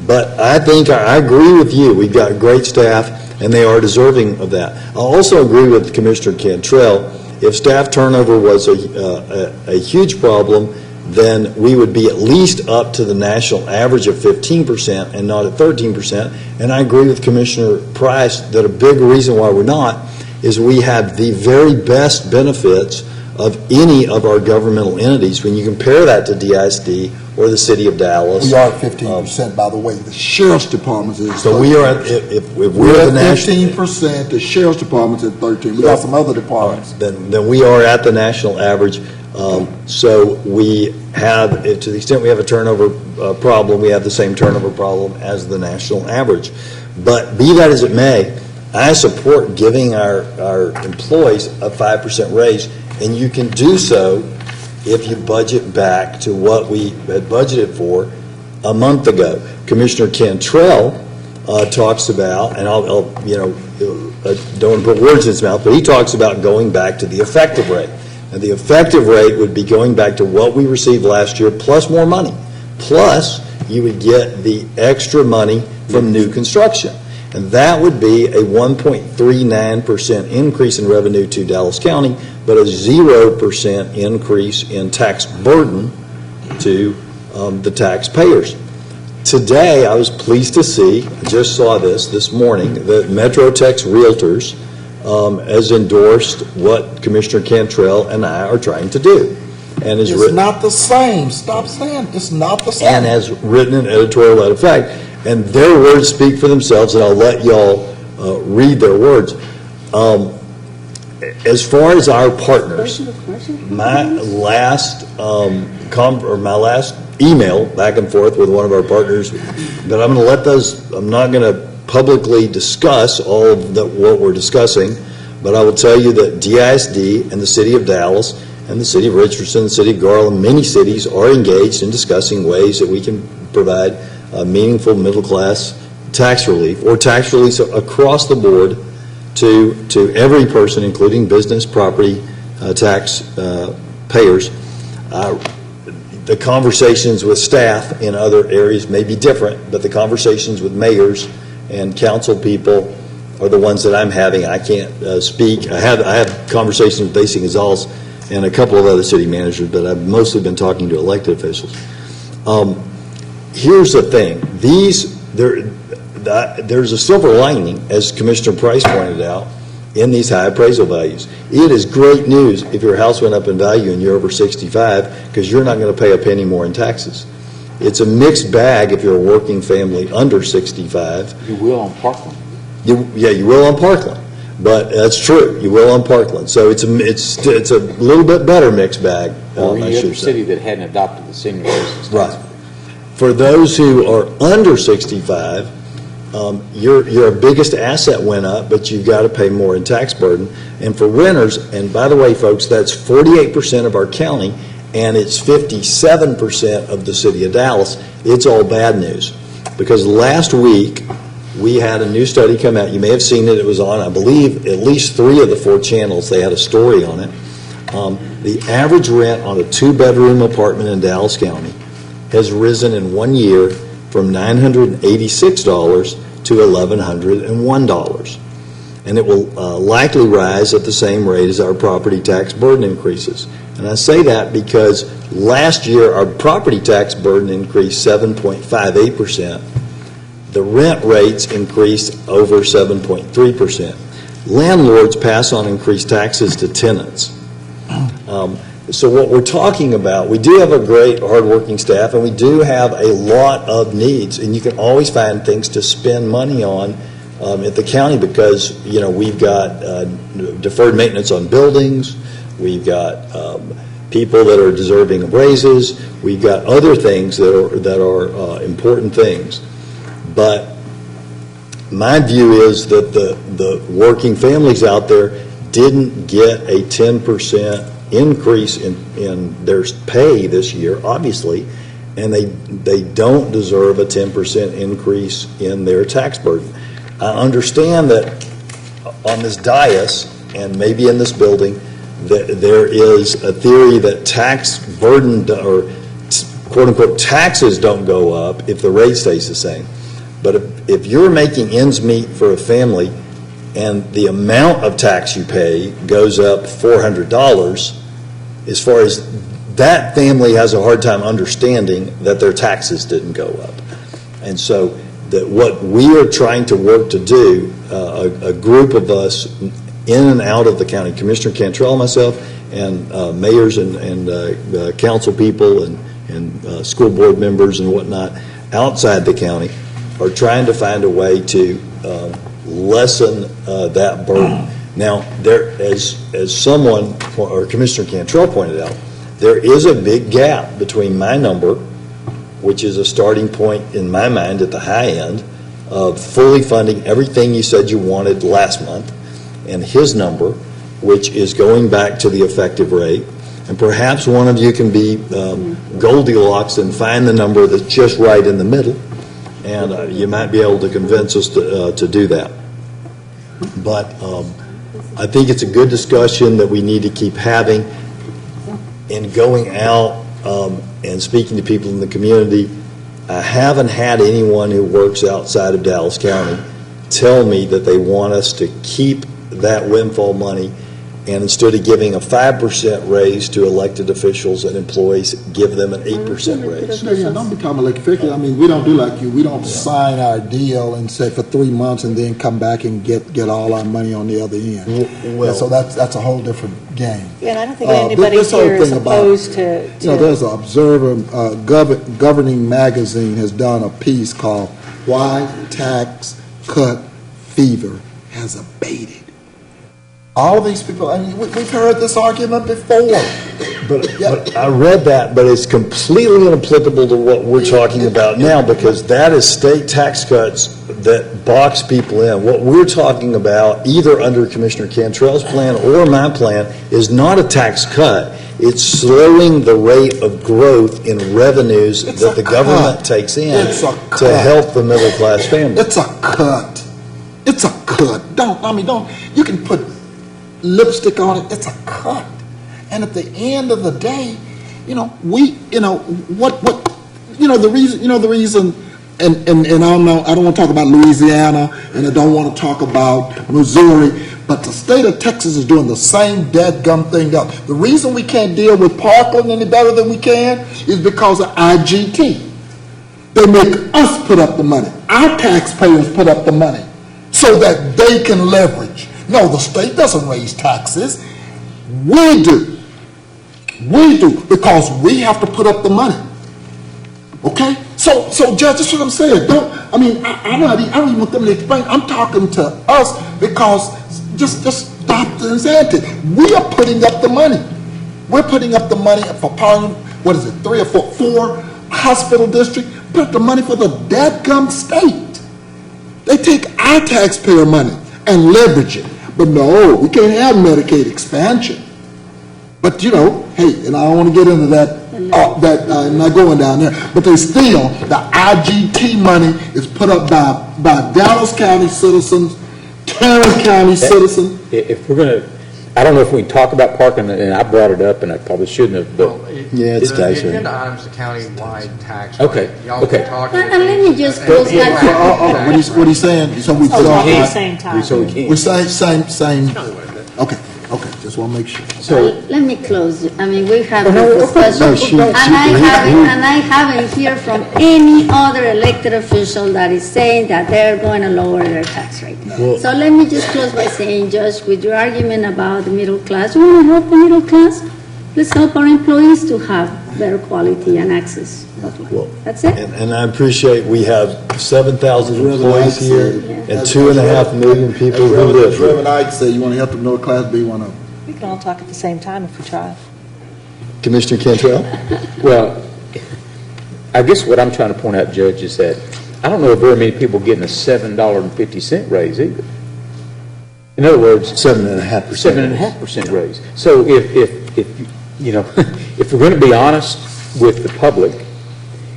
But I think I agree with you. We've got great staff, and they are deserving of that. I also agree with Commissioner Cantrell. If staff turnover was a huge problem, then we would be at least up to the national average of 15% and not at 13%. And I agree with Commissioner Price that a big reason why we're not is we have the very best benefits of any of our governmental entities. When you compare that to DISD or the city of Dallas. We are at 15%, by the way. The sheriff's department is. So we are at, if we're at the national. 15%, the sheriff's department's at 13%. We got some other departments. Then we are at the national average. So we have, to the extent we have a turnover problem, we have the same turnover problem as the national average. But be that as it may, I support giving our employees a 5% raise, and you can do so if you budget back to what we had budgeted for a month ago. Commissioner Cantrell talks about, and I'll don't put words in his mouth, but he talks about going back to the effective rate. And the effective rate would be going back to what we received last year plus more money. Plus, you would get the extra money from new construction. And that would be a 1.39% increase in revenue to Dallas County, but a 0% increase in tax burden to the taxpayers. Today, I was pleased to see, I just saw this morning, that MetroTex Realtors has endorsed what Commissioner Cantrell and I are trying to do. And has It's not the same. Stop saying it's not the same. And has written an editorial to that effect. And their words speak for themselves, and I'll let y'all read their words. As far as our partners, my last email back and forth with one of our partners, but I'm going to let those. I'm not going to publicly discuss all of what we're discussing, but I will tell you that DISD and the City of Dallas and the city of Richardson, the city of Garland, many cities are engaged in discussing ways that we can provide meaningful middle-class tax relief, or tax relief across the board to every person, including business, property tax payers. The conversations with staff in other areas may be different, but the conversations with mayors and council people are the ones that I'm having. I can't speak. I have conversations with Basic Gonzalez and a couple of other city managers, but I've mostly been talking to elected officials. Here's the thing. There's a silver lining, as Commissioner Price pointed out, in these high appraisal values. It is great news if your house went up in value and you're over 65, because you're not going to pay a penny more in taxes. It's a mixed bag if you're a working family under 65. You will on Parkland. Yeah, you will on Parkland, but that's true. You will on Parkland. So it's a little bit better mixed bag. Or I any should other say. city that hadn't adopted the senior citizens. Right. For those who are under 65, your biggest asset went up, but you've got to pay more in tax burden. And for renters, and by the way, folks, that's 48% of our county, and it's 57% of the city of Dallas. It's all bad news. Because last week, we had a new study come out. You may have seen it. It was on, I believe, at least 3 of the 4 channels. They had a story on it. The average rent on a 2-bedroom apartment in Dallas County has risen in 1 year from $986 to $1,101. And it will likely rise at the same rate as our property tax burden increases. And I say that because last year our property tax burden increased 7.58%. The rent rates increased over 7.3%. Landlords pass on increased taxes to tenants. So what we're talking about, we do have a great, hardworking staff, and we do have a lot of needs, and you can always find things to spend money on at the county because, you know, we've got deferred maintenance on buildings, we've got people that are deserving of raises, we've got other things that are important things. But my view is that the working families out there didn't get a 10% increase in their pay this year, obviously, and they don't deserve a 10% increase in their tax burden. I understand that on this dais, and maybe in this building, that there is a theory that tax burden, or quote-unquote taxes don't go up if the rate stays the same. But if you're making ends meet for a family and the amount of tax you pay goes up $400, as far as that family has a hard time understanding that their taxes didn't go up. And so that what we are trying to work to do, a group of us in and out of the county, Commissioner Cantrell and myself, and mayors and council people and school board members and whatnot outside the county, are trying to find a way to lessen that burden. Now, as someone, or Commissioner Cantrell pointed out, there is a big gap between my number, which is a starting point in my mind at the high end of fully funding everything you said you wanted last month, and his number, which is going back to the effective rate. And perhaps one of you can be Goldilocks and find the number that's just right in the middle, and you might be able to convince us to do that. But I think it's a good discussion that we need to keep having, and going out and speaking to people in the community. I haven't had anyone who works outside of Dallas County tell me that they want us to keep that windfall money, and instead of giving a 5% raise to elected officials and employees, give them an 8% raise. Yeah, don't be talking like official. I mean, we don't do like you. We don't sign our deal and say for 3 months and then come back and get all our money on the other end. Well, so that's a whole different game. Yeah, and I don't think anybody this whole here is thing about, opposed to. You know, there's an Observer Governing Magazine has done a piece called "Why Tax Cut Fever Has Abated." All these people, I mean, we've heard this argument before. But I read that, but it's completely inapplicable to what we're talking about now, because that is state tax cuts that box people in. What we're talking about, either under Commissioner Cantrell's plan or my plan, is not a tax cut. It's slowing the rate of growth in revenues that the government takes in to help the middle-class family. It's a cut. It's a cut. Don't, you can put lipstick on it. It's a cut. And at the end of the day, the reason, and I don't want to talk about Louisiana, and I don't want to talk about Missouri, but the state of Texas is doing the same dadgum thing up. The reason we can't deal with Parkland any better than we can is because of IGT. They make us put up the money. Our taxpayers put up the money so that they can leverage. No, the state doesn't raise taxes. We do. We do, because we have to put up the money. Okay? So Judge, that's what I'm saying. I don't even want them to explain. I'm talking to us because just stop the insanity. We are putting up the money. We're putting up the money for Parliament, 3 or 4 hospital district, put up the money for the dadgum state. They take our taxpayer money and leverage it. But no, we can't have Medicaid expansion. But hey, and I don't want to get into that, I'm not going down there, but they still, the IGT money is put up by Dallas County citizens, Tarrant County citizens. If we're going to, I don't know if we can talk about parking, and I brought it up, and I probably shouldn't have, but. Yeah, it's tax rate. The agenda item's the county-wide tax. Okay, Y'all okay. can talk. And let me just close that. What he's saying, so we So put we're on. at the same time. We're same. Okay, just want to make sure. Let me close. We have this discussion, and I haven't heard from any other elected official that is saying that they're going to lower their tax rate. So let me just close by saying, Judge, with your argument about the middle class, we want to help the middle class. Let's help our employees to have better quality and access. That's it. And I appreciate we have 7,000 employees here and 2.5 million people who live here. Reverend Ike said you want to help the middle class be one of them. We can all talk at the same time if we try. Commissioner Cantrell? Well, I guess what I'm trying to point out, Judge, is that I don't know of very many people getting a $7.50 raise either. In other words, 7.5%. 7.5% raise. So if if we're going to be honest with the public,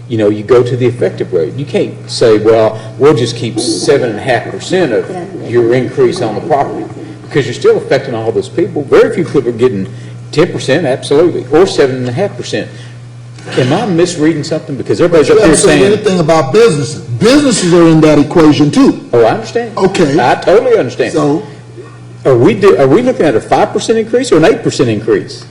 you go to the effective rate. You can't say, well, we'll just keep 7.5% of your increase on the property, because you're still affecting all those people. Very few people are getting 10%, absolutely, or 7.5%. Am I misreading something? Because everybody's up there saying... anything about businesses. Businesses are in that equation too. Oh, I understand. Okay. I totally understand. So... Are we looking at a 5% increase or an 8% increase?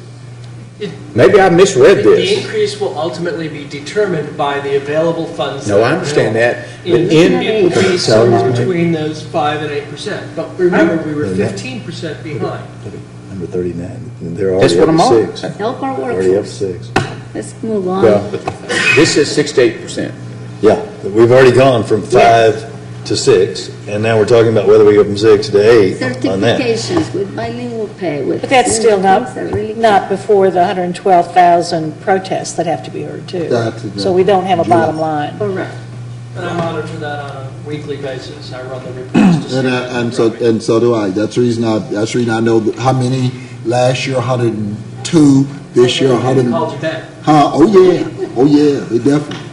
Maybe I misread The this. increase will ultimately be determined by the available funds. No, I understand that. It will be somewhere between those 5 and 8%. But remember, we were 15% behind. Number 39. They're That's already what I'm up on. 6. Help our Already up workforce. 6. Let's move on. Well, this is 6 to 8%. Yeah, we've already gone from 5 to 6, and now we're talking about whether we go from 6 to 8 on that. Certifications with bilingual pay. But that's still not before the 112,000 protests that have to be heard too. So we don't have a bottom line. Correct. And I monitor that on a weekly basis. I run the reports to see. And so do I. That's the reason I know how many last year 102, this year 100. Called you back. Oh yeah, they definitely.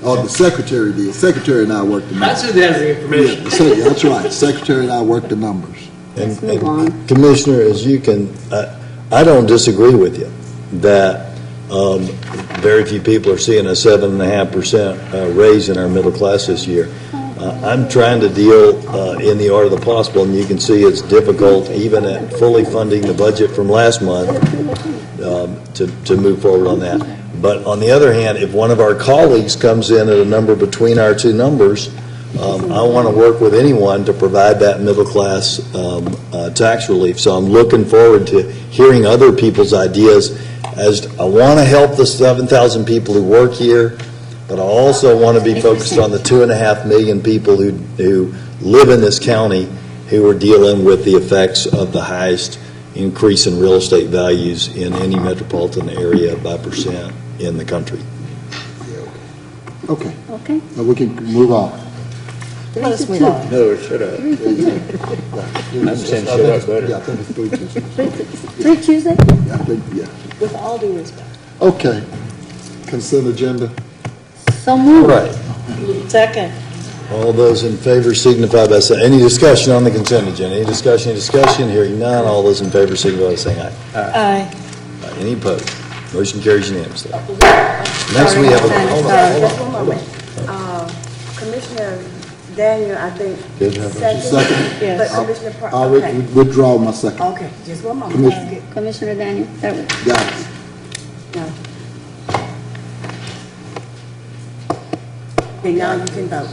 Oh, the secretary did. Secretary and I worked the numbers. That's who has the information. Yeah, that's right. Secretary and I worked the numbers. And Commissioner, as you can, I don't disagree with you that very few people are seeing a 7.5% raise in our middle class this year. I'm trying to deal in the art of the possible, and you can see it's difficult, even at fully funding the budget from last month, to move forward on that. But on the other hand, if one of our colleagues comes in at a number between our two numbers, I want to work with anyone to provide that middle class tax relief. So I'm looking forward to hearing other people's ideas. As I want to help the 7,000 people who work here, but I also want to be focused on the 2.5 million people who live in this county who are dealing with the effects of the highest increase in real estate values in any metropolitan area by percent in the country. Okay, Okay. now we can move on. Let us move on. No, shut up. I'm saying shut up better. Yeah, I think it's 3 Tuesdays. 3 Tuesday? Yeah, I think, yeah. With all due respect. Okay, consent agenda. So moved. Right. Second. All those in favor signify by saying, any discussion on the consent agenda? Any discussion, hearing none, all those in favor signify by saying aye. Aye. Any opposed? Motion carries unanimously. Next, we have a, Commissioner Daniel, I think, Did have a second? Yes. But Commissioner I'll Park, okay. withdraw my second. Okay, just one moment. Commissioner. Commissioner Daniel, there we go. Got it. No. Okay, now you can vote.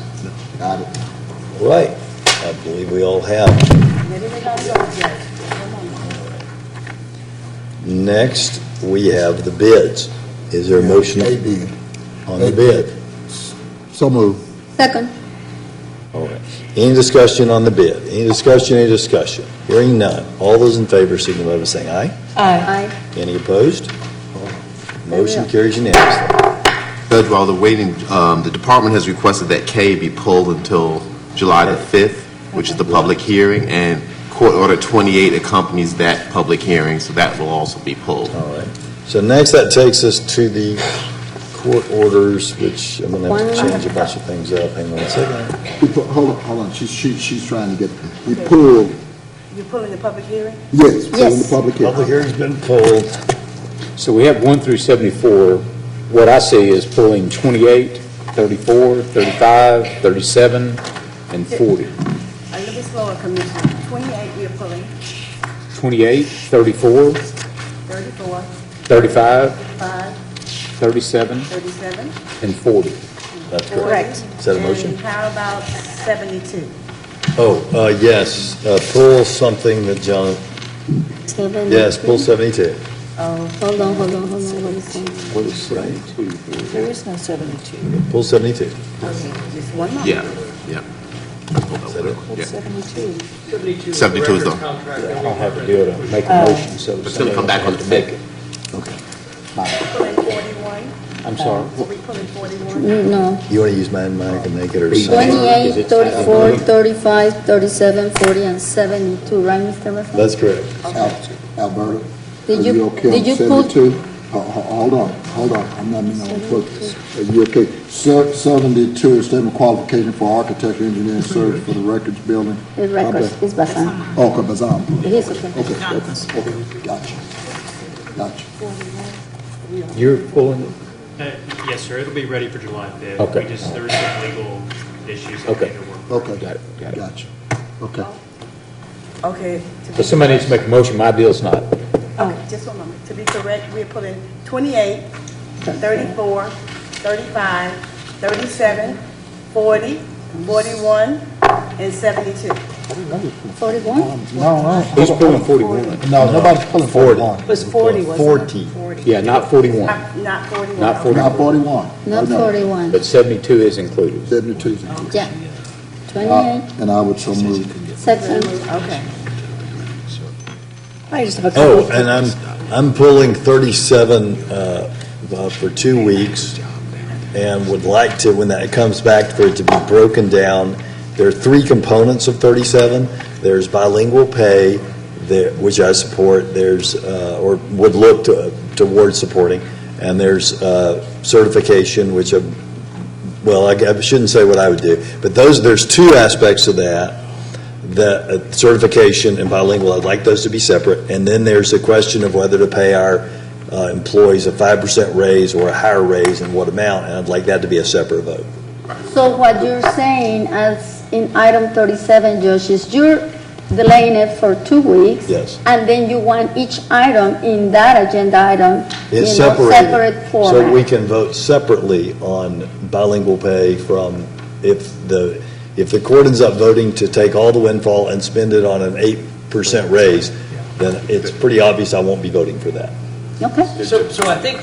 Got it. right, I believe we all have. Let everybody go, Judge. Next, we have the bids. Is there a motion AB. on the bid? So moved. Second. All right. Any discussion on the bid? Any discussion? Hearing none. All those in favor signify by saying aye. Aye. Any opposed? Motion carries unanimously. Judge, while they're waiting, the department has requested that K be pulled until July the 5th, which is the public hearing, and Court Order 28 accompanies that public hearing, so that will also be pulled. All right. So next, that takes us to the court orders, which I'm going to have to change a bunch of things up. Hang on a second. Hold on, she's trying to get, we pulled, You're pulling the public hearing? yes, pulling the public hearing. Public hearing's been pulled. So we have 1 through 74. What I see is pulling 28, 34, 35, 37, and 40. A little bit slower, Commissioner. 28, we are pulling. 28, 34, 34, 35, 5, 37, 37. and 40. That's Correct. Is that a motion? And how about 72? Oh, yes, pull something that John, yes, pull 72. Hold on, what is it? What is 72? There is no 72. Pull 72. Okay, just one moment. Yeah. What's 72? 72 72 is the- contract that I we don't have to have do it, make a motion, so. It's going to come back on the make 5th. it. Pulling 41. I'm sorry. So we pulling 41? No. You want to use mine, Mike, and make it or something? 28, 34, 35, 37, 40, and 72, right, Mr. Rafael? That's correct. Alberta, Did are you- you okay did on you put- 72? Hold on, I'm not, are you okay? 72 is statement of qualification for architecture, engineering service for the records building. It's records, it's Basan. Oh, okay, Bazan. He's okay. Okay, gotcha. You're pulling it? Yes, sir, it'll be ready for July 5th. Okay. We just, there were some legal issues that we Okay. had to work. Okay, got it. Okay. Okay. So somebody needs to make a motion, my deal's not. Okay, just one moment. To be correct, we're pulling 28, 34, 35, 37, 40, 41, and 72. 41? No. Who's pulling 41? No, nobody's pulling 41. It was 40, wasn't it? 40. Yeah, not 41, Not 41. not 41. Not 41. Not No. 41. But 72 is included. 72 is included. Yeah. 28, And I would so move. second. Okay. I just have a couple. Oh, and I'm pulling 37 for 2 weeks, and would like to, when that comes back, for it to be broken down. There are 3 components of 37. There's bilingual pay, which I support. There's, or would look towards supporting, and there's certification, which I shouldn't say what I would do, but there's 2 aspects of that. The certification and bilingual, I'd like those to be separate. And then there's the question of whether to pay our employees a 5% raise or a higher raise and what amount, and I'd like that to be a separate vote. So what you're saying, as in item 37, Josh, is you're delaying it for 2 weeks. Yes. And then you want each item in that agenda item, It's separate separated, so format. we can vote separately on bilingual pay from, if the court ends up voting to take all the windfall and spend it on an 8% raise, then it's pretty obvious I won't be voting for that. Okay. So I think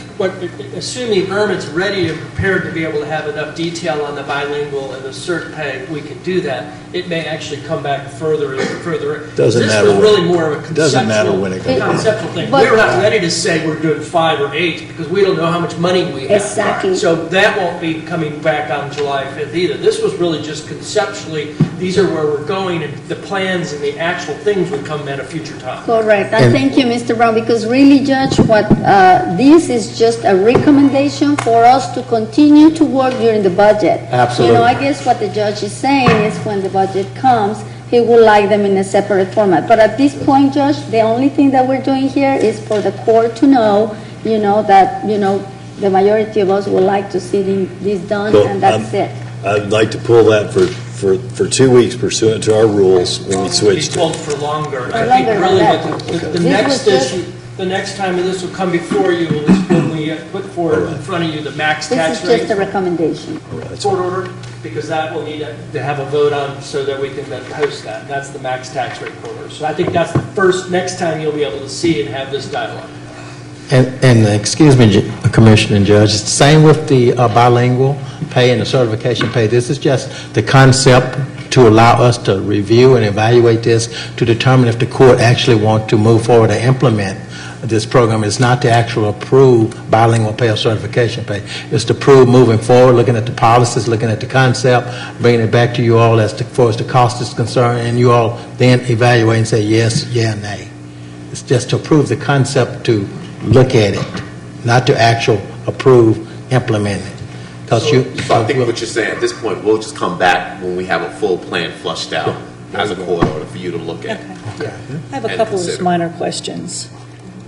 assuming Irma's ready and prepared to be able to have enough detail on the bilingual and the cert pay, we can do that. It may actually come back further and further. Doesn't matter This was when- really more of a doesn't matter when it comes. conceptual thing. But- We're not ready to say we're doing 5 or 8 because we don't know how much money we have. Exactly. So that won't be coming back on July 5th either. This was really just conceptually, these are where we're going, and the plans and the actual things would come at a future time. Correct. And thank you, Mr. Brown, because really, Judge, what this is just a recommendation for us to continue to work during the budget. Absolutely. You know, I guess what the judge is saying is when the budget comes, he would like them in a separate format. But at this point, Judge, the only thing that we're doing here is for the court to know, that, the majority of us would like to see this done, So, and that's it. I'd like to pull that for 2 weeks pursuant to our rules when we Be switch to. told for longer. For I think longer really than what that. the This next was just- issue, the next time this will come before you is when we put forward in front of you the max This tax is rate. just a recommendation. Court order, because that will need to have a vote on so that we can then post that. That's the max tax rate court order. So I think that's the next time you'll be able to see and have this dialogue. And excuse me, Commissioner and Judge, it's the same with the bilingual pay and the certification pay. This is just the concept to allow us to review and evaluate this to determine if the court actually want to move forward and implement this program. It's not to actually approve bilingual pay or certification pay. It's to approve moving forward, looking at the policies, looking at the concept, bringing it back to you all as far as the cost is concerned, and you all then evaluate and say yes, yeah, nay. It's just to approve the concept to look at it, not to actual approve, implement it. So I think what you're saying, at this point, we'll just come back when we have a full plan flushed out as a court order for you to look at. I have a And couple of consider. minor questions.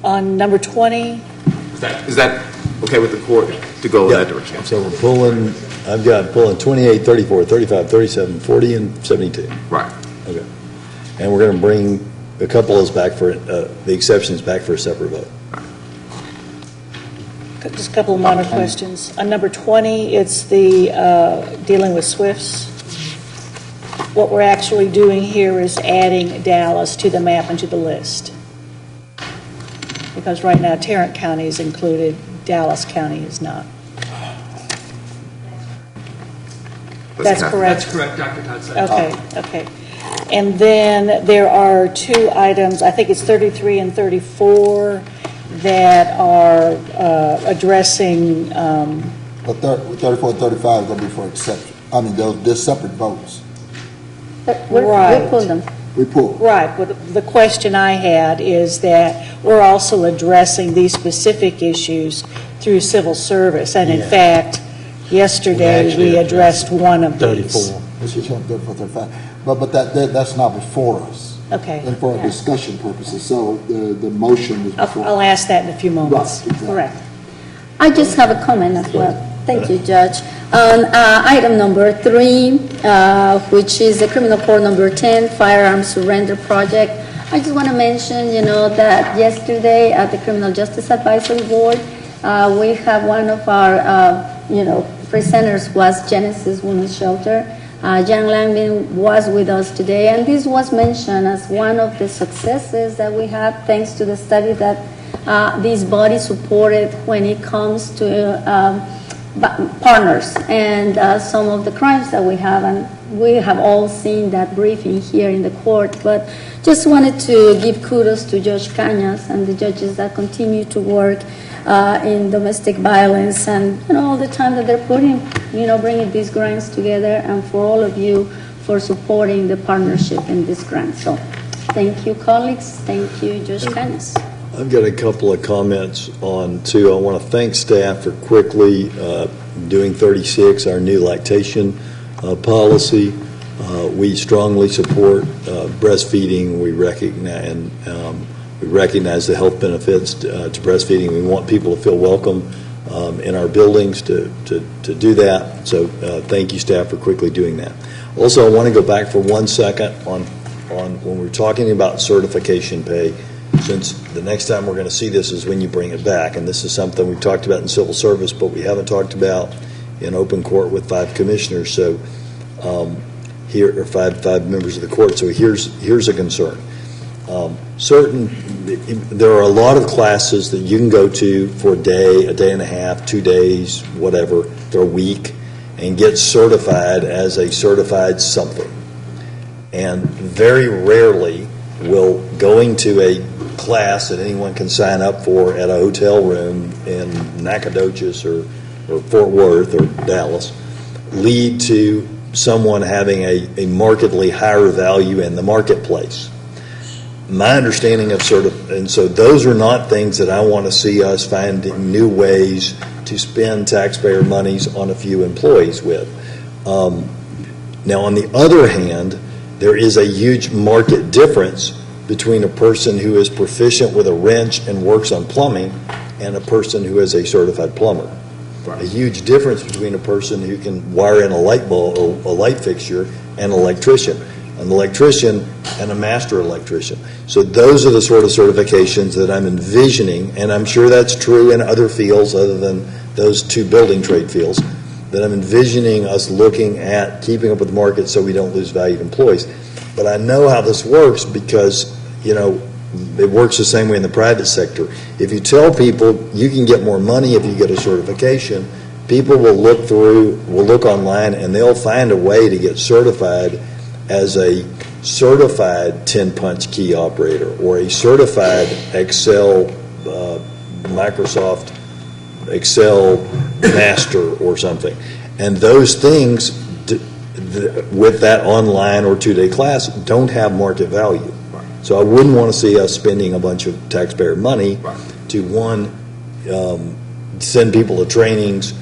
On number 20, Is that okay with the court to go in that direction? So we're pulling, I've got pulling 28, 34, 35, 37, 40, and 72. Right. Okay. And we're going to bring a couple of those back for, the exceptions back for a separate vote. just a couple of minor questions. On number 20, it's the dealing with SWIFTs. What we're actually doing here is adding Dallas to the map and to the list. Because right now Tarrant County is included, Dallas County is not. That's correct? That's correct, Dr. Todd. Okay, okay. And then there are 2 items, I think it's 33 and 34, that are addressing, But 34 and 35 is going to be for exception. I mean, they're separate votes. We Right. pulled them. We pull. right, but the question I had is that we're also addressing these specific issues through civil service. And in Yeah. fact, yesterday, actually we addressed one of these. 34. This is 34, 35. But that's not before us. Okay. And for discussion purposes, so the motion is before. I'll ask that in a few moments. Right, exactly. Correct. I just have a comment as well. Thank you, Judge. On item number 3, which is the criminal court number 10, firearms surrender project, I just want to mention, that yesterday at the Criminal Justice Advisory Board, we have one of our, presenters was Genesis Women's Shelter. Jan Langvin was with us today, and this was mentioned as one of the successes that we have thanks to the study that this body supported when it comes to partners and some of the crimes that we have. And we have all seen that briefing here in the court, but just wanted to give kudos to Judge Cañas and the judges that continue to work in domestic violence and all the time that they're putting, bringing these grants together, and for all of you for supporting the partnership in this grant. So thank you, colleagues. Thank you, Judge Cañas. I've got a couple of comments on 2. I want to thank staff for quickly doing 36, our new lactation policy. We strongly support breastfeeding. We recognize the health benefits to breastfeeding. We want people to feel welcome in our buildings to do that. So thank you, staff, for quickly doing that. Also, I want to go back for 1 second on when we're talking about certification pay, since the next time we're going to see this is when you bring it back. And this is something we've talked about in civil service, but we haven't talked about in open court with 5 commissioners. So here are five members of the court. So here's a concern. Certain there are a lot of classes that you can go to for a day and a half, 2 days, whatever, or a week, and get certified as a certified something. And very rarely will going to a class that anyone can sign up for at a hotel room in Nacogdoches or Fort Worth or Dallas lead to someone having a markedly higher value in the marketplace. My understanding of and so those are not things that I want to see us finding new ways to spend taxpayer monies on a few employees with. Now, on the other hand, there is a huge market difference between a person who is proficient with a wrench and works on plumbing and a person who is a certified plumber. A huge difference between a person who can wire in a light bulb or a light fixture and an electrician and a master electrician. So those are the sort of certifications that I'm envisioning, and I'm sure that's true in other fields other than those two building trade fields, that I'm envisioning us looking at keeping up with the market so we don't lose valued employees. But I know how this works because, it works the same way in the private sector. If you tell people you can get more money if you get a certification, people will look online, and they'll find a way to get certified as a certified 10-punch key operator or a certified Excel, Microsoft Excel master or something. And those things, with that online or 2-day class, don't have market value. So I wouldn't want to see us spending a bunch of taxpayer money to, send people to trainings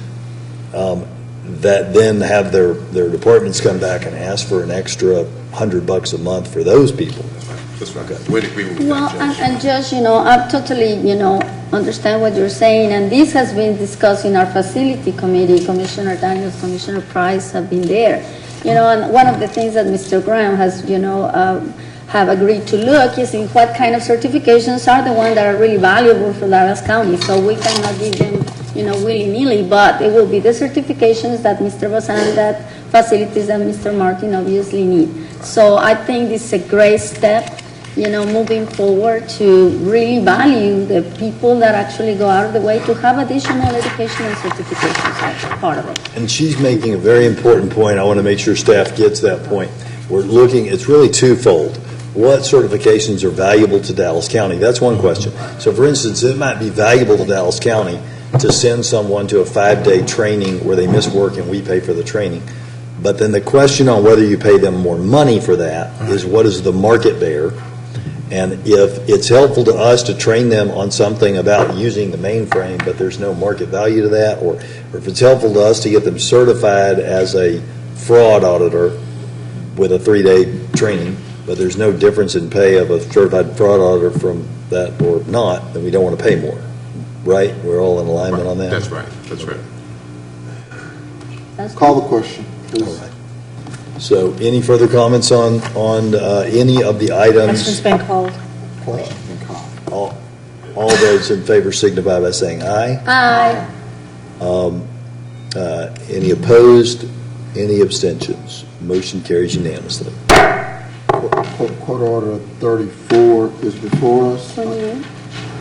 that then have their departments come back and ask for an extra $100 a month for those people. That's right. We'd agree with Well, that, Judge. and Judge, I totally, understand what you're saying, and this has been discussed in our facility committee. Commissioner Daniels, Commissioner Price have been there. And one of the things that Mr. Graham has, have agreed to look is in what kind of certifications are the ones that are really valuable for Dallas County. So we cannot give them, willy-nilly, but it will be the certifications that Mr. Bazan, that facilities that Mr. Martin obviously need. So I think this is a great step, moving forward to really value the people that actually go out of the way to have additional education and certifications as part of it. And she's making a very important point. I want to make sure staff gets that point. It's really twofold. What certifications are valuable to Dallas County? That's one question. So, for instance, it might be valuable to Dallas County to send someone to a 5-day training where they miss work and we pay for the training. But then the question on whether you pay them more money for that is what is the market bear? And if it's helpful to us to train them on something about using the mainframe, but there's no market value to that, or if it's helpful to us to get them certified as a fraud auditor with a 3-day training, but there's no difference in pay of a certified fraud auditor from that or not, then we don't want to pay more. Right? We're all in alignment on that? That's right. That's right. Call the question, please. So any further comments on any of the items? Question's been called. All those in favor signify by saying aye. Aye. Any opposed? Any abstentions? Motion carries unanimously. Court Order 34 is before us. 28.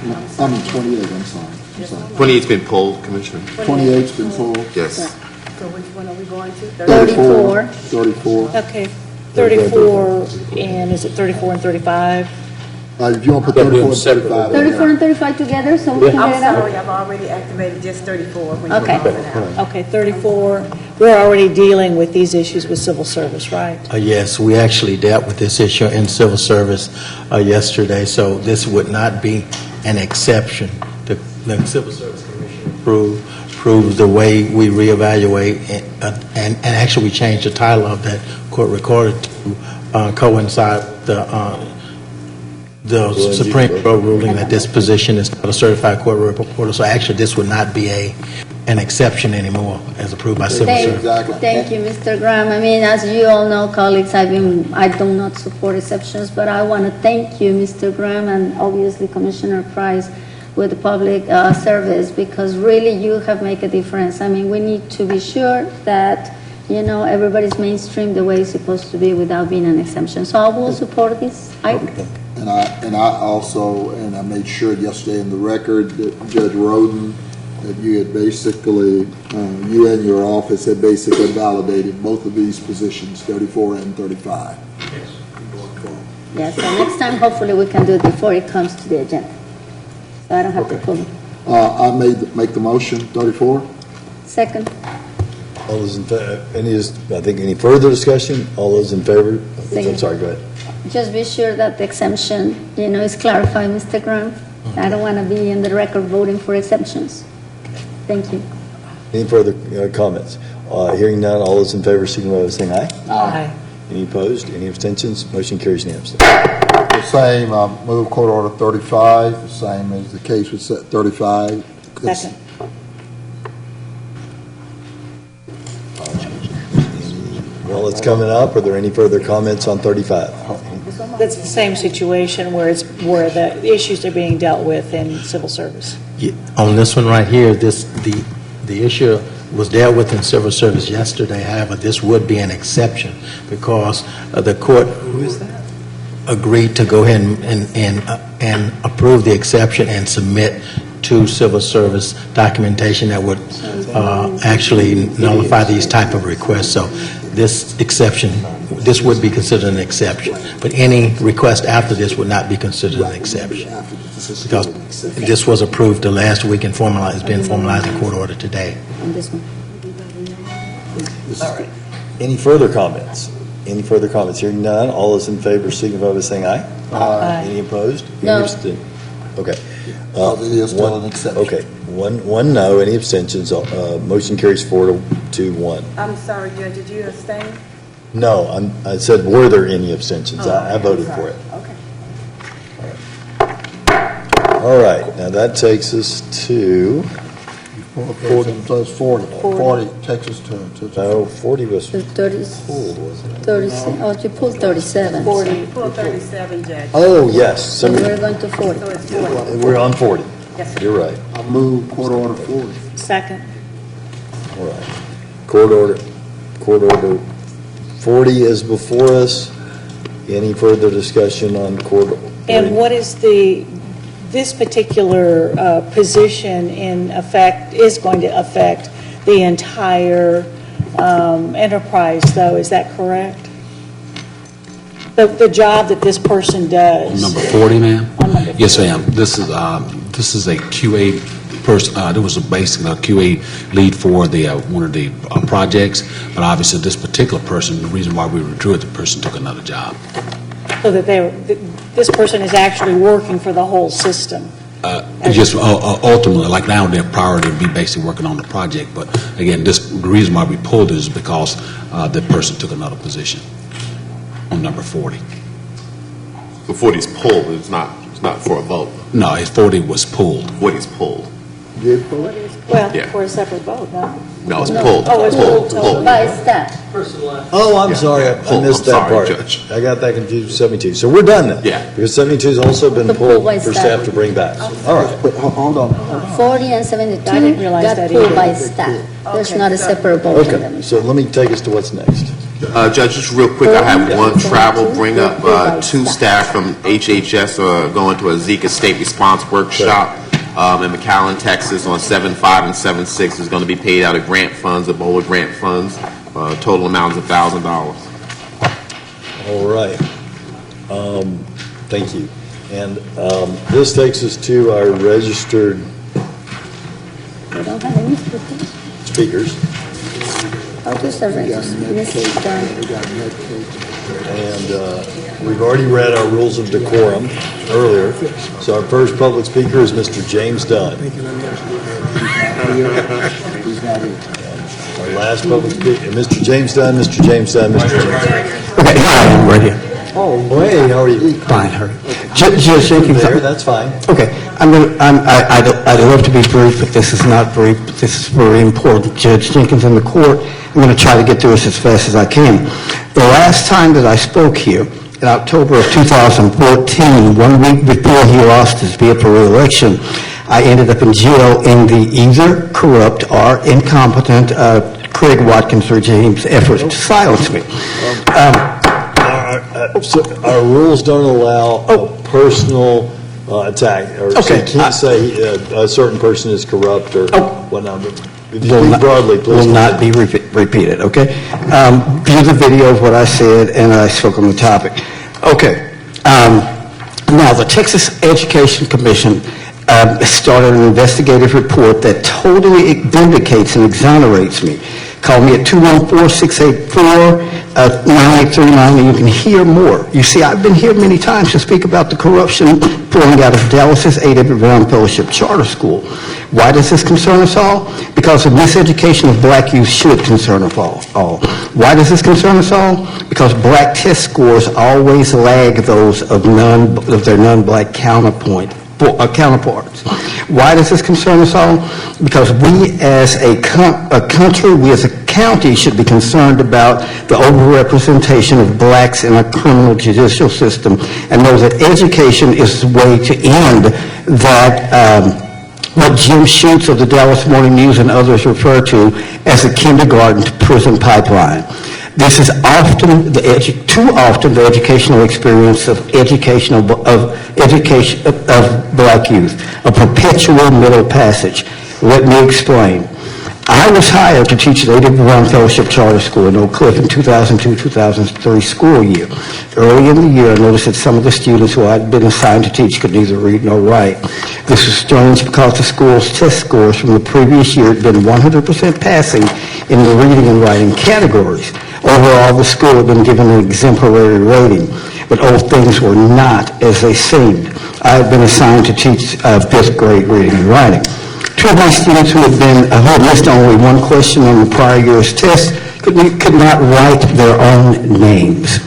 28, I'm sorry. 28's been pulled, Commissioner. 28's been pulled. Yes. So which one are we going to? 34. 34. Okay, 34, and is it 34 and 35? If you want to put 34 and 35. 34 and 35 together, so we can I'm get it out? sorry, I've already activated just 34 when you Okay. called it out. Okay, 34, we're already dealing with these issues with civil service, right? Yes, we actually dealt with this issue in civil service yesterday, so this would not be an exception. The Civil Service Commission approves the way we reevaluate, and actually we changed the title of that court recorder to coincide with the Supreme Court ruling that this position is not a certified court reporter. So actually, this would not be an exception anymore, as approved by civil service. Thank you, Mr. Graham. I mean, as you all know, colleagues, I do not support exceptions, but I want to thank you, Mr. Graham, and obviously Commissioner Price with the public service, because really you have made a difference. I mean, we need to be sure that, everybody's mainstream the way it's supposed to be without being an exemption. So I will support this item. And And I also, and I made sure yesterday in the record that Judge Roden, that you had basically, you and your office had basically validated both of these positions, 34 and 35. Yeah, so next time, hopefully, we can do it before it comes to the agenda. So I don't have to pull it. I make the motion, 34. Second. All those in favor, any further discussion? All those in favor? I'm sorry, go ahead. Just be sure that the exemption, is clarified, Mr. Graham. I don't want to be in the record voting for exemptions. Thank you. Any further comments? Hearing none, all those in favor, signify by saying aye. Aye. Any opposed? Any abstentions? Motion carries unanimously. The same, move Court Order 35, the same as the case with 35. Second. Well, it's coming up. Are there any further comments on 35? That's the same situation where the issues are being dealt with in civil service. Yeah, on this one right here, the issue was dealt with in civil service yesterday. However, this would be an exception because the court agreed to go ahead and approve the exception and submit to civil service documentation that would actually nullify these type of requests. So this exception, this would be considered an exception, but any request after this would not be considered an exception because this was approved the last week and formalized, it's been formalized in court order today. On this one. All right. Any further comments? Any further comments? Hearing none, all those in favor signify by saying aye. Aye. Any opposed? No. Any abstain? Okay. It is still an exception. Okay, one no, any abstentions, motion carries 4-1. I'm sorry, Judge, did you abstain? No, I said, were there any abstentions? I voted for it. Okay. All right, now that takes us to, 40 plus 40. 40 takes us to. no, 40 was 30, pulled, wasn't it? 37, oh, you pulled 37. 40. Pull 37, Judge. Oh, yes, So we're going to 40. So it's 40. we're on 40. Yes, sir. You're right. I move Court Order 40. Second. All right. Court order 40 is before us. Any further discussion on court? And what is this particular position in effect, is going to affect the entire enterprise, though, is that correct? The job that this person does? Number 40, ma'am? On number 40. Yes, ma'am. This is a QA person, there was basically a QA lead for one of the projects, but obviously this particular person, the reason why we withdrew it, the person took another job. So that this person is actually working for the whole system? Just ultimately, like now, their priority would be basically working on the project, but again, the reason why we pulled it is because the person took another position on number 40. So 40's pulled, it's not for a vote. No, his 40 was pulled. 40's pulled. Well, Yeah. for a separate vote, no? No, it's pulled. Oh, it's pulled. By staff. Oh, I'm sorry, I Pulled. missed I'm that sorry, part. Judge. I got that confused with 72. So we're done then? Yeah. Because 72 has also been The pulled pull by for staff. staff to bring back. All right. But hold on. 40 and 72 I didn't realize got that pulled either. by staff. There's not a separate vote on Okay, them. so let me take us to what's next. Judge, just real quick, I have one travel bring up. Two staff from HHS are going to a Zika State Response Workshop in McAllen, Texas on 7/5 and 7/6. Is going to be paid out of grant funds, Ebola grant funds. Total amount is $1,000. All right. Thank you. And this takes us to our registered We don't have any speakers. speakers. Oh, just a register. And we've already read our rules of decorum earlier. So our first public speaker is Mr. James Dunn. Our last public speaker, Mr. James Dunn, Mr. James Dunn, Mr. James Dunn. Okay, hi, I'm right here. Oh, hey, how are you? Fine, how are you? Judge Jenkins. There, that's fine. Okay, I'd love to be brief, but this is not brief, but this is very important. Judge Jenkins in the court, I'm going to try to get through this as fast as I can. The last time that I spoke here, in October of 2014, 1 week before he lost his bid for re-election, I ended up in jail in the either corrupt or incompetent Craig Watkins regime's efforts to silence me. So our rules don't allow a personal attack, or so Okay, you can't say a certain person is corrupt or whatnot, but if you speak broadly, please. Will not be repeated, okay? View the video of what I said, and I spoke on the topic. Okay. Now, the Texas Education Commission started an investigative report that totally vindicates and exonerates me. Call me at 214-684-9839, and you can hear more. You see, I've been here many times to speak about the corruption flowing out of Dallas's A.W. Brown Fellowship Charter School. Why does this concern us all? Because the miseducation of black youth should concern us all. Why does this concern us all? Because black test scores always lag those of their non-black counterparts. Why does this concern us all? Because we as a country, we as a county should be concerned about the overrepresentation of blacks in our criminal judicial system and know that education is the way to end that what Jim Schutz of the Dallas Morning News and others refer to as a kindergarten to prison pipeline. This is often too often the educational experience of black youth, a perpetual middle passage. Let me explain. I was hired to teach at A.W. Brown Fellowship Charter School in Oak Cliff in 2002-2003 school year. Early in the year, I noticed that some of the students who I had been assigned to teach could neither read nor write. This was strange because the school's test scores from the previous year had been 100% passing in the reading and writing categories. Overall, the school had been given an exemplary rating, but all things were not as they seemed. I had been assigned to teach 5th grade reading and writing. Two of my students who had missed only one question on the prior year's test could not write their own names.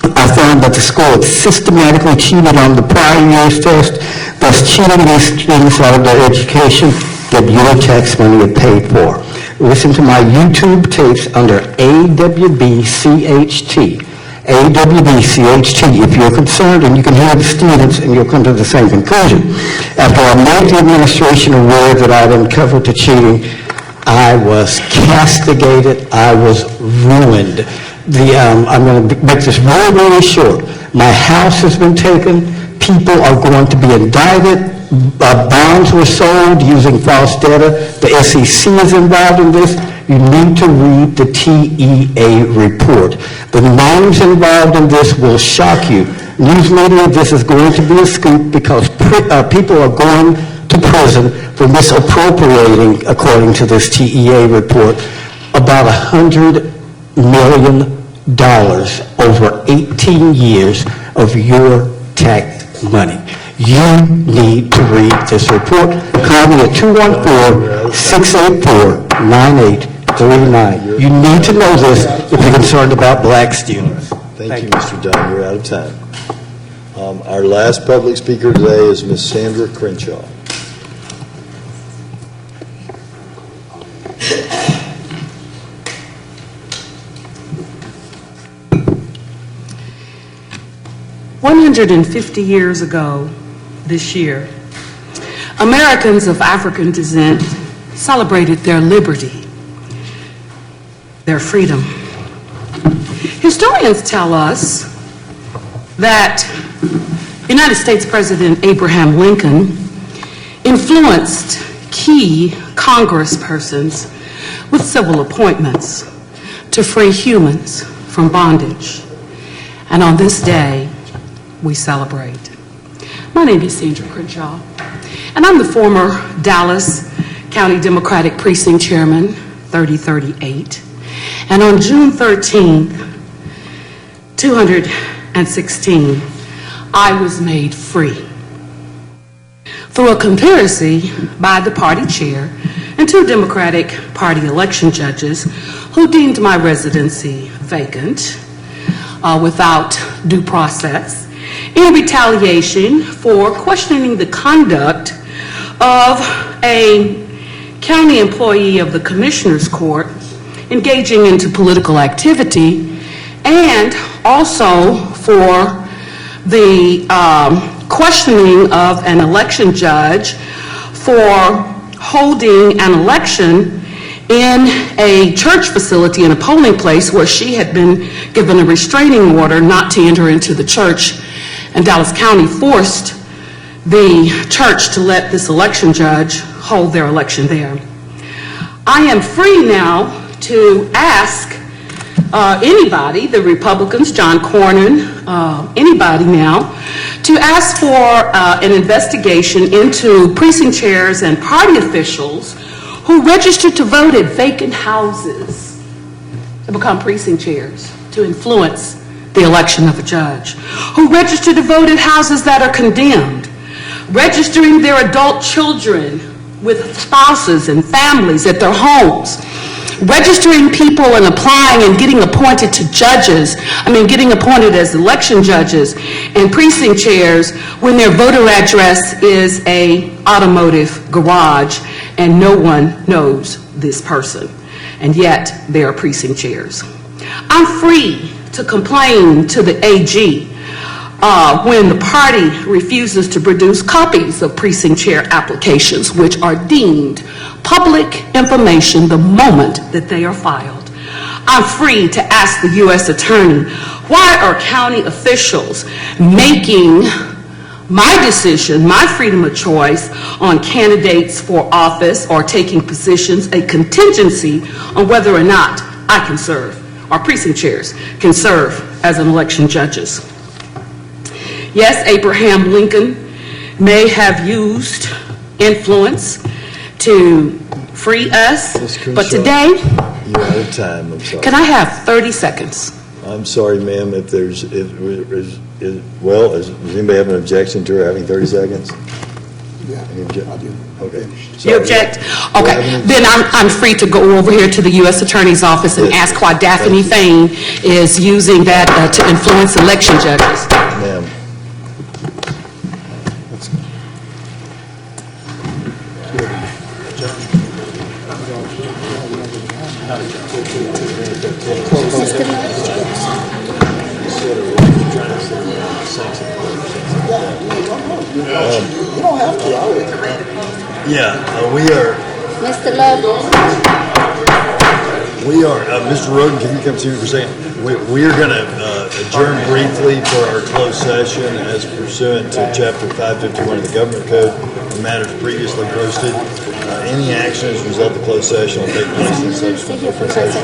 I found that the school had systematically cheated on the prior year's test, thus cheating these students out of their education that your tax money had paid for. Listen to my YouTube tapes under AWBCHT. AWBCHT, if you're concerned, and you can hear the students and you'll come to the same conclusion. After I made the administration aware that I'd uncovered the cheating, I was castigated, I was ruined. I'm going to make this very, very short. My house has been taken, people are going to be indicted, bonds were sold using false data, the SEC is involved in this. You need to read the TEA report. The names involved in this will shock you. News media, this is going to be a scoop because people are going to prison for misappropriating, according to this TEA report, about $100 million over 18 years of your tax money. You need to read this report. Call me at 214-684-9839. You need to know this if you're concerned about black students. Thank you, Mr. Dunn. You're out of time. Our last public speaker today is Ms. Sandra Crenshaw. "150 years ago this year, Americans of African descent celebrated their liberty, their freedom. Historians tell us that United States President Abraham Lincoln influenced key congresspersons with civil appointments to free humans from bondage. And on this day, we celebrate. My name is Sandra Crenshaw, and I'm the former Dallas County Democratic Precinct Chairman, 3038. And on June 13th, 2016, I was made free through a conspiracy by the party chair and two Democratic Party election judges who deemed my residency vacant without due process in retaliation for questioning the conduct of a county employee of the Commissioner's Court engaging into political activity, and also for the questioning of an election judge for holding an election in a church facility in a polling place where she had been given a restraining order not to enter into the church and Dallas County forced the church to let this election judge hold their election there. I am free now to ask anybody, the Republicans, John Cornyn, anybody now, to ask for an investigation into precinct chairs and party officials who registered to vote at vacant houses to become precinct chairs to influence the election of a judge, who registered to vote at houses that are condemned, registering their adult children with spouses and families at their homes, registering people and applying and getting appointed to judges, getting appointed as election judges and precinct chairs when their voter address is a automotive garage and no one knows this person, and yet they are precinct chairs. I'm free to complain to the AG when the party refuses to produce copies of precinct chair applications, which are deemed public information the moment that they are filed. I'm free to ask the U.S. Attorney, why are county officials making my decision, my freedom of choice on candidates for office or taking positions a contingency on whether or not I can serve, or precinct chairs can serve as an election judges? Yes, Abraham Lincoln may have used influence to free us, but today, You're out of time, I'm sorry. can I have 30 seconds? I'm sorry, ma'am, if there's, does anybody have an objection to her having 30 seconds? Yeah, I do. Okay. You Sorry. object? Okay, then I'm free to go over here to the U.S. Attorney's Office and ask why Daphne Fain is using that to influence election judges. Ma'am. You don't have to, I would. We are, Mr. Love, Mr. Roden, can you come to me for a second? We are going to adjourn briefly for our closed session as pursuant to Chapter 551 of the Government Code, the matters previously posted. Any action as a result of the closed session will take place in subsequent open session.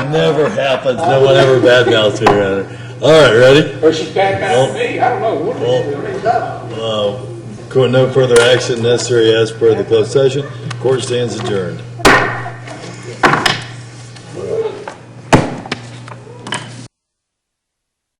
never happens. No one ever badmouths me around her. All right, ready? Or she's bad mouthing me, I don't know. No further action necessary as per the closed session. Court stands adjourned.